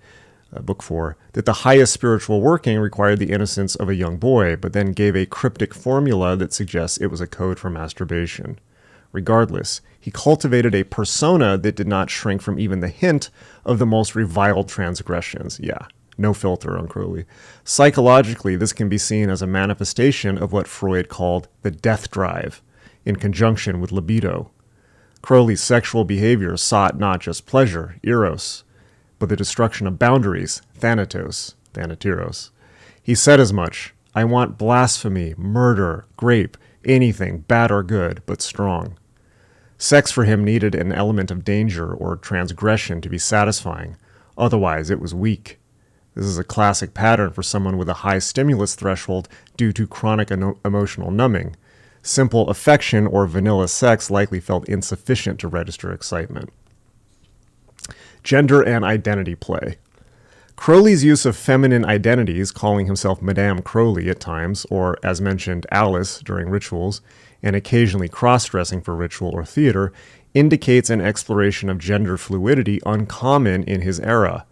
book 4, that the highest spiritual working required the innocence of a young boy, but then gave a cryptic formula that suggests it was a code for masturbation. Regardless, he cultivated a persona that did not shrink from even the hint of the most reviled transgressions. Yeah. No filter on Crowley. Psychologically, this can be seen as a manifestation of what Freud called the death drive, in conjunction with libido. Crowley's sexual behavior sought not just pleasure, eros, but the destruction of boundaries, thanatos, thanateros. He said as much, I want blasphemy, murder, grape, anything, bad or good, but strong. Sex for him needed an element of danger or transgression to be satisfying, otherwise it was weak. This is a classic pattern for someone with a high stimulus threshold due to chronic emotional numbing. Simple affection or vanilla sex likely felt insufficient to register excitement. Gender and identity play. Crowley's use of feminine identities, calling himself Madame Crowley at times, or as mentioned, Alice during rituals, and occasionally cross-dressing for ritual or theater, indicates an exploration of gender fluidity uncommon in his era.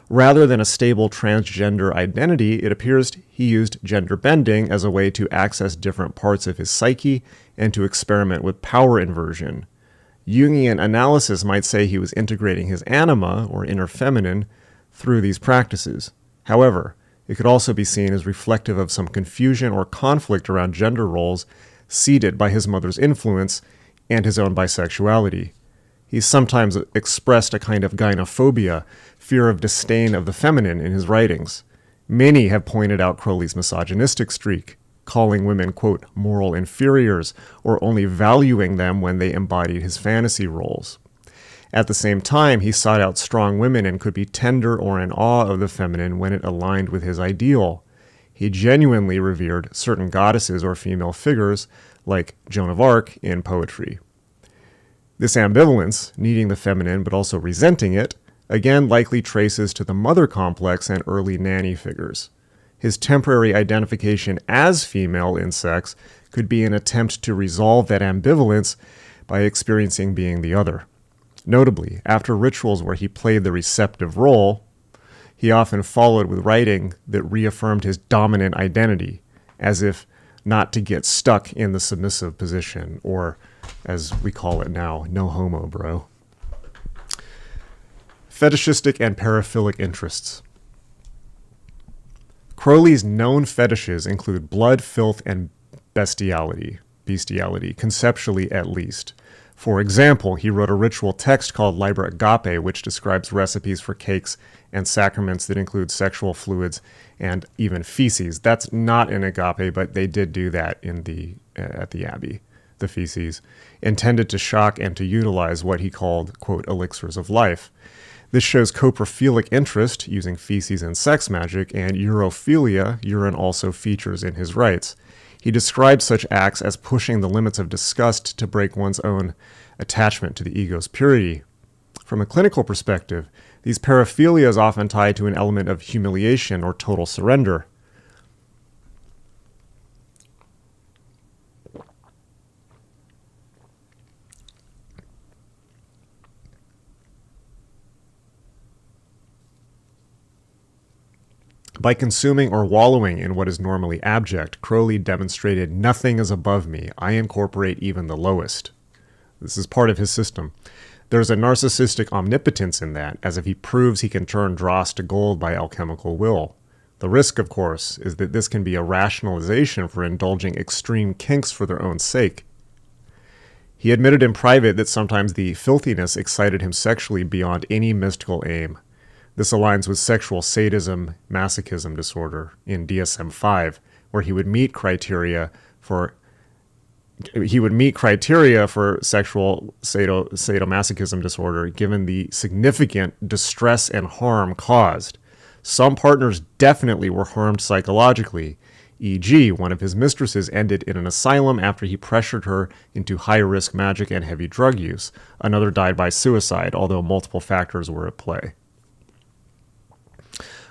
Rather than a stable transgender identity, it appears he used gender bending as a way to access different parts of his psyche and to experiment with power inversion. Jungian analysis might say he was integrating his anima, or inner feminine, through these practices. However, it could also be seen as reflective of some confusion or conflict around gender roles seeded by his mother's influence and his own bisexuality. He's sometimes expressed a kind of gynophobia, fear of disdain of the feminine in his writings. Many have pointed out Crowley's misogynistic streak, calling women, quote, moral inferiors, or only valuing them when they embodied his fantasy roles. At the same time, he sought out strong women and could be tender or in awe of the feminine when it aligned with his ideal. He genuinely revered certain goddesses or female figures, like Joan of Arc, in poetry. This ambivalence, needing the feminine but also resenting it, again likely traces to the mother complex and early nanny figures. His temporary identification as female in sex could be an attempt to resolve that ambivalence by experiencing being the other. Notably, after rituals where he played the receptive role, he often followed with writing that reaffirmed his dominant identity, as if not to get stuck in the submissive position, or as we call it now, no homo, bro. Fetishistic and paraphilic interests. Crowley's known fetishes include blood, filth, and bestiality, conceptually at least. For example, he wrote a ritual text called Liber Agape, which describes recipes for cakes and sacraments that include sexual fluids and even feces. That's not in Agape, but they did do that in at the Abbey, the feces, intended to shock and to utilize what he called, quote, elixirs of life. This shows coprophilic interest, using feces and sex magic, and urophilia, urine also features in his rites. He describes such acts as pushing the limits of disgust to break one's own attachment to the ego's purity. From a clinical perspective, these paraphilias often tie to an element of humiliation or total surrender. By consuming or wallowing in what is normally abject, Crowley demonstrated nothing is above me. I incorporate even the lowest. This is part of his system. There's a narcissistic omnipotence in that, as if he proves he can turn dross to gold by alchemical will. The risk, of course, is that this can be a rationalization for indulging extreme kinks for their own sake. He admitted in private that sometimes the filthiness excited him sexually beyond any mystical aim. This aligns with sexual sadism, masochism disorder in DSM-V, where he would meet criteria for sexual sadomasochism disorder given the significant distress and harm caused. Some partners definitely were harmed psychologically, e.g., one of his mistresses ended in an asylum after he pressured her into high-risk magic and heavy drug use. Another died by suicide, although multiple factors were at play.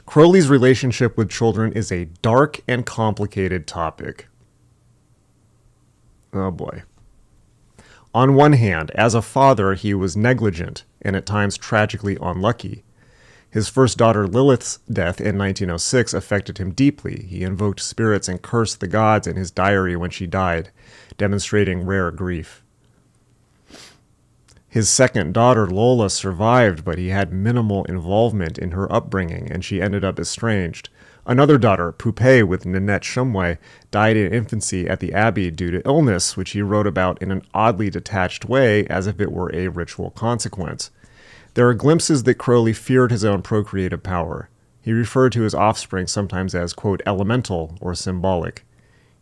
Crowley's relationship with children is a dark and complicated topic. Oh boy. On one hand, as a father, he was negligent and at times tragically unlucky. His first daughter Lilith's death in 1906 affected him deeply. He invoked spirits and cursed the gods in his diary when she died, demonstrating rare grief. His second daughter, Lola, survived, but he had minimal involvement in her upbringing, and she ended up estranged. Another daughter, Poupée, with Ninette Shumway, died in infancy at the Abbey due to illness, which he wrote about in an oddly detached way, as if it were a ritual consequence. There are glimpses that Crowley feared his own procreative power. He referred to his offspring sometimes as, quote, elemental or symbolic.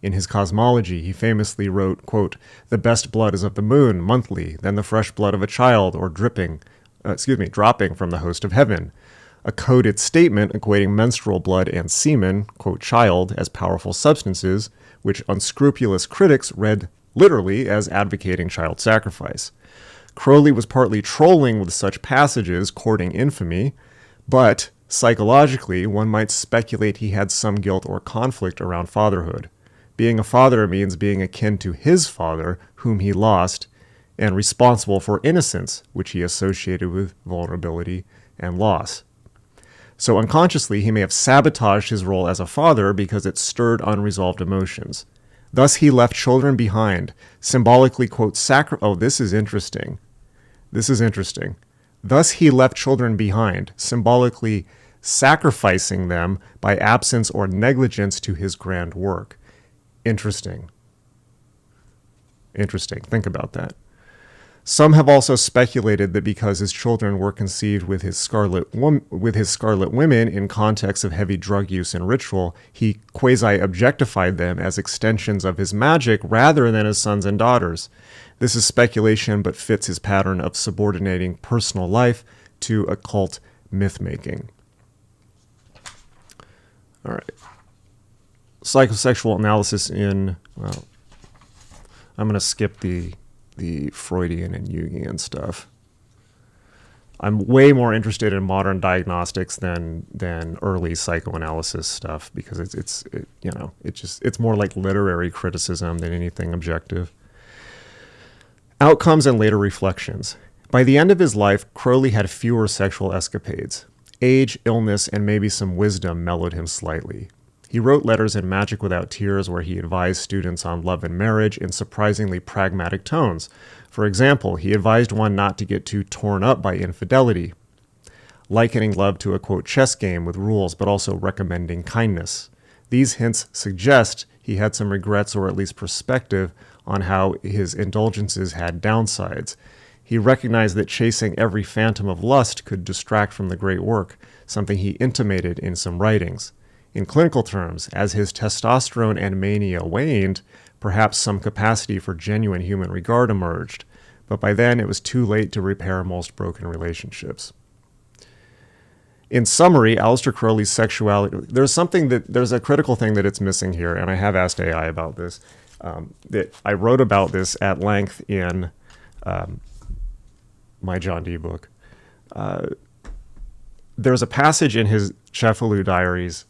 In his cosmology, he famously wrote, quote, the best blood is of the moon, monthly, then the fresh blood of a child, or dropping from the host of heaven. A coded statement equating menstrual blood and semen, quote, child, as powerful substances, which unscrupulous critics read literally as advocating child sacrifice. Crowley was partly trolling with such passages, courting infamy, but psychologically, one might speculate he had some guilt or conflict around fatherhood. Being a father means being akin to his father, whom he lost, and responsible for innocence, which he associated with vulnerability and loss. So unconsciously, he may have sabotaged his role as a father because it stirred unresolved emotions. Thus, he left children behind, symbolically, quote, oh, this is interesting. Thus, he left children behind, symbolically sacrificing them by absence or negligence to his grand work. Interesting. Think about that. Some have also speculated that because his children were conceived with his scarlet women in context of heavy drug use and ritual, he quasi-objectified them as extensions of his magic rather than as sons and daughters. This is speculation, but fits his pattern of subordinating personal life to occult myth-making. All right. Psychosexual analysis in, well, I'm going to skip the Freudian and Jungian stuff. I'm way more interested in modern diagnostics than early psychoanalysis stuff, because it's more like literary criticism than anything objective. Outcomes and later reflections. By the end of his life, Crowley had fewer sexual escapades. Age, illness, and maybe some wisdom mellowed him slightly. He wrote letters in Magic Without Tears where he advised students on love and marriage in surprisingly pragmatic tones. For example, he advised one not to get too torn up by infidelity, likening love to a, quote, chess game with rules, but also recommending kindness. These hints suggest he had some regrets, or at least perspective, on how his indulgences had downsides. He recognized that chasing every phantom of lust could distract from the great work, something he intimated in some writings. In clinical terms, as his testosterone and mania waned, perhaps some capacity for genuine human regard emerged, but by then it was too late to repair most broken relationships. In summary, Aleister Crowley's sexuality, there's a critical thing that it's missing here, and I have asked AI about this. That I wrote about this at length in my John Dee book. There's a passage in his Cefalù diaries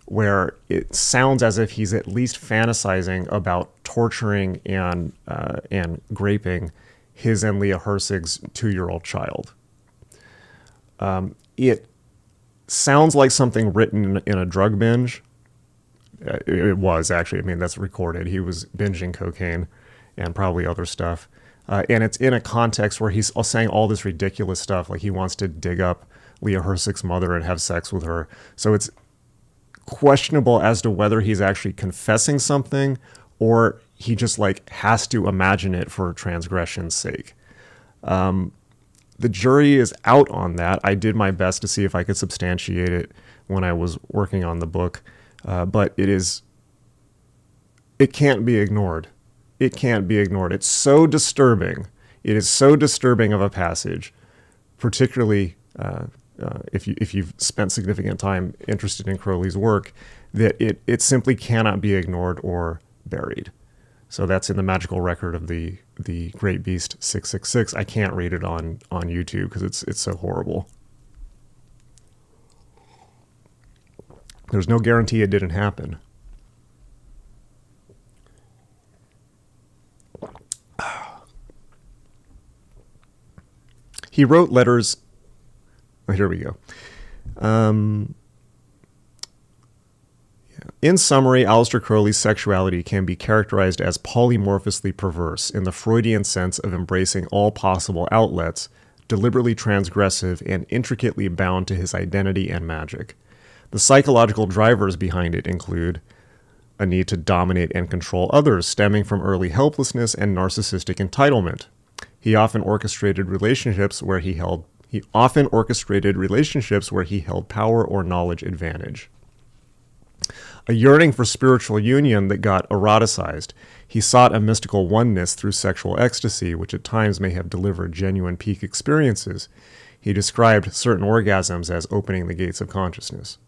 where it sounds as if he's at least fantasizing about torturing and raping his and Leah Hersig's 2-year-old child. It sounds like something written in a drug binge. It was actually, I mean, that's recorded. He was binging cocaine and probably other stuff. And it's in a context where he's saying all this ridiculous stuff, like he wants to dig up Leah Hersig's mother and have sex with her. So it's questionable as to whether he's actually confessing something or he just like has to imagine it for transgression's sake. The jury is out on that. I did my best to see if I could substantiate it when I was working on the book. But it can't be ignored. It can't be ignored. It's so disturbing. It is so disturbing of a passage, particularly if you've spent significant time interested in Crowley's work, that it simply cannot be ignored or buried. So that's in the magical record of the Great Beast 666. I can't read it on YouTube because it's so horrible. There's no guarantee it didn't happen. He wrote letters. Oh, here we go. In summary, Aleister Crowley's sexuality can be characterized as polymorphously perverse in the Freudian sense of embracing all possible outlets, deliberately transgressive, and intricately bound to his identity and magic. The psychological drivers behind it include a need to dominate and control others, stemming from early helplessness and narcissistic entitlement. He often orchestrated relationships where he held power or knowledge advantage. A yearning for spiritual union that got eroticized. He sought a mystical oneness through sexual ecstasy, which at times may have delivered genuine peak experiences. He described certain orgasms as opening the gates of consciousness.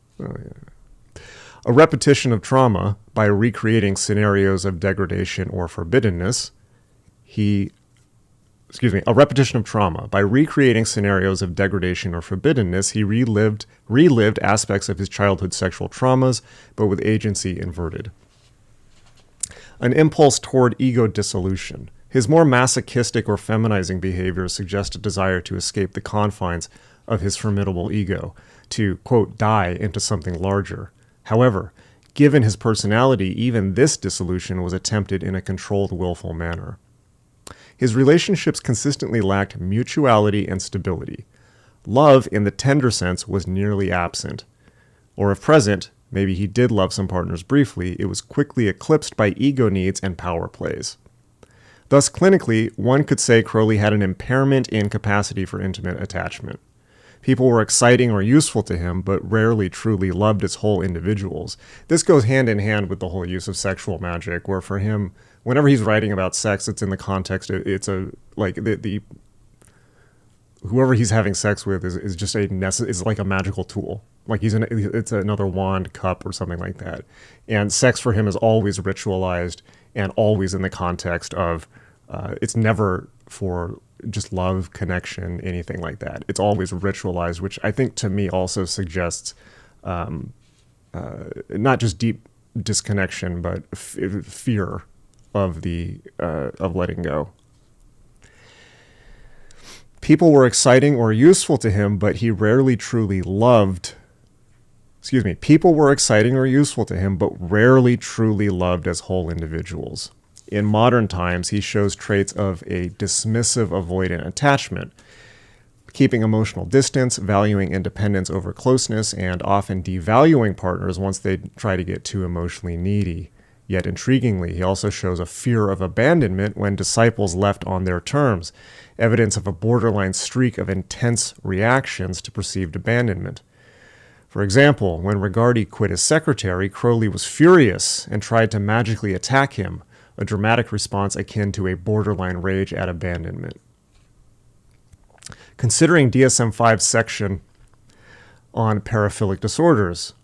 A repetition of trauma by recreating scenarios of degradation or forbiddenness. A repetition of trauma. By recreating scenarios of degradation or forbiddenness, he relived aspects of his childhood sexual traumas, but with agency inverted. An impulse toward ego dissolution. His more masochistic or feminizing behaviors suggest a desire to escape the confines of his formidable ego, to, quote, die into something larger. However, given his personality, even this dissolution was attempted in a controlled, willful manner. His relationships consistently lacked mutuality and stability. Love, in the tender sense, was nearly absent. Or if present, maybe he did love some partners briefly, it was quickly eclipsed by ego needs and power plays. Thus, clinically, one could say Crowley had an impairment in capacity for intimate attachment. People were exciting or useful to him, but rarely truly loved as whole individuals. This goes hand in hand with the whole use of sexual magic, where for him, whenever he's writing about sex, it's in the context, whoever he's having sex with is just is like a magical tool. Like it's another wand, cup, or something like that. And sex for him is always ritualized and always in the context of, it's never for just love, connection, anything like that. It's always ritualized, which I think to me also suggests not just deep disconnection, but fear of of letting go. People were exciting or useful to him, but he rarely truly loved. People were exciting or useful to him, but rarely truly loved as whole individuals. In modern times, he shows traits of a dismissive, avoidant attachment, keeping emotional distance, valuing independence over closeness, and often devaluing partners once they try to get too emotionally needy. Yet intriguingly, he also shows a fear of abandonment when disciples left on their terms, evidence of a borderline streak of intense reactions to perceived abandonment. For example, when Regardie quit his secretary, Crowley was furious and tried to magically attack him, a dramatic response akin to a borderline rage at abandonment. Considering DSM-V's section on paraphilic disorders,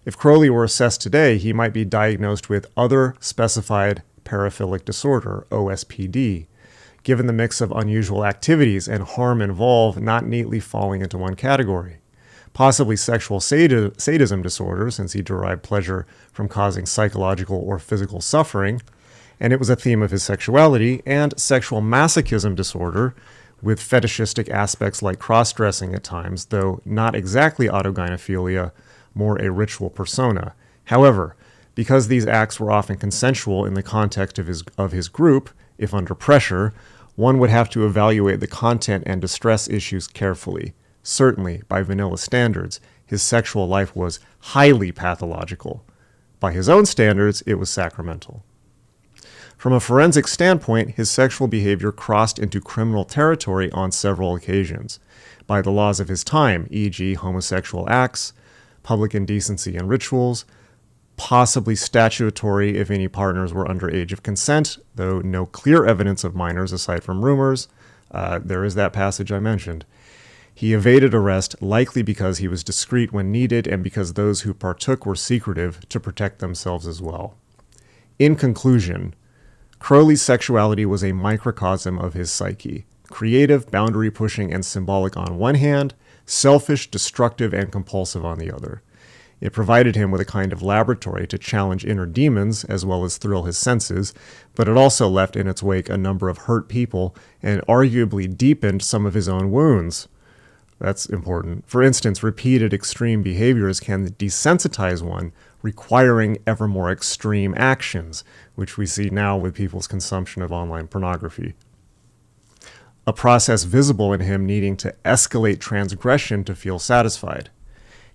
if Crowley were assessed today, he might be diagnosed with other specified paraphilic disorder, OSPD, given the mix of unusual activities and harm involved not neatly falling into one category. Possibly sexual sadism disorder, since he derived pleasure from causing psychological or physical suffering, and it was a theme of his sexuality, and sexual masochism disorder, with fetishistic aspects like cross-dressing at times, though not exactly autogynephilia, more a ritual persona. However, because these acts were often consensual in the context of his group, if under pressure, one would have to evaluate the content and distress issues carefully. Certainly, by vanilla standards, his sexual life was highly pathological. By his own standards, it was sacramental. From a forensic standpoint, his sexual behavior crossed into criminal territory on several occasions. By the laws of his time, e.g. homosexual acts, public indecency and rituals, possibly statutory if any partners were under age of consent, though no clear evidence of minors aside from rumors. There is that passage I mentioned. He evaded arrest, likely because he was discreet when needed and because those who partook were secretive to protect themselves as well. In conclusion, Crowley's sexuality was a microcosm of his psyche, creative, boundary-pushing, and symbolic on one hand, selfish, destructive, and compulsive on the other. It provided him with a kind of laboratory to challenge inner demons as well as thrill his senses, but it also left in its wake a number of hurt people and arguably deepened some of his own wounds. That's important. For instance, repeated extreme behaviors can desensitize one, requiring ever more extreme actions, which we see now with people's consumption of online pornography. A process visible in him needing to escalate transgression to feel satisfied.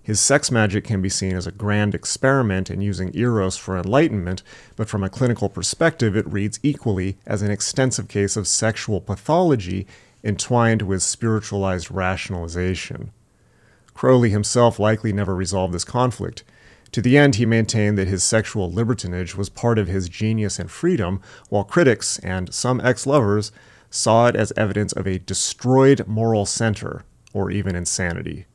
His sex magic can be seen as a grand experiment in using eros for enlightenment, but from a clinical perspective, it reads equally as an extensive case of sexual pathology entwined with spiritualized rationalization. Crowley himself likely never resolved this conflict. To the end, he maintained that his sexual libertinage was part of his genius and freedom, while critics, and some ex-lovers, saw it as evidence of a destroyed moral center, or even insanity.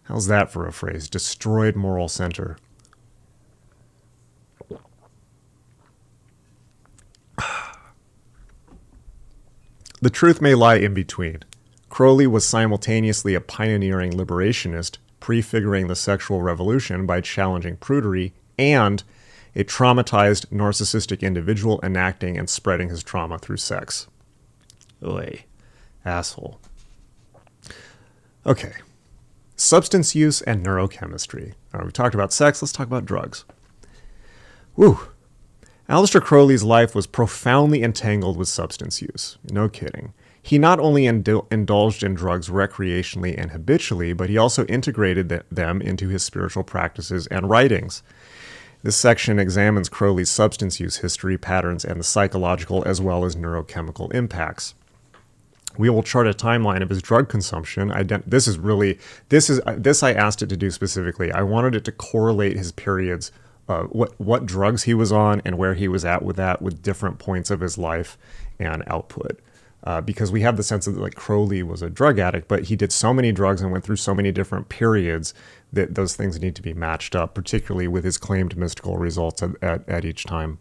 How's that for a phrase? Destroyed moral center. The truth may lie in between. Crowley was simultaneously a pioneering liberationist, prefiguring the sexual revolution by challenging prudery, and a traumatized, narcissistic individual enacting and spreading his trauma through sex. Oy, asshole. Okay. Substance use and neurochemistry. All right, we talked about sex, let's talk about drugs. Woo. Aleister Crowley's life was profoundly entangled with substance use. No kidding. He not only indulged in drugs recreationally and habitually, but he also integrated them into his spiritual practices and writings. This section examines Crowley's substance use history, patterns, and the psychological as well as neurochemical impacts. We will chart a timeline of his drug consumption. This I asked it to do specifically. I wanted it to correlate his periods, what drugs he was on and where he was at with different points of his life and output. Because we have the sense that like Crowley was a drug addict, but he did so many drugs and went through so many different periods that those things need to be matched up, particularly with his claimed mystical results at each time.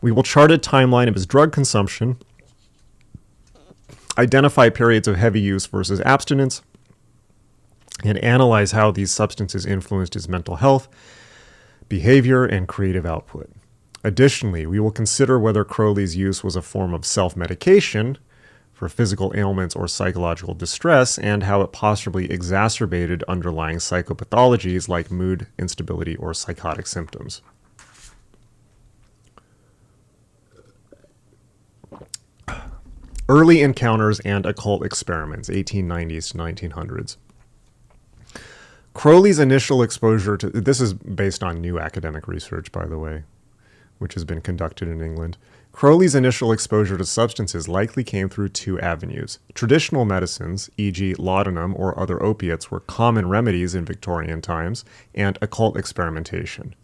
We will chart a timeline of his drug consumption, identify periods of heavy use versus abstinence, and analyze how these substances influenced his mental health, behavior, and creative output. Additionally, we will consider whether Crowley's use was a form of self-medication for physical ailments or psychological distress, and how it possibly exacerbated underlying psychopathologies like mood instability or psychotic symptoms. Early encounters and occult experiments, 1890s to 1900s. Crowley's initial exposure to, this is based on new academic research, by the way, which has been conducted in England. Crowley's initial exposure to substances likely came through two avenues. Traditional medicines, e.g. laudanum or other opiates, were common remedies in Victorian times, and occult experimentation.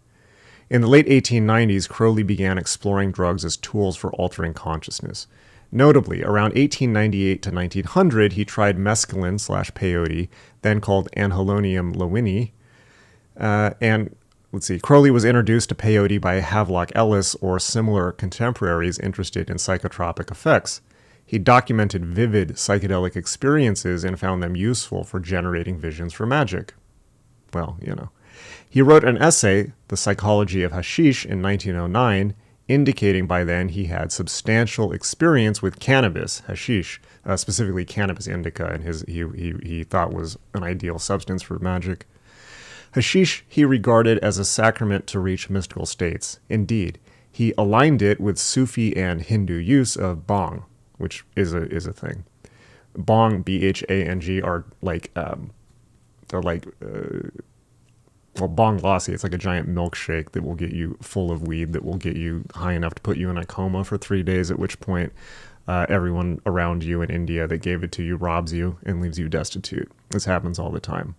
In the late 1890s, Crowley began exploring drugs as tools for altering consciousness. Notably, around 1898 to 1900, he tried mescaline/peyote, then called anhelonium lewinii. Crowley was introduced to peyote by Havelock Ellis or similar contemporaries interested in psychotropic effects. He documented vivid psychedelic experiences and found them useful for generating visions for magic. Well, you know. He wrote an essay, The Psychology of Hashish, in 1909, indicating by then he had substantial experience with cannabis, hashish, specifically cannabis indica, and he thought was an ideal substance for magic. Hashish he regarded as a sacrament to reach mystical states. Indeed, he aligned it with Sufi and Hindu use of bhang, which is a thing. Bhang, B-H-A-N-G, are like bhang lassi. It's like a giant milkshake that will get you full of weed, that will get you high enough to put you in a coma for 3 days, at which point everyone around you in India that gave it to you robs you and leaves you destitute. This happens all the time.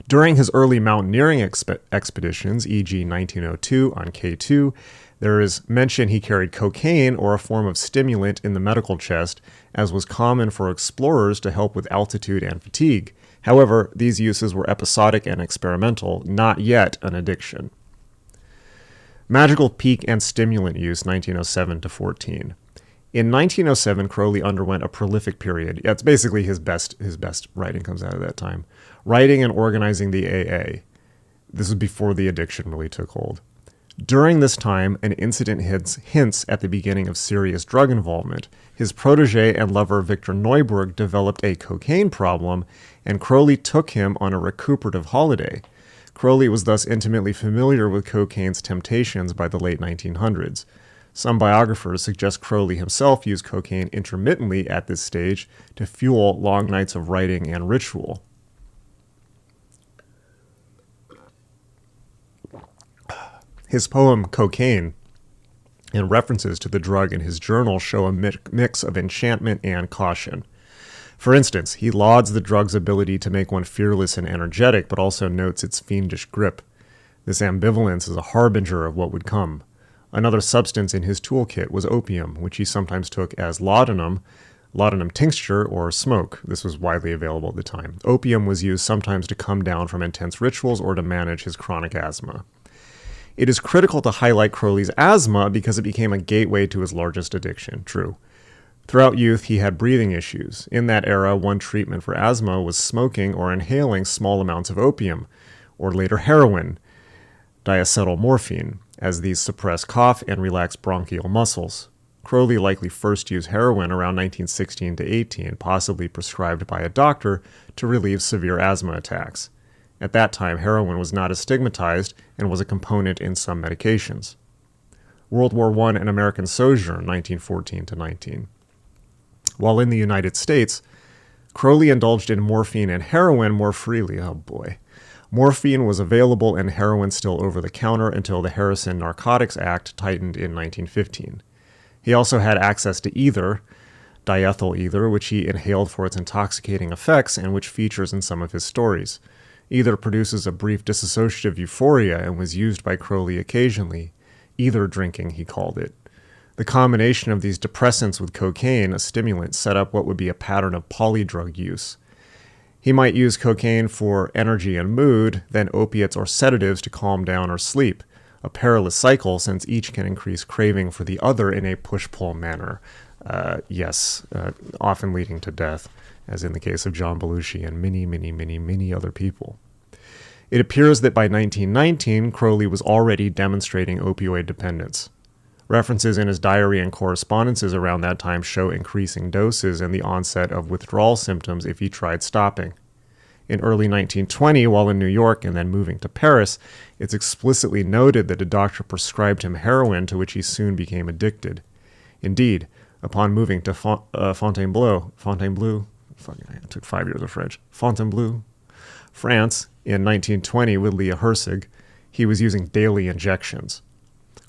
During his early mountaineering expeditions, e.g. 1902 on K2, there is mention he carried cocaine or a form of stimulant in the medical chest, as was common for explorers to help with altitude and fatigue. However, these uses were episodic and experimental, not yet an addiction. Magical peak and stimulant use, 1907 to 14. In 1907, Crowley underwent a prolific period. Yeah, it's basically his best writing comes out of that time. Writing and organizing the AA. This was before the addiction really took hold. During this time, an incident hints at the beginning of serious drug involvement. His protege and lover Victor Neuburg developed a cocaine problem, and Crowley took him on a recuperative holiday. Crowley was thus intimately familiar with cocaine's temptations by the late 1900s. Some biographers suggest Crowley himself used cocaine intermittently at this stage to fuel long nights of writing and ritual. His poem Cocaine and references to the drug in his journal show a mix of enchantment and caution. For instance, he lauds the drug's ability to make one fearless and energetic, but also notes its fiendish grip. This ambivalence is a harbinger of what would come. Another substance in his toolkit was opium, which he sometimes took as laudanum tincture, or smoke. This was widely available at the time. Opium was used sometimes to come down from intense rituals or to manage his chronic asthma. It is critical to highlight Crowley's asthma because it became a gateway to his largest addiction. True. Throughout youth, he had breathing issues. In that era, one treatment for asthma was smoking or inhaling small amounts of opium, or later heroin, diacetylmorphine, as these suppress cough and relax bronchial muscles. Crowley likely first used heroin around 1916 to 18, possibly prescribed by a doctor to relieve severe asthma attacks. At that time, heroin was not as stigmatized and was a component in some medications. World War I and American sojourn, 1914 to 19. While in the United States, Crowley indulged in morphine and heroin more freely. Oh boy. Morphine was available and heroin still over the counter until the Harrison Narcotics Act tightened in 1915. He also had access to ether, diethyl ether, which he inhaled for its intoxicating effects and which features in some of his stories. Ether produces a brief dissociative euphoria and was used by Crowley occasionally. Ether drinking, he called it. The combination of these depressants with cocaine, a stimulant, set up what would be a pattern of polydrug use. He might use cocaine for energy and mood, then opiates or sedatives to calm down or sleep. a perilous cycle since each can increase craving for the other in a push-pull manner. Often leading to death, as in the case of John Belushi and many other people. It appears that by 1919, Crowley was already demonstrating opioid dependence. References in his diary and correspondences around that time show increasing doses and the onset of withdrawal symptoms if he tried stopping. In early 1920, while in New York and then moving to Paris, it's explicitly noted that a doctor prescribed him heroin, to which he soon became addicted. Indeed, upon moving to Fontainebleau, I took 5 years of French, Fontainebleau, France, in 1920 with Leah Herzig, he was using daily injections.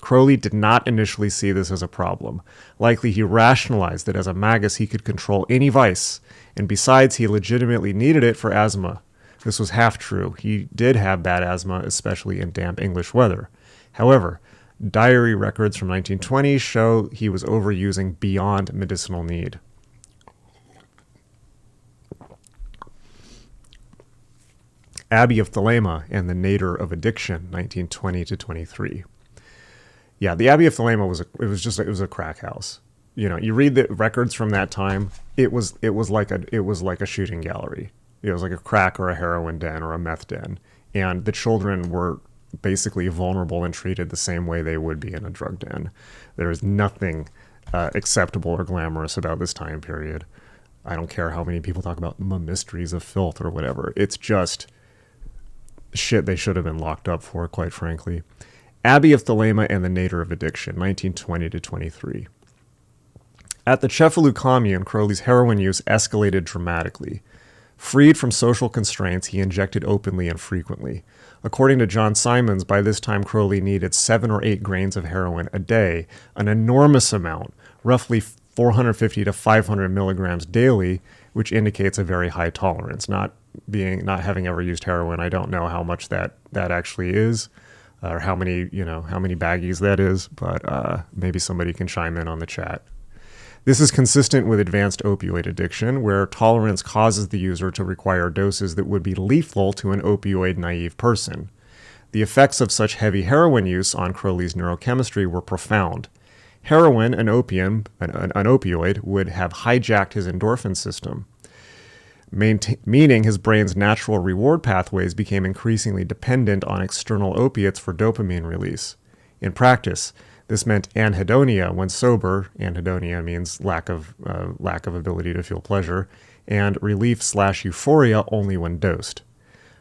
Crowley did not initially see this as a problem. Likely he rationalized that as a magus he could control any vice, and besides he legitimately needed it for asthma. This was half true. He did have bad asthma, especially in damp English weather. However, diary records from 1920 show he was overusing beyond medicinal need. Abbey of Thelema and the Nadir of Addiction, 1920 to 23. Yeah, the Abbey of Thelema was a crack house. You know, you read the records from that time. It was like a shooting gallery. It was like a crack or a heroin den or a meth den, and the children were basically vulnerable and treated the same way they would be in a drug den. There is nothing acceptable or glamorous about this time period. I don't care how many people talk about the mysteries of filth or whatever. It's just shit they should have been locked up for, quite frankly. Abbey of Thelema and the Nadir of Addiction, 1920 to 23. At the Cefalù commune, Crowley's heroin use escalated dramatically. Freed from social constraints, he injected openly and frequently. According to John Simons, by this time Crowley needed 7 or 8 grains of heroin a day, an enormous amount, roughly 450 to 500 milligrams daily, which indicates a very high tolerance. Not having ever used heroin, I don't know how much that actually is, or how many baggies that is, but maybe somebody can chime in on the chat. This is consistent with advanced opioid addiction, where tolerance causes the user to require doses that would be lethal to an opioid-naive person. The effects of such heavy heroin use on Crowley's neurochemistry were profound. Heroin, an opioid, would have hijacked his endorphin system, meaning his brain's natural reward pathways became increasingly dependent on external opiates for dopamine release. In practice, this meant anhedonia when sober. Anhedonia means lack of ability to feel pleasure, and relief/euphoria only when dosed.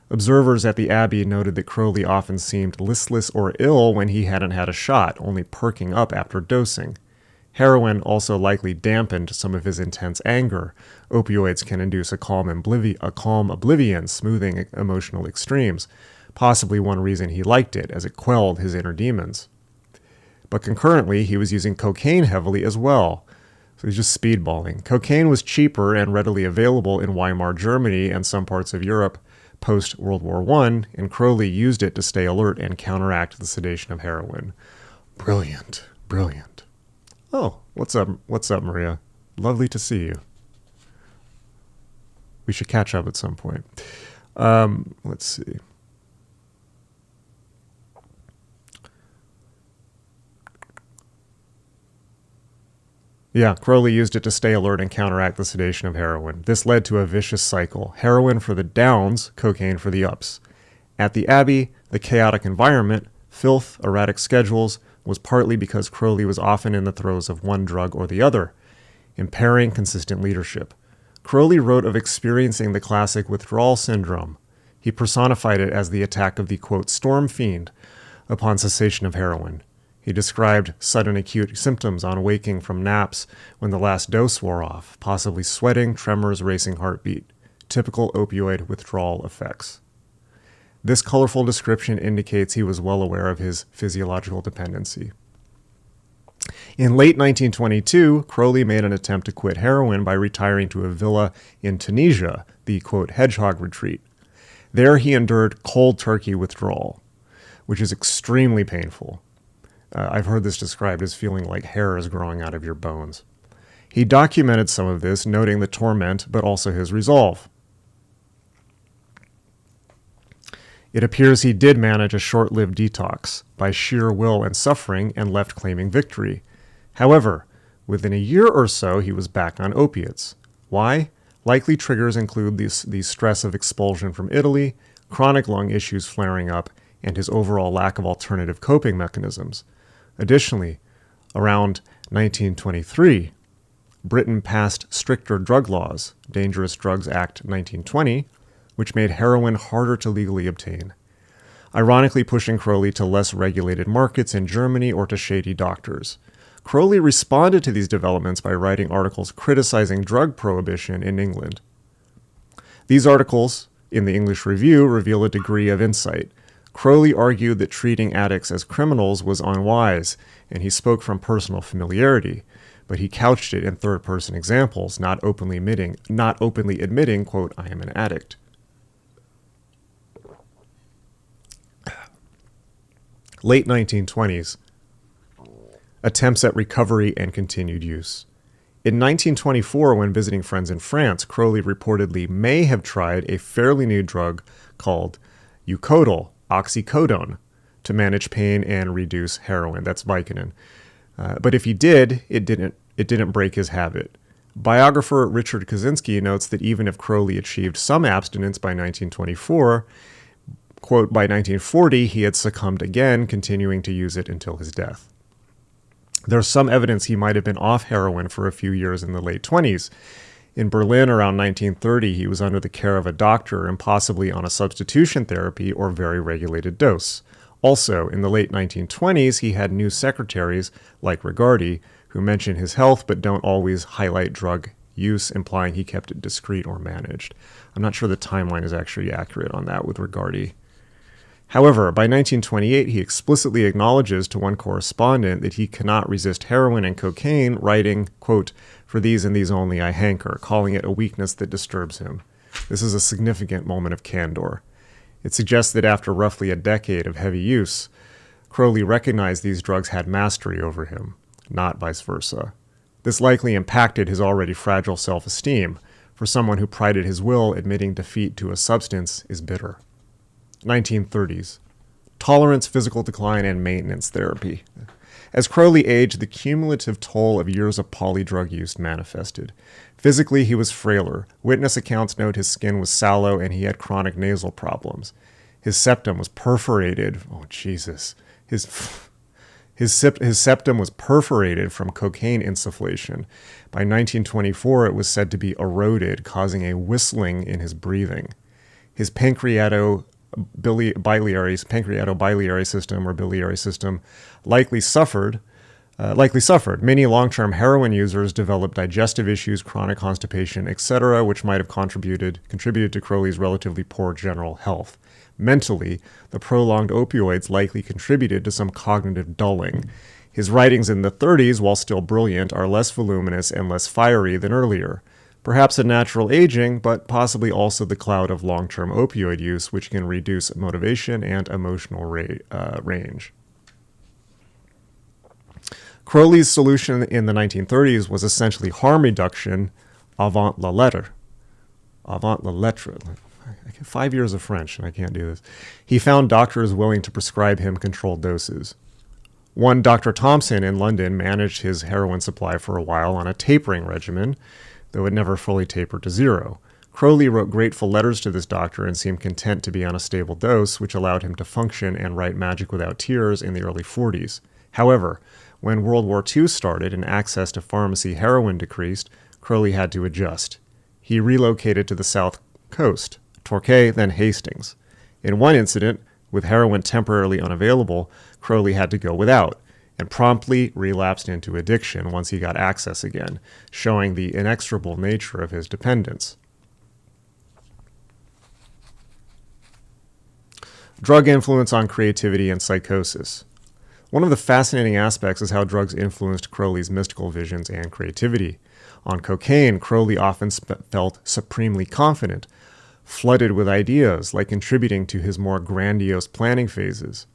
Observers at the Abbey noted that Crowley often seemed listless or ill when he hadn't had a shot, only perking up after dosing. Heroin also likely dampened some of his intense anger. Opioids can induce a calm oblivion, smoothing emotional extremes, possibly one reason he liked it, as it quelled his inner demons. But concurrently, he was using cocaine heavily as well. So he's just speedballing. Cocaine was cheaper and readily available in Weimar Germany and some parts of Europe post-World War I, and Crowley used it to stay alert and counteract the sedation of heroin. Brilliant, brilliant. Oh, what's up, Maria? Lovely to see you. We should catch up at some point. Let's see. Yeah, Crowley used it to stay alert and counteract the sedation of heroin. This led to a vicious cycle. Heroin for the downs, cocaine for the ups. At the Abbey, the chaotic environment, filth, erratic schedules, was partly because Crowley was often in the throes of one drug or the other, impairing consistent leadership. Crowley wrote of experiencing the classic withdrawal syndrome. He personified it as the attack of the, quote, storm fiend upon cessation of heroin. He described sudden acute symptoms on waking from naps when the last dose wore off, possibly sweating, tremors, racing heartbeat, typical opioid withdrawal effects. This colorful description indicates he was well aware of his physiological dependency. In late 1922, Crowley made an attempt to quit heroin by retiring to a villa in Tunisia, the, quote, hedgehog retreat. There he endured cold turkey withdrawal, which is extremely painful. I've heard this described as feeling like hair is growing out of your bones. He documented some of this, noting the torment, but also his resolve. It appears he did manage a short-lived detox by sheer will and suffering and left claiming victory. However, within a year or so, he was back on opiates. Why? Likely triggers include the stress of expulsion from Italy, chronic lung issues flaring up, and his overall lack of alternative coping mechanisms. Additionally, around 1923, Britain passed stricter drug laws, Dangerous Drugs Act 1920, which made heroin harder to legally obtain, ironically pushing Crowley to less regulated markets in Germany or to shady doctors. Crowley responded to these developments by writing articles criticizing drug prohibition in England. These articles, in the English Review, reveal a degree of insight. Crowley argued that treating addicts as criminals was unwise, and he spoke from personal familiarity, but he couched it in third-person examples, not openly admitting, quote, "I am an addict." Late 1920s. Attempts at recovery and continued use. In 1924, when visiting friends in France, Crowley reportedly may have tried a fairly new drug called Eucodal, oxycodone, to manage pain and reduce heroin. That's Vicodin. But if he did, it didn't break his habit. Biographer Richard Kaczynski notes that even if Crowley achieved some abstinence by 1924, quote, by 1940, he had succumbed again, continuing to use it until his death. There's some evidence he might have been off heroin for a few years in the late 20s. In Berlin around 1930, he was under the care of a doctor and possibly on a substitution therapy or very regulated dose. Also, in the late 1920s, he had new secretaries, like Rigardi, who mention his health but don't always highlight drug use, implying he kept it discreet or managed. I'm not sure the timeline is actually accurate on that with Rigardi. However, by 1928, he explicitly acknowledges to one correspondent that he cannot resist heroin and cocaine, writing, quote, "For these and these only I hanker," calling it a weakness that disturbs him. This is a significant moment of candor. It suggests that after roughly a decade of heavy use, Crowley recognized these drugs had mastery over him, not vice versa. This likely impacted his already fragile self-esteem. For someone who prided his will, admitting defeat to a substance is bitter. 1930s. Tolerance, physical decline, and maintenance therapy. As Crowley aged, the cumulative toll of years of polydrug use manifested. Physically, he was frailer. Witness accounts note his skin was sallow and he had chronic nasal problems. His septum was perforated. Oh, Jesus. His septum was perforated from cocaine insufflation. By 1924, it was said to be eroded, causing a whistling in his breathing. His pancreatobiliary system or biliary system likely suffered. Many long-term heroin users developed digestive issues, chronic constipation, etc., which might have contributed to Crowley's relatively poor general health. Mentally, the prolonged opioids likely contributed to some cognitive dulling. His writings in the 30s, while still brilliant, are less voluminous and less fiery than earlier. Perhaps a natural aging, but possibly also the cloud of long-term opioid use, which can reduce motivation and emotional range. Crowley's solution in the 1930s was essentially harm reduction avant la lettre. 5 years of French, and I can't do this. He found doctors willing to prescribe him controlled doses. One Dr. Thompson in London managed his heroin supply for a while on a tapering regimen, though it never fully tapered to zero. Crowley wrote grateful letters to this doctor and seemed content to be on a stable dose, which allowed him to function and write Magic Without Tears in the early 40s. However, when World War II started and access to pharmacy heroin decreased, Crowley had to adjust. He relocated to the South Coast, Torquay, then Hastings. In one incident, with heroin temporarily unavailable, Crowley had to go without, and promptly relapsed into addiction once he got access again, showing the inexorable nature of his dependence. Drug influence on creativity and psychosis. One of the fascinating aspects is how drugs influenced Crowley's mystical visions and creativity. On cocaine, Crowley often felt supremely confident, flooded with ideas, likely contributing to his more grandiose planning phases.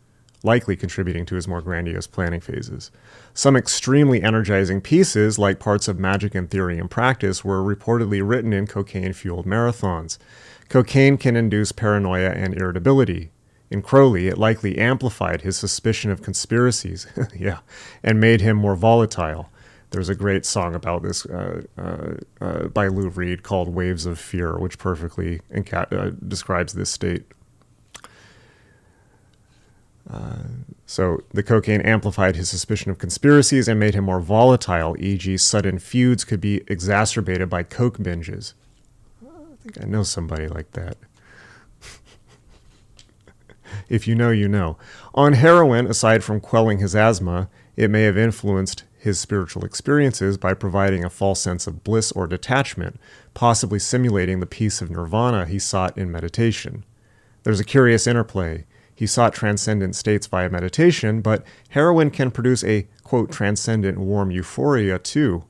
Some extremely energizing pieces, like parts of Magic and Theory and Practice, were reportedly written in cocaine-fueled marathons. Cocaine can induce paranoia and irritability. In Crowley, it likely amplified his suspicion of conspiracies, yeah, and made him more volatile. There's a great song about this by Lou Reed called Waves of Fear, which perfectly describes this state. So the cocaine amplified his suspicion of conspiracies and made him more volatile, e.g. sudden feuds could be exacerbated by coke binges. I think I know somebody like that. If you know, you know. On heroin, aside from quelling his asthma, it may have influenced his spiritual experiences by providing a false sense of bliss or detachment, possibly simulating the peace of nirvana he sought in meditation. There's a curious interplay. He sought transcendent states via meditation, but heroin can produce a, quote, transcendent warm euphoria too.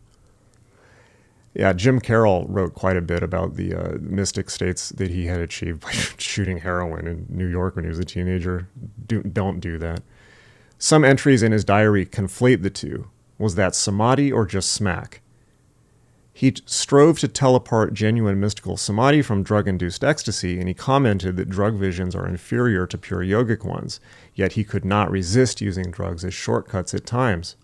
Yeah, Jim Carroll wrote quite a bit about the mystic states that he had achieved by shooting heroin in New York when he was a teenager. Don't do that. Some entries in his diary conflate the two. Was that samadhi or just smack? He strove to tell apart genuine mystical samadhi from drug-induced ecstasy, and he commented that drug visions are inferior to pure yogic ones, yet he could not resist using drugs as shortcuts at times.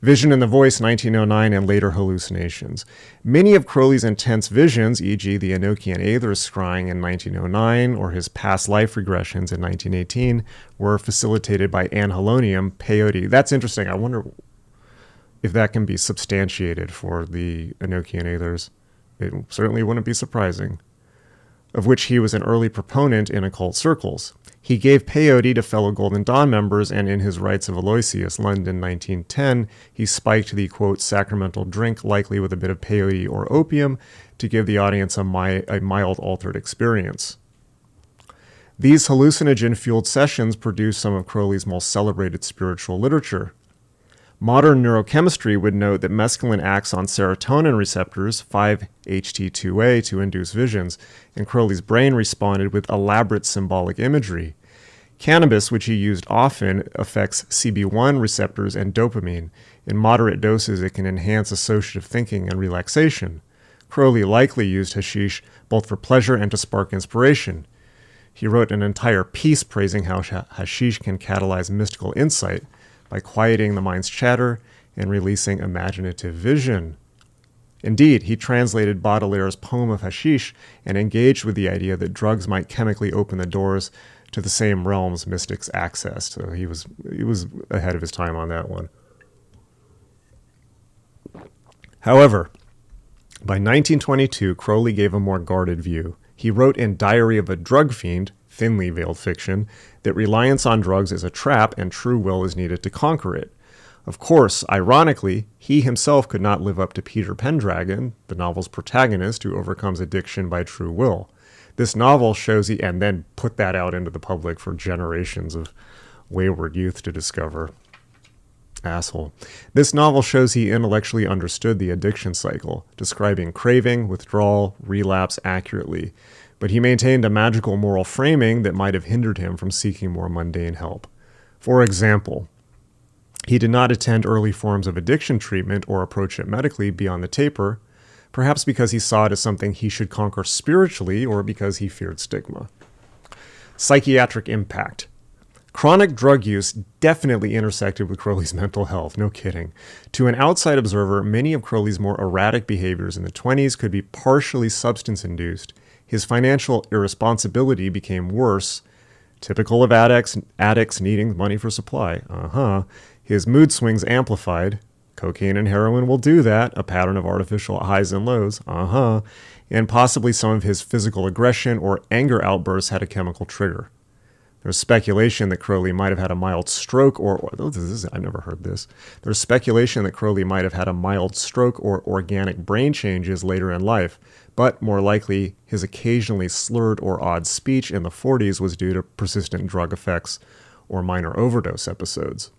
Vision in the Voice, 1909, and later hallucinations. Many of Crowley's intense visions, e.g. the Enochian Aether scrying in 1909 or his past life regressions in 1918, were facilitated by anhelonium peyote. That's interesting. I wonder if that can be substantiated for the Enochian Aethers. It certainly wouldn't be surprising. Of which he was an early proponent in occult circles. He gave peyote to fellow Golden Dawn members, and in his Rites of Aloysius, London, 1910, he spiked the, quote, sacramental drink, likely with a bit of peyote or opium, to give the audience a mild altered experience. These hallucinogen-fueled sessions produced some of Crowley's most celebrated spiritual literature. Modern neurochemistry would note that mescaline acts on serotonin receptors, 5-HT2A, to induce visions, and Crowley's brain responded with elaborate symbolic imagery. Cannabis, which he used often, affects CB1 receptors and dopamine. In moderate doses, it can enhance associative thinking and relaxation. Crowley likely used hashish both for pleasure and to spark inspiration. He wrote an entire piece praising how hashish can catalyze mystical insight by quieting the mind's chatter and releasing imaginative vision. Indeed, he translated Baudelaire's poem of hashish and engaged with the idea that drugs might chemically open the doors to the same realms mystics accessed. So he was ahead of his time on that one. However, by 1922, Crowley gave a more guarded view. He wrote in Diary of a Drug Fiend, thinly veiled fiction, that reliance on drugs is a trap and true will is needed to conquer it. Of course, ironically, he himself could not live up to Peter Pendragon, the novel's protagonist who overcomes addiction by true will. This novel shows and then put that out into the public for generations of wayward youth to discover. Asshole. This novel shows he intellectually understood the addiction cycle, describing craving, withdrawal, relapse accurately. But he maintained a magical moral framing that might have hindered him from seeking more mundane help. For example, he did not attend early forms of addiction treatment or approach it medically beyond the taper, perhaps because he saw it as something he should conquer spiritually or because he feared stigma. Psychiatric impact. Chronic drug use definitely intersected with Crowley's mental health, no kidding. To an outside observer, many of Crowley's more erratic behaviors in the 20s could be partially substance-induced. His financial irresponsibility became worse, typical of addicts needing money for supply. His mood swings amplified. Cocaine and heroin will do that, a pattern of artificial highs and lows. And possibly some of his physical aggression or anger outbursts had a chemical trigger. There's speculation that Crowley might have had a mild stroke I've never heard this. There's speculation that Crowley might have had a mild stroke or organic brain changes later in life, but more likely his occasionally slurred or odd speech in the 40s was due to persistent drug effects or minor overdose episodes.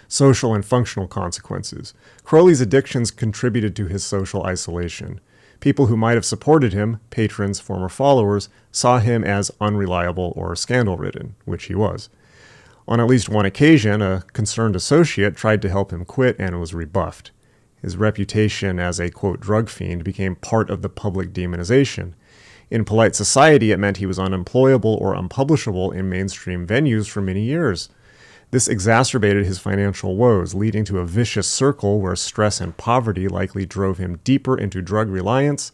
Social and functional consequences. Crowley's addictions contributed to his social isolation. People who might have supported him, patrons, former followers, saw him as unreliable or scandal-ridden, which he was. On at least one occasion, a concerned associate tried to help him quit and was rebuffed. His reputation as a, quote, drug fiend became part of the public demonization. In polite society, it meant he was unemployable or unpublishable in mainstream venues for many years. This exacerbated his financial woes, leading to a vicious circle where stress and poverty likely drove him deeper into drug reliance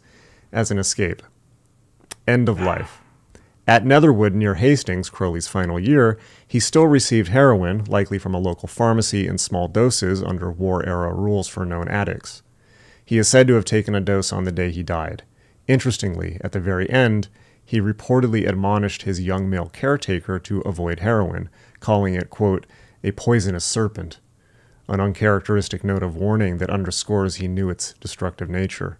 as an escape. End of life. At Netherwood near Hastings, Crowley's final year, he still received heroin, likely from a local pharmacy in small doses under war-era rules for known addicts. He is said to have taken a dose on the day he died. Interestingly, at the very end, he reportedly admonished his young male caretaker to avoid heroin, calling it, quote, a poisonous serpent, an uncharacteristic note of warning that underscores he knew its destructive nature.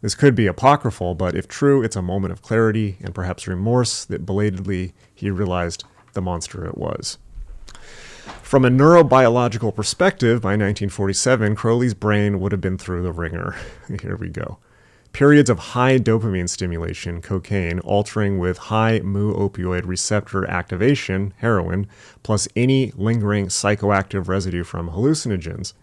This could be apocryphal, but if true, it's a moment of clarity and perhaps remorse that belatedly he realized the monster it was. From a neurobiological perspective, by 1947, Crowley's brain would have been through the ringer. Here we go. Periods of high dopamine stimulation, cocaine, altering with high mu-opioid receptor activation, heroin, plus any lingering psychoactive residue from hallucinogens.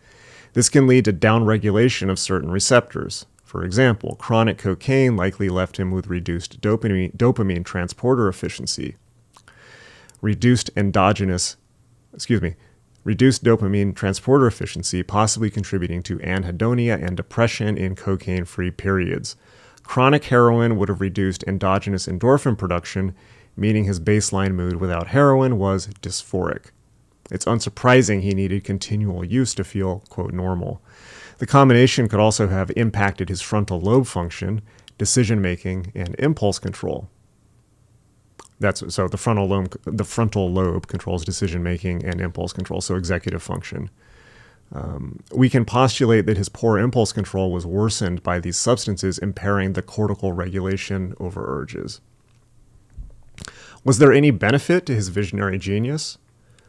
This can lead to downregulation of certain receptors. For example, chronic cocaine likely left him with reduced dopamine transporter efficiency, reduced dopamine transporter efficiency, possibly contributing to anhedonia and depression in cocaine-free periods. Chronic heroin would have reduced endogenous endorphin production, meaning his baseline mood without heroin was dysphoric. It's unsurprising he needed continual use to feel, quote, normal. The combination could also have impacted his frontal lobe function, decision-making, and impulse control. So the frontal lobe controls decision-making and impulse control, so executive function. We can postulate that his poor impulse control was worsened by these substances impairing the cortical regulation over urges. Was there any benefit to his visionary genius?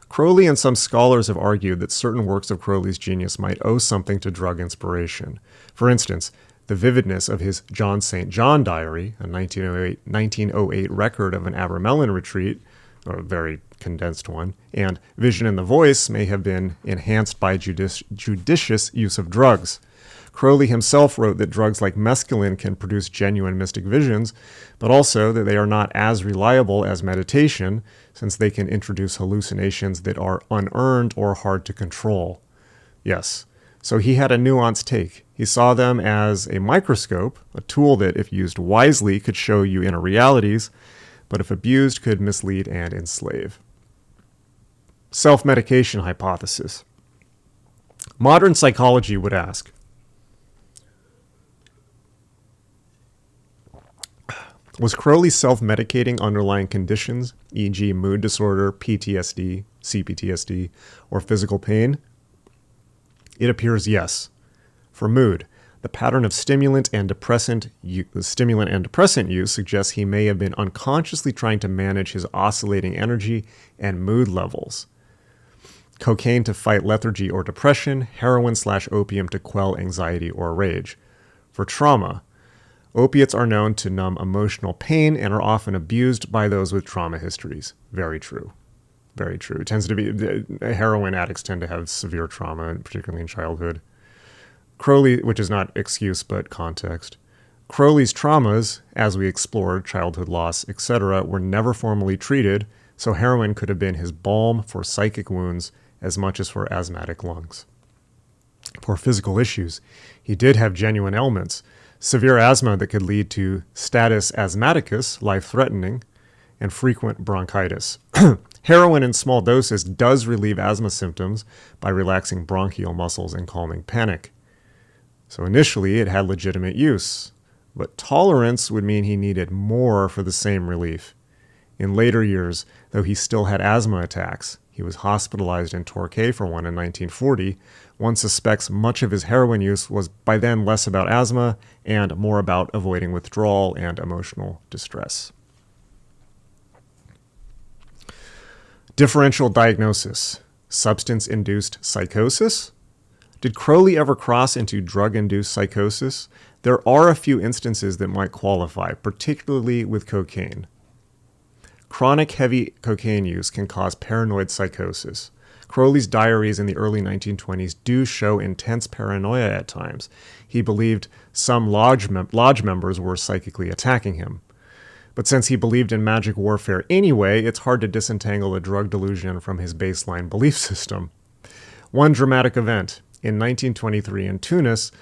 Crowley and some scholars have argued that certain works of Crowley's genius might owe something to drug inspiration. For instance, the vividness of his John St. John diary, a 1908 record of an Abramelin retreat, or a very condensed one, and Vision in the Voice may have been enhanced by judicious use of drugs. Crowley himself wrote that drugs like mescaline can produce genuine mystic visions, but also that they are not as reliable as meditation, since they can introduce hallucinations that are unearned or hard to control. Yes, so he had a nuanced take. He saw them as a microscope, a tool that, if used wisely, could show you inner realities, but if abused, could mislead and enslave. Self-medication hypothesis. Modern psychology would ask, was Crowley self-medicating underlying conditions, e.g. mood disorder, PTSD, CPTSD, or physical pain? It appears yes. For mood, the pattern of stimulant and depressant use suggests he may have been unconsciously trying to manage his oscillating energy and mood levels. Cocaine to fight lethargy or depression, heroin/opium to quell anxiety or rage. For trauma, opiates are known to numb emotional pain and are often abused by those with trauma histories. Very true. Very true. It tends to be, heroin addicts tend to have severe trauma, particularly in childhood. Crowley, which is not excuse but context. Crowley's traumas, as we explored, childhood loss, etc., were never formally treated, so heroin could have been his balm for psychic wounds as much as for asthmatic lungs. For physical issues, he did have genuine ailments, severe asthma that could lead to status asthmaticus, life-threatening, and frequent bronchitis. Heroin in small doses does relieve asthma symptoms by relaxing bronchial muscles and calming panic. So initially, it had legitimate use, but tolerance would mean he needed more for the same relief. In later years, though he still had asthma attacks, he was hospitalized in Torquay for one in 1940. One suspects much of his heroin use was by then less about asthma and more about avoiding withdrawal and emotional distress. Differential diagnosis. Substance-induced psychosis? Did Crowley ever cross into drug-induced psychosis? There are a few instances that might qualify, particularly with cocaine. Chronic heavy cocaine use can cause paranoid psychosis. Crowley's diaries in the early 1920s do show intense paranoia at times. He believed some lodge members were psychically attacking him. But since he believed in magic warfare anyway, it's hard to disentangle a drug delusion from his baseline belief system. One dramatic event. In 1923 in Tunis,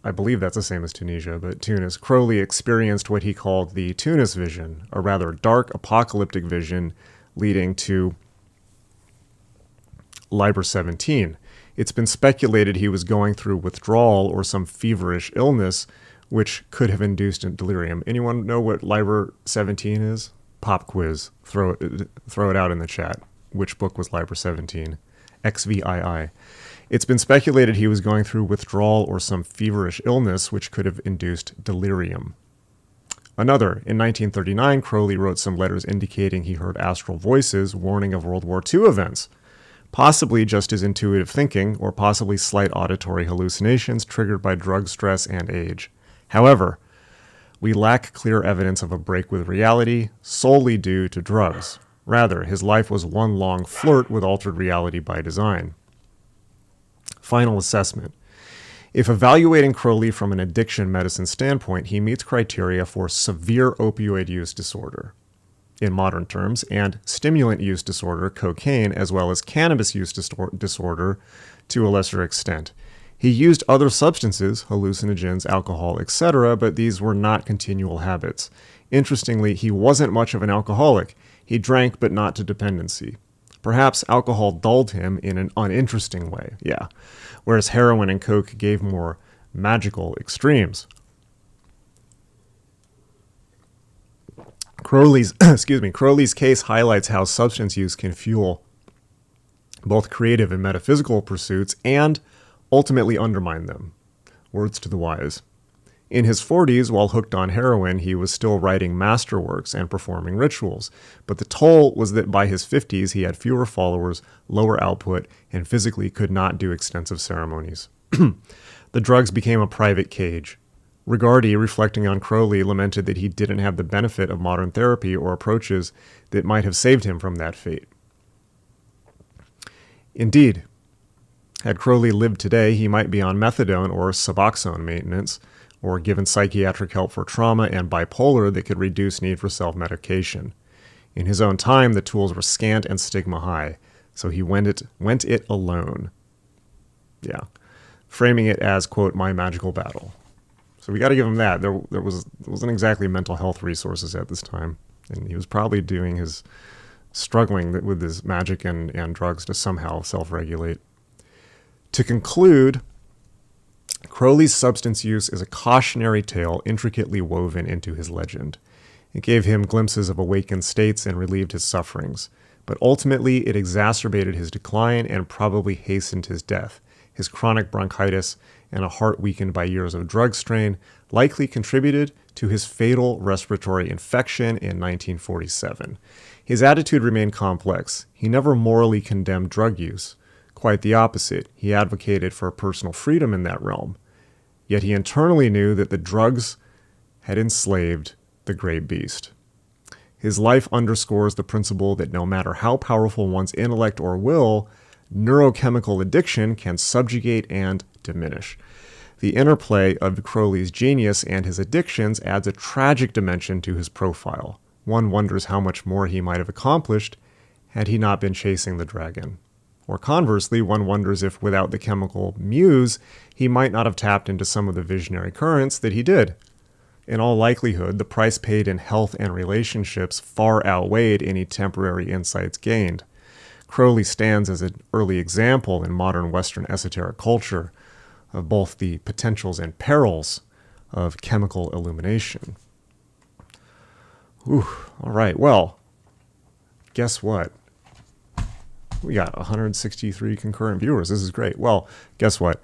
I believe that's the same as Tunisia, but Tunis, Crowley experienced what he called the Tunis vision, a rather dark apocalyptic vision leading to Liber 17. It's been speculated he was going through withdrawal or some feverish illness which could have induced a delirium. Anyone know what Liber 17 is? Pop quiz. Throw it out in the chat. Which book was Liber 17? XVII. It's been speculated he was going through withdrawal or some feverish illness which could have induced delirium. Another, in 1939, Crowley wrote some letters indicating he heard astral voices warning of World War II events, possibly just his intuitive thinking or possibly slight auditory hallucinations triggered by drug stress and age. However, we lack clear evidence of a break with reality solely due to drugs. Rather, his life was one long flirt with altered reality by design. Final assessment. If evaluating Crowley from an addiction medicine standpoint, he meets criteria for severe opioid use disorder, in modern terms, and stimulant use disorder, cocaine, as well as cannabis use disorder to a lesser extent. He used other substances, hallucinogens, alcohol, etc., but these were not continual habits. Interestingly, he wasn't much of an alcoholic. He drank, but not to dependency. Perhaps alcohol dulled him in an uninteresting way, whereas heroin and coke gave more magical extremes. Crowley's case highlights how substance use can fuel both creative and metaphysical pursuits and ultimately undermine them. Words to the wise. In his 40s, while hooked on heroin, he was still writing masterworks and performing rituals, but the toll was that by his 50s he had fewer followers, lower output, and physically could not do extensive ceremonies. The drugs became a private cage. Rigardi, reflecting on Crowley, lamented that he didn't have the benefit of modern therapy or approaches that might have saved him from that fate. Indeed, had Crowley lived today, he might be on methadone or Suboxone maintenance, or given psychiatric help for trauma and bipolar that could reduce need for self-medication. In his own time, the tools were scant and stigma high, so he went it alone. Framing it as, quote, my magical battle. So we got to give him that. There wasn't exactly mental health resources at this time, and he was probably struggling with his magic and drugs to somehow self-regulate. To conclude, Crowley's substance use is a cautionary tale intricately woven into his legend. It gave him glimpses of awakened states and relieved his sufferings, but ultimately it exacerbated his decline and probably hastened his death. His chronic bronchitis and a heart weakened by years of drug strain likely contributed to his fatal respiratory infection in 1947. His attitude remained complex. He never morally condemned drug use. Quite the opposite. He advocated for personal freedom in that realm. Yet he internally knew that the drugs had enslaved the great beast. His life underscores the principle that no matter how powerful one's intellect or will, neurochemical addiction can subjugate and diminish. The interplay of Crowley's genius and his addictions adds a tragic dimension to his profile. One wonders how much more he might have accomplished had he not been chasing the dragon. Or conversely, one wonders if without the chemical muse, he might not have tapped into some of the visionary currents that he did. In all likelihood, the price paid in health and relationships far outweighed any temporary insights gained. Crowley stands as an early example in modern Western esoteric culture of both the potentials and perils of chemical illumination. All right, well, guess what? We got 163 concurrent viewers. This is great. Well, guess what?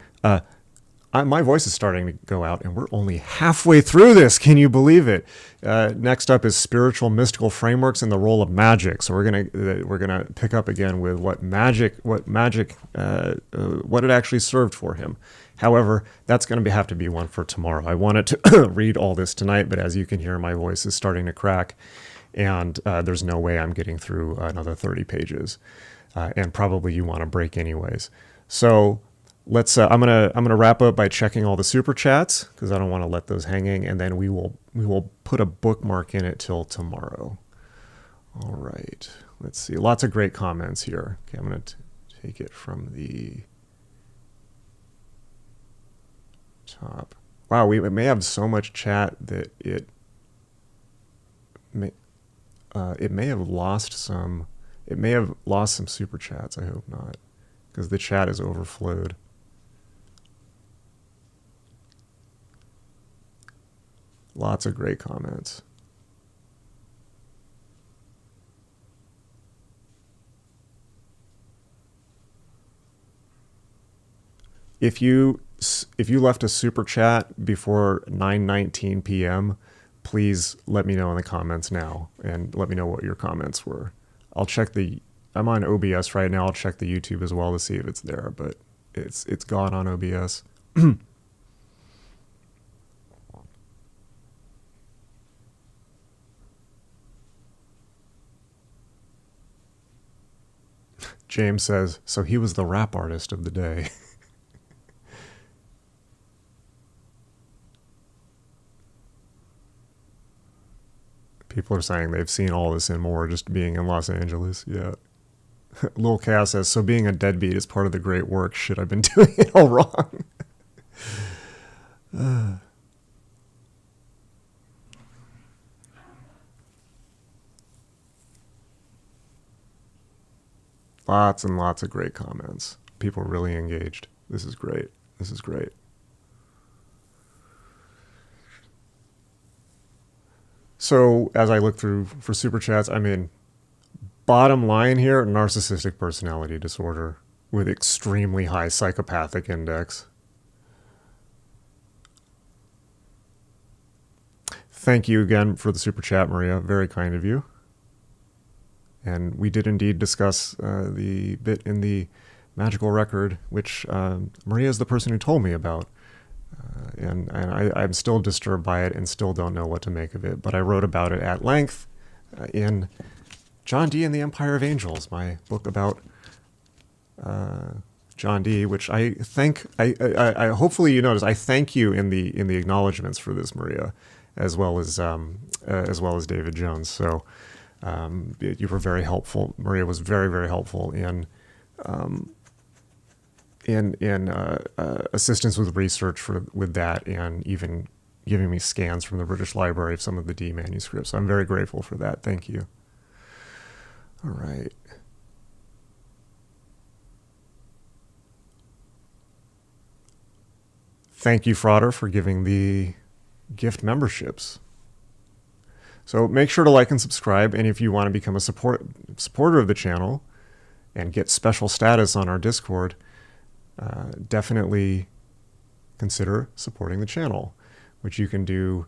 My voice is starting to go out, and we're only halfway through this. Can you believe it? Next up is spiritual mystical frameworks and the role of magic. So we're gonna pick up again with what it actually served for him. However, that's going to have to be one for tomorrow. I wanted to read all this tonight, but as you can hear, my voice is starting to crack, and there's no way I'm getting through another 30 pages. And probably you want a break anyways. So I'm gonna wrap up by checking all the super chats because I don't want to let those hanging, and then we will put a bookmark in it till tomorrow. All right. Let's see. Lots of great comments here. Okay, I'm gonna take it from the top. Wow, we may have so much chat that it may have lost some. It may have lost some super chats. I hope not, because the chat is overflowed. Lots of great comments. If you left a super chat before 9:19 p.m., please let me know in the comments now and let me know what your comments were. I'll check I'm on OBS right now. I'll check the YouTube as well to see if it's there, but it's gone on OBS. James says, so he was the rap artist of the day. People are saying they've seen all this and more just being in Los Angeles. Yeah. Lil Cass says, so being a deadbeat is part of the great work. Shit, I've been doing it all wrong. Lots and lots of great comments. People are really engaged. This is great. This is great. So as I look through for super chats, I mean, bottom line here, narcissistic personality disorder with extremely high psychopathic index. Thank you again for the super chat, Maria. Very kind of you. And we did indeed discuss the bit in the magical record, which Maria is the person who told me about. And I'm still disturbed by it and still don't know what to make of it. But I wrote about it at length in John Dee and the Empire of Angels, my book about John Dee, which I think I hopefully you notice I thank you in the acknowledgments for this, Maria, as well as David Jones. So you were very helpful. Maria was very, very helpful in assistance with research with that, and even giving me scans from the British Library of some of the Dee manuscripts. So I'm very grateful for that. Thank you. All right. Thank you, Frauder, for giving the gift memberships. So make sure to like and subscribe. And if you want to become a supporter of the channel and get special status on our Discord, definitely consider supporting the channel, which you can do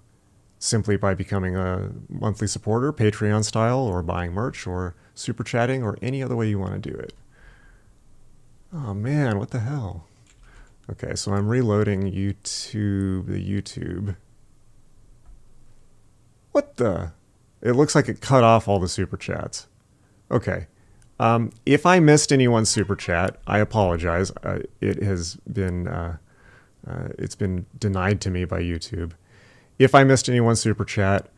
simply by becoming a monthly supporter, Patreon style, or buying merch, or super chatting, or any other way you want to do it. Oh man, what the hell? Okay, so I'm reloading the YouTube. What the? It looks like it cut off all the super chats. Okay. If I missed anyone's super chat, I apologize. It has been it's been denied to me by YouTube. If I missed anyone's super chat,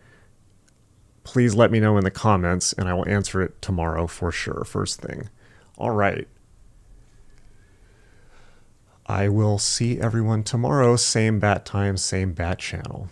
please let me know in the comments, and I will answer it tomorrow for sure, first thing. All right. I will see everyone tomorrow, same bat time, same bat channel.